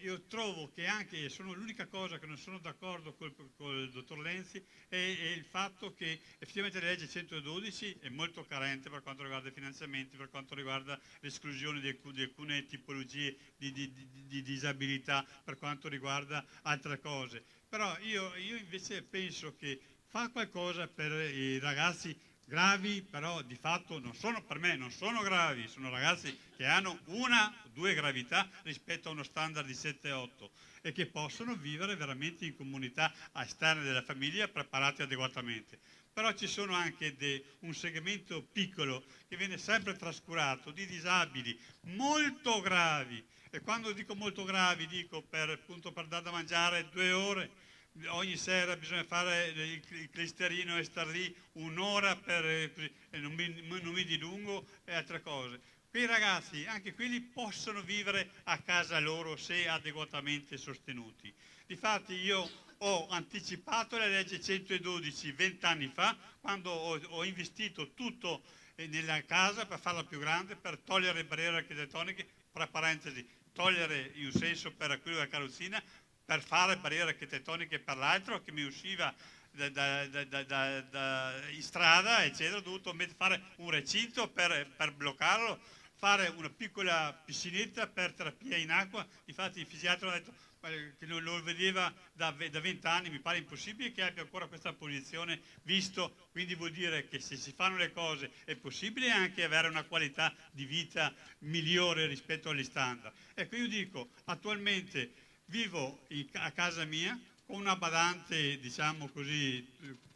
io trovo che anche, sono l'unica cosa che non sono d'accordo col dottor Lenzi è il fatto che effettivamente la legge 112 è molto carente per quanto riguarda i finanziamenti, per quanto riguarda l'esclusione di alcune tipologie di disabilità, per quanto riguarda altre cose. Però io invece penso che fa qualcosa per i ragazzi gravi, però di fatto per me non sono gravi, sono ragazzi che hanno 1 o 2 gravità rispetto a uno standard di 7-8 e che possono vivere veramente in comunità esterne della famiglia preparati adeguatamente. Però ci sono anche un segmento piccolo che viene sempre trascurato di disabili molto gravi, e quando dico molto gravi dico appunto per dare da mangiare 2 ore, ogni sera bisogna fare il clisterino e star lì 1 ora e non mi dilungo e altre cose. Quei ragazzi, anche quelli, possono vivere a casa loro se adeguatamente sostenuti. Difatti io ho anticipato la legge 112 20 anni fa, quando ho investito tutto nella casa per farla più grande, per togliere le barriere architettoniche, tra parentesi, togliere in un senso per quello della carrozzina, per fare barriere architettoniche per l'altro che mi usciva in strada, eccetera. Ho dovuto fare un recinto per bloccarlo, fare una piccola piscinetta per terapia in acqua. Infatti il fisiatra ha detto che lo vedeva da 20 anni, mi pare impossibile che abbia ancora questa posizione visto, quindi vuol dire che se si fanno le cose è possibile anche avere una qualità di vita migliore rispetto agli standard. Ecco, io dico, attualmente vivo a casa mia con una badante, diciamo così,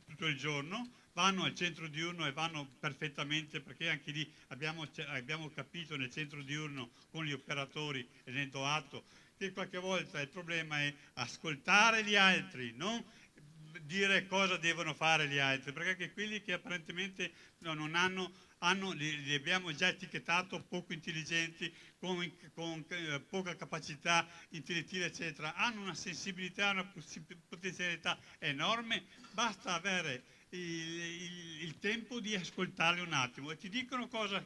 tutto il giorno, vanno al centro diurno e vanno perfettamente, perché anche lì abbiamo capito nel centro diurno con gli operatori e nel DOATO che qualche volta il problema è ascoltare gli altri, non dire cosa devono fare gli altri, perché anche quelli che apparentemente non li abbiamo già etichettato poco intelligenti, con poca capacità intellettiva, eccetera, hanno una sensibilità, una potenzialità enorme, basta avere il tempo di ascoltarli un attimo e ti dicono cosa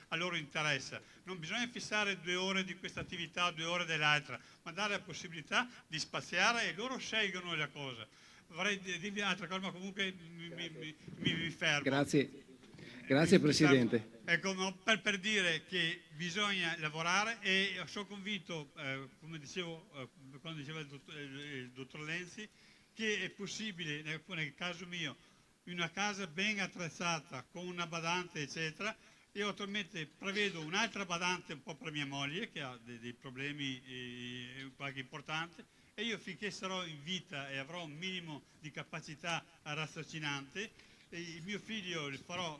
a loro interessa. Non bisogna fissare 2 ore di questa attività, 2 ore dell'altra, ma dare la possibilità di spaziare e loro scelgono la cosa. Vorrei dirvi un'altra cosa, ma comunque mi fermo. Grazie Presidente. Ecco, per dire che bisogna lavorare e sono convinto, come dicevo, quando diceva il dottor Lenzi, che è possibile, nel caso mio, in una casa ben attrezzata, con una badante, eccetera. Io attualmente prevedo un'altra badante un po' per mia moglie, che ha dei problemi qualche importante, e io finché sarò in vita e avrò un minimo di capacità raziocinante, il mio figlio il farò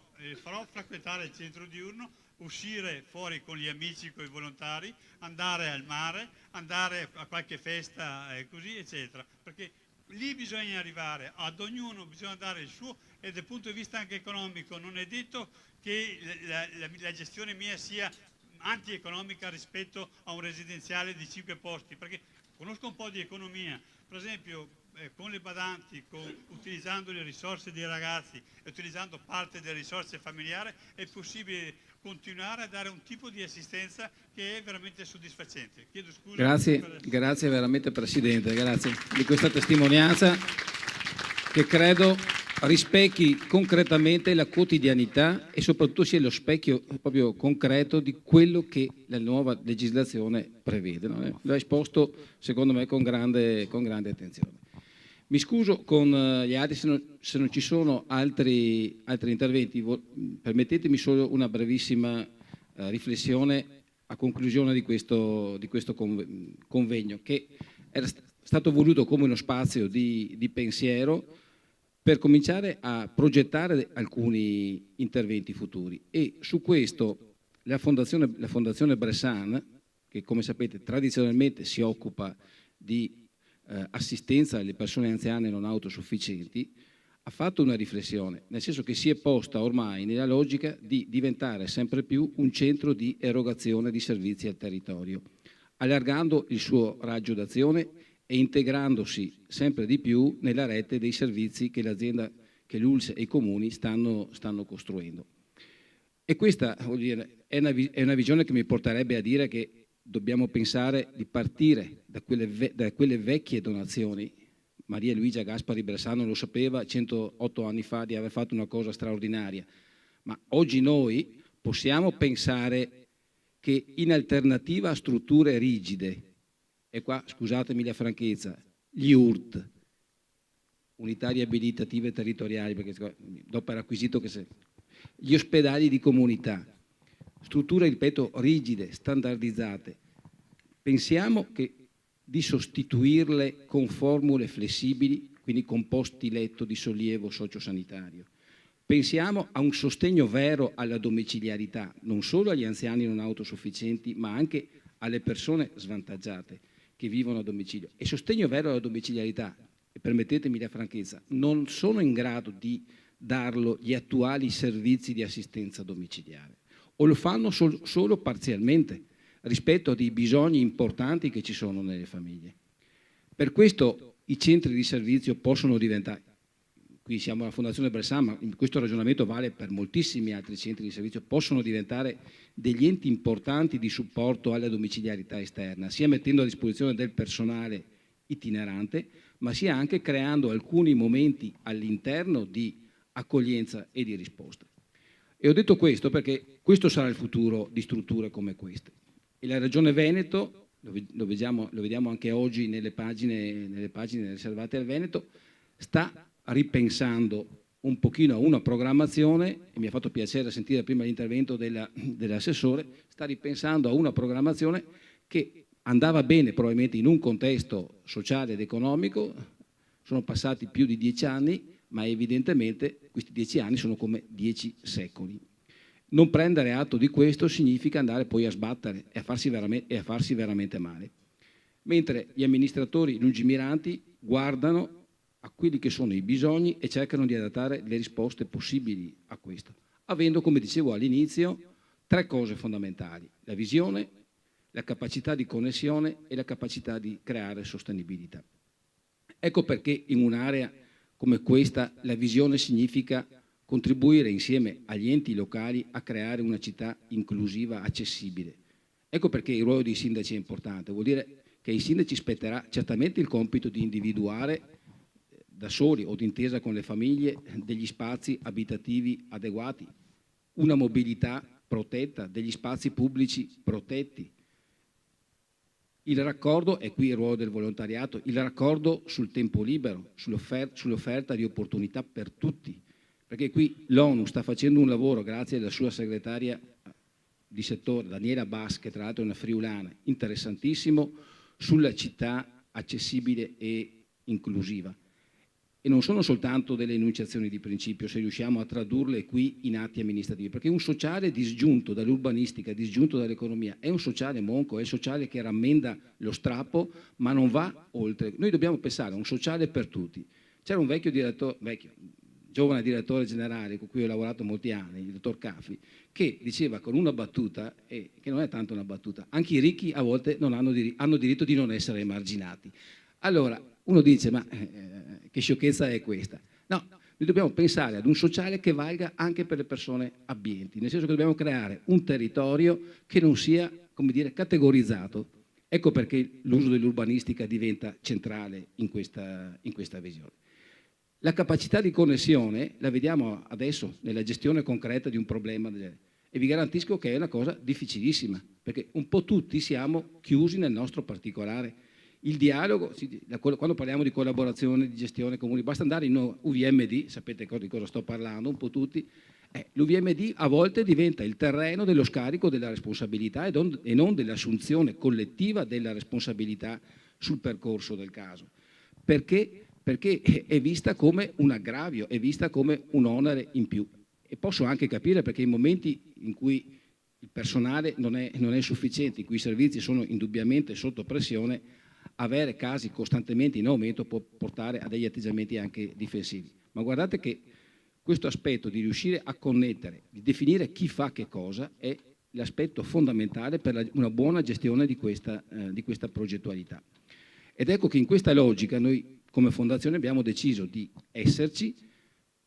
frequentare il centro diurno, uscire fuori con gli amici, con i volontari, andare al mare, andare a qualche festa, così, eccetera. Perché lì bisogna arrivare, ad ognuno bisogna dare il suo, e dal punto di vista anche economico non è detto che la gestione mia sia antieconomica rispetto a un residenziale di 5 posti, perché conosco un po' di economia, per esempio con le badanti, utilizzando le risorse dei ragazzi e utilizzando parte delle risorse familiari, è possibile continuare a dare un tipo di assistenza che è veramente soddisfacente. Chiedo scusa. Grazie veramente Presidente, grazie di questa testimonianza che credo rispecchi concretamente la quotidianità e soprattutto sia lo specchio proprio concreto di quello che la nuova legislazione prevede. No? L'ha esposto secondo me con grande attenzione. Mi scuso con gli altri se non ci sono altri interventi. Permettetemi solo una brevissima riflessione a conclusione di questo convegno, che era stato voluto come uno spazio di pensiero per cominciare a progettare alcuni interventi futuri. E su questo la Fondazione Bressan, che come sapete tradizionalmente si occupa di assistenza alle persone anziane non autosufficienti, ha fatto una riflessione, nel senso che si è posta ormai nella logica di diventare sempre più un centro di erogazione di servizi al territorio, allargando il suo raggio d'azione e integrandosi sempre di più nella rete dei servizi che l'azienda, che l'ULSS e i comuni stanno costruendo. E questa, vuol dire, è una visione che mi porterebbe a dire che dobbiamo pensare di partire da quelle vecchie donazioni. Maria Luigia Gaspari Bressan lo sapeva 108 anni fa di aver fatto una cosa straordinaria, ma oggi noi possiamo pensare che in alternativa a strutture rigide, e qua scusatemi la franchezza, gli URT, unità riabilitative territoriali, perché dopo era acquisito che gli ospedali di comunità, strutture, ripeto, rigide, standardizzate, pensiamo che di sostituirle con formule flessibili, quindi con posti letto di sollievo sociosanitario. Pensiamo a un sostegno vero alla domiciliarità, non solo agli anziani non autosufficienti, ma anche alle persone svantaggiate che vivono a domicilio. E sostegno vero alla domiciliarità, e permettetemi la franchezza, non sono in grado di darlo gli attuali servizi di assistenza domiciliare, o lo fanno solo parzialmente rispetto a dei bisogni importanti che ci sono nelle famiglie. Per questo i centri di servizio possono diventare, qui siamo alla Fondazione Bressan, ma questo ragionamento vale per moltissimi altri centri di servizio, possono diventare degli enti importanti di supporto alla domiciliarità esterna, sia mettendo a disposizione del personale itinerante, ma sia anche creando alcuni momenti all'interno di accoglienza e di risposta. E ho detto questo perché questo sarà il futuro di strutture come queste. E la Regione Veneto, lo vediamo anche oggi nelle pagine riservate al Veneto, sta ripensando un pochino a una programmazione, e mi ha fatto piacere sentire prima l'intervento dell'assessore, sta ripensando a una programmazione che andava bene probabilmente in un contesto sociale ed economico, sono passati più di 10 anni, ma evidentemente questi 10 anni sono come 10 secoli. Non prendere atto di questo significa andare poi a sbattere e a farsi veramente male. Mentre gli amministratori lungimiranti guardano a quelli che sono i bisogni e cercano di adattare le risposte possibili a questo, avendo, come dicevo all'inizio, 3 cose fondamentali: la visione, la capacità di connessione e la capacità di creare sostenibilità. Ecco perché in un'area come questa la visione significa contribuire insieme agli enti locali a creare una città inclusiva, accessibile. Ecco perché il ruolo dei sindaci è importante, vuol dire che ai sindaci spetterà certamente il compito di individuare da soli o d'intesa con le famiglie degli spazi abitativi adeguati, una mobilità protetta, degli spazi pubblici protetti. Il raccordo, è qui il ruolo del volontariato, il raccordo sul tempo libero, sull'offerta di opportunità per tutti, perché qui l'ONU sta facendo un lavoro, grazie alla sua segretaria di settore, Daniela Bass, che tra l'altro è una friulana, interessantissimo, sulla città accessibile e inclusiva. E non sono soltanto delle enunciazioni di principio, se riusciamo a tradurle qui in atti amministrativi, perché un sociale disgiunto dall'urbanistica, disgiunto dall'economia, è un sociale monco, è il sociale che rammenda lo strappo, ma non va oltre. Noi dobbiamo pensare a un sociale per tutti. C'era un giovane direttore generale con cui ho lavorato molti anni, il dottor Caffi, che diceva con una battuta, che non è tanto una battuta, anche i ricchi a volte hanno diritto di non essere emarginati. Allora, uno dice, ma che sciocchezza è questa? No, noi dobbiamo pensare ad un sociale che valga anche per le persone abbienti, nel senso che dobbiamo creare un territorio che non sia, come dire, categorizzato. Ecco perché l'uso dell'urbanistica diventa centrale in questa visione. La capacità di connessione la vediamo adesso nella gestione concreta di un problema e vi garantisco che è una cosa difficilissima, perché un po' tutti siamo chiusi nel nostro particolare. Il dialogo, quando parliamo di collaborazione, di gestione comune, basta andare in UVMD, sapete di cosa sto parlando, un po' tutti, l'UVMD a volte diventa il terreno dello scarico della responsabilità e non dell'assunzione collettiva della responsabilità sul percorso del caso. Perché è vista come un aggravio, è vista come un onere in più. E posso anche capire perché in momenti in cui il personale non è sufficiente, in cui i servizi sono indubbiamente sotto pressione, avere casi costantemente in aumento può portare a degli atteggiamenti anche difensivi. Ma guardate che questo aspetto di riuscire a connettere, di definire chi fa che cosa, è l'aspetto fondamentale per una buona gestione di questa progettualità. Ed ecco che in questa logica noi come fondazione abbiamo deciso di esserci.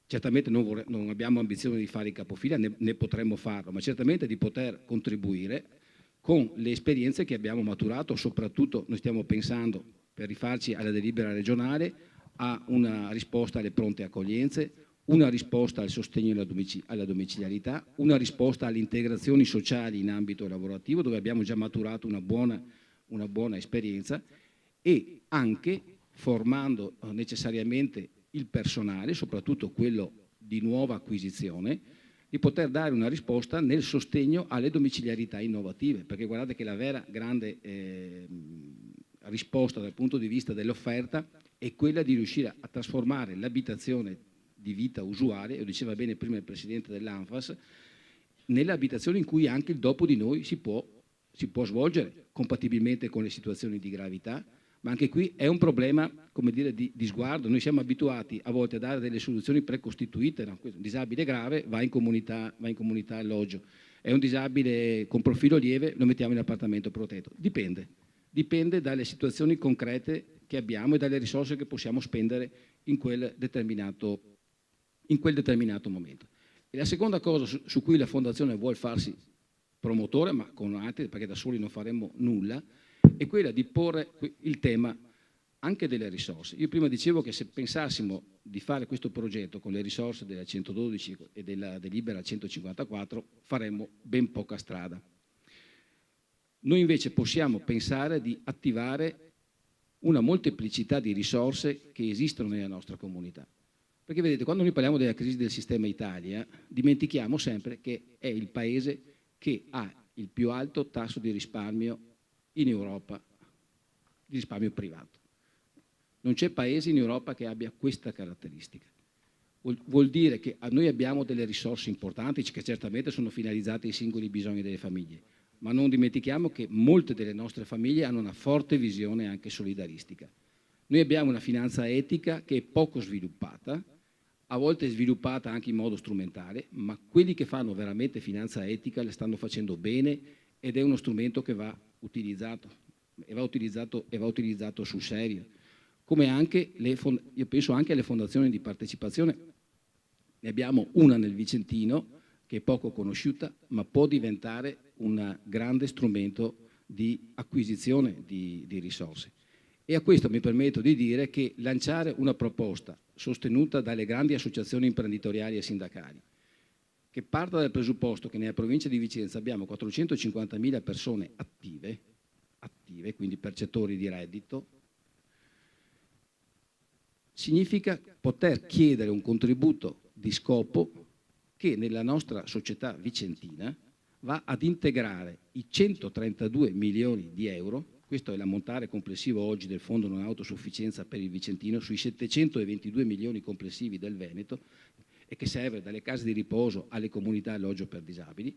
Certamente non abbiamo ambizione di fare i capofila, né potremmo farlo, ma certamente di poter contribuire con le esperienze che abbiamo maturato. Soprattutto noi stiamo pensando, per rifarci alla delibera regionale, a una risposta alle pronte accoglienze, una risposta al sostegno alla domiciliarità, una risposta alle integrazioni sociali in ambito lavorativo, dove abbiamo già maturato una buona esperienza, e anche formando necessariamente il personale, soprattutto quello di nuova acquisizione, di poter dare una risposta nel sostegno alle domiciliarità innovative, perché guardate che la vera grande risposta dal punto di vista dell'offerta è quella di riuscire a trasformare l'abitazione di vita usuale, lo diceva bene prima il presidente dell'ANFAS, nell'abitazione in cui anche il dopo di noi si può svolgere compatibilmente con le situazioni di gravità. Ma anche qui è un problema, come dire, di sguardo. Noi siamo abituati a volte a dare delle soluzioni precostituite, no? Un disabile grave va in comunità alloggio, è un disabile con profilo lieve, lo mettiamo in appartamento protetto. Dipende dalle situazioni concrete che abbiamo e dalle risorse che possiamo spendere in quel determinato momento. E la seconda cosa su cui la Fondazione vuole farsi promotore, ma con altri, perché da soli non faremmo nulla, è quella di porre il tema anche delle risorse. Io prima dicevo che se pensassimo di fare questo progetto con le risorse della 112 e della delibera 154 faremmo ben poca strada. Noi invece possiamo pensare di attivare una molteplicità di risorse che esistono nella nostra comunità. Perché vedete, quando noi parliamo della crisi del sistema Italia, dimentichiamo sempre che è il paese che ha il più alto tasso di risparmio in Europa, di risparmio privato. Non c'è paese in Europa che abbia questa caratteristica. Vuol dire che noi abbiamo delle risorse importanti che certamente sono finalizzate ai singoli bisogni delle famiglie, ma non dimentichiamo che molte delle nostre famiglie hanno una forte visione anche solidaristica. Noi abbiamo una finanza etica che è poco sviluppata, a volte è sviluppata anche in modo strumentale, ma quelli che fanno veramente finanza etica le stanno facendo bene ed è uno strumento che va utilizzato e va utilizzato sul serio. Come anche io penso anche alle fondazioni di partecipazione. Ne abbiamo una nel Vicentino che è poco conosciuta, ma può diventare un grande strumento di acquisizione di risorse. E a questo mi permetto di dire che lanciare una proposta sostenuta dalle grandi associazioni imprenditoriali e sindacali, che parta dal presupposto che nella provincia di Vicenza abbiamo 450.000 persone attive, quindi percettori di reddito, significa poter chiedere un contributo di scopo che nella nostra società vicentina va ad integrare i 132 milioni di euro, questo è l'ammontare complessivo oggi del Fondo Non Autosufficienza per il Vicentino, sui 722 milioni complessivi del Veneto, e che serve dalle case di riposo alle comunità alloggio per disabili.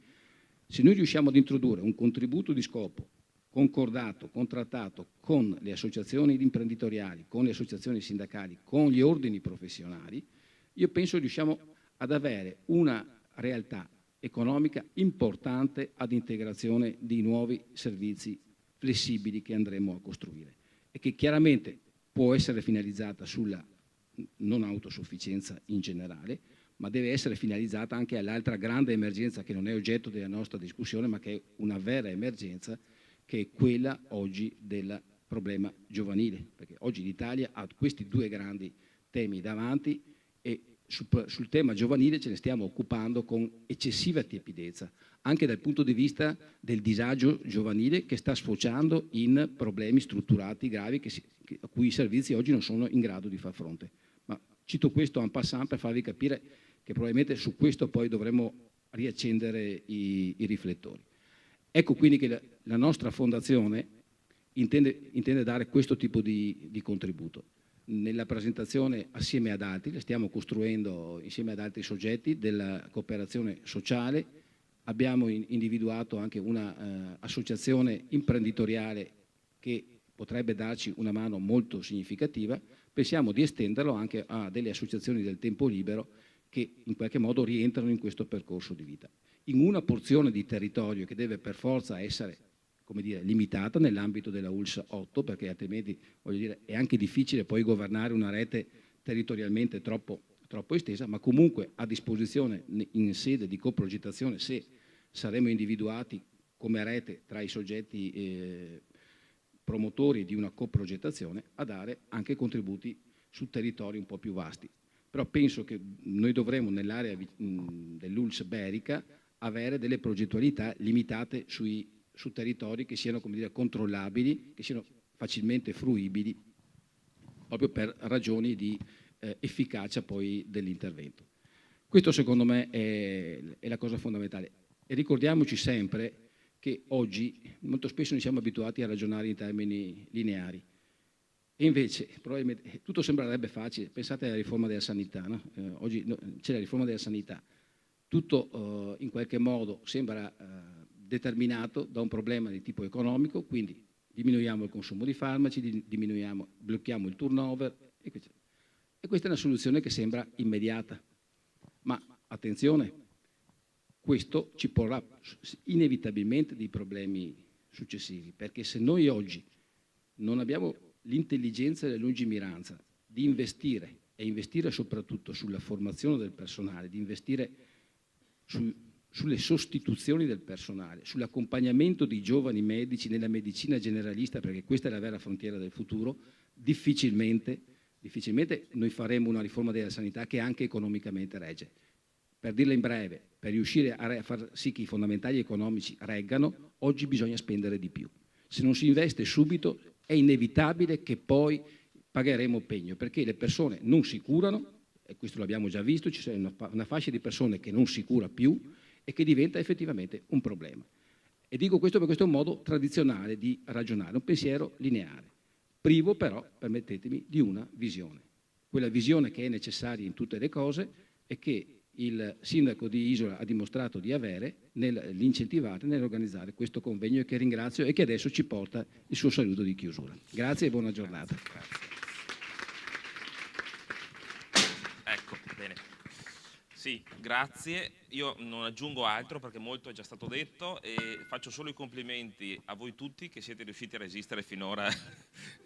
Se noi riusciamo ad introdurre un contributo di scopo concordato, contrattato con le associazioni imprenditoriali, con le associazioni sindacali, con gli ordini professionali, io penso riusciamo ad avere una realtà economica importante ad integrazione di nuovi servizi flessibili che andremo a costruire e che chiaramente può essere finalizzata sulla non autosufficienza in generale, ma deve essere finalizzata anche all'altra grande emergenza che non è oggetto della nostra discussione, ma che è una vera emergenza, che è quella oggi del problema giovanile, perché oggi l'Italia ha questi due grandi temi davanti e sul tema giovanile ce ne stiamo occupando con eccessiva tiepidezza, anche dal punto di vista del disagio giovanile che sta sfociando in problemi strutturati gravi a cui i servizi oggi non sono in grado di far fronte. Ma cito questo en passant per farvi capire che probabilmente su questo poi dovremo riaccendere i riflettori. Ecco quindi che la nostra fondazione intende dare questo tipo di contributo. Nella presentazione assieme ad altri, le stiamo costruendo insieme ad altri soggetti della cooperazione sociale, abbiamo individuato anche un'associazione imprenditoriale che potrebbe darci una mano molto significativa, pensiamo di estenderlo anche a delle associazioni del tempo libero che in qualche modo rientrano in questo percorso di vita. In una porzione di territorio che deve per forza essere, come dire, limitata nell'ambito della ULSS 8, perché altrimenti, voglio dire, è anche difficile poi governare una rete territorialmente troppo estesa, ma comunque a disposizione in sede di coprogettazione, se saremo individuati come rete tra i soggetti promotori di una coprogettazione, a dare anche contributi su territori un po' più vasti. Però penso che noi dovremo nell'area dell'ULSS Berica avere delle progettualità limitate su territori che siano, come dire, controllabili, che siano facilmente fruibili, proprio per ragioni di efficacia poi dell'intervento. Questo secondo me è la cosa fondamentale. E ricordiamoci sempre che oggi molto spesso noi siamo abituati a ragionare in termini lineari e invece probabilmente tutto sembrerebbe facile. Pensate alla riforma della sanità, no? Oggi c'è la riforma della sanità, tutto in qualche modo sembra determinato da un problema di tipo economico, quindi diminuiamo il consumo di farmaci, blocchiamo il turnover e questa è una soluzione che sembra immediata, ma attenzione, questo ci porrà inevitabilmente dei problemi successivi, perché se noi oggi non abbiamo l'intelligenza e la lungimiranza di investire e investire soprattutto sulla formazione del personale, di investire sulle sostituzioni del personale, sull'accompagnamento dei giovani medici nella medicina generalista, perché questa è la vera frontiera del futuro, difficilmente noi faremo una riforma della sanità che anche economicamente regge. Per dirla in breve, per riuscire a far sì che i fondamentali economici reggano, oggi bisogna spendere di più. Se non si investe subito è inevitabile che poi pagheremo pegno, perché le persone non si curano, e questo l'abbiamo già visto, c'è una fascia di persone che non si cura più e che diventa effettivamente un problema. E dico questo perché questo è un modo tradizionale di ragionare, un pensiero lineare, privo però, permettetemi, di una visione. Quella visione che è necessaria in tutte le cose e che il sindaco di Isola ha dimostrato di avere nell'incentivare, nell'organizzare questo convegno e che ringrazio e che adesso ci porta il suo saluto di chiusura. Grazie e buona giornata. Grazie. Sì, grazie. Io non aggiungo altro perché molto è già stato detto e faccio solo i complimenti a voi tutti che siete riusciti a resistere finora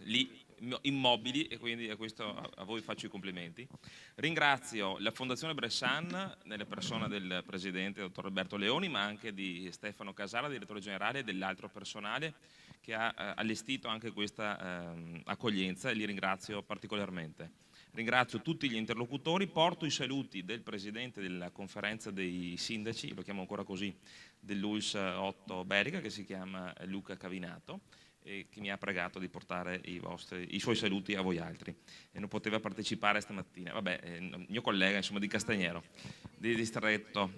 lì immobili, e quindi a voi faccio i complimenti. Ringrazio la Fondazione Bressan nella persona del presidente dottor Alberto Leoni, ma anche di Stefano Casara, direttore generale, e dell'altro personale che ha allestito anche questa accoglienza, e li ringrazio particolarmente. Ringrazio tutti gli interlocutori, porto i saluti del presidente della conferenza dei sindaci, lo chiamo ancora così, dell'ULSS 8 Berica, che si chiama Luca Cavinato, e che mi ha pregato di portare i suoi saluti a voi altri. E non poteva partecipare stamattina, vabbè, il mio collega, insomma, di Castagnero, del distretto.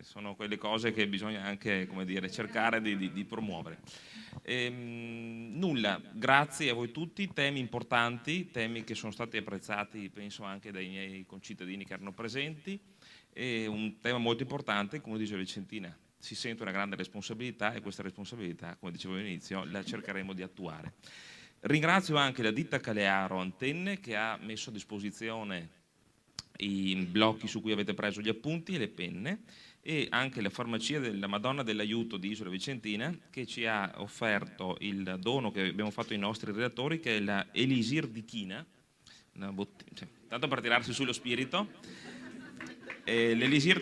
Sono quelle cose che bisogna anche, come dire, cercare di promuovere. Nulla, grazie a voi tutti, temi importanti, temi che sono stati apprezzati penso anche dai miei concittadini che erano presenti, e un tema molto importante, come dice Vicentina, si sente una grande responsabilità, e questa responsabilità, come dicevo all'inizio, la cercheremo di attuare. Ringrazio anche la ditta Calearo Antenne che ha messo a disposizione i blocchi su cui avete preso gli appunti e le penne, e anche la farmacia della Madonna dell'Aiuto di Isola Vicentina che ci ha offerto il dono che abbiamo fatto ai nostri relatori, che è la Elisir di China, tanto per tirarsi sullo spirito, l'Elisir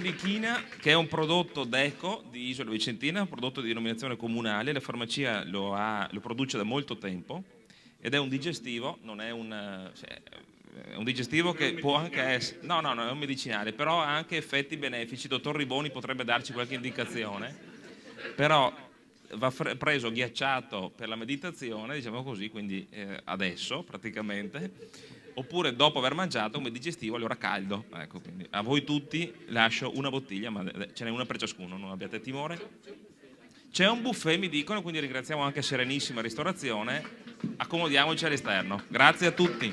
di China, che è un prodotto d'Eco di Isola Vicentina, un prodotto di denominazione comunale. La farmacia lo produce da molto tempo ed è un digestivo, non è è un digestivo che può anche essere, no, non è un medicinale, però ha anche effetti benefici. Dottor Riboni potrebbe darci qualche indicazione, però va preso ghiacciato per la meditazione, diciamo così, quindi adesso praticamente, oppure dopo aver mangiato come digestivo, allora caldo. Ecco, quindi a voi tutti lascio una bottiglia, ma ce n'è una per ciascuno, non abbiate timore. C'è un buffet, mi dicono, quindi ringraziamo anche Serenissima Ristorazione. Accomodiamoci all'esterno. Grazie a tutti.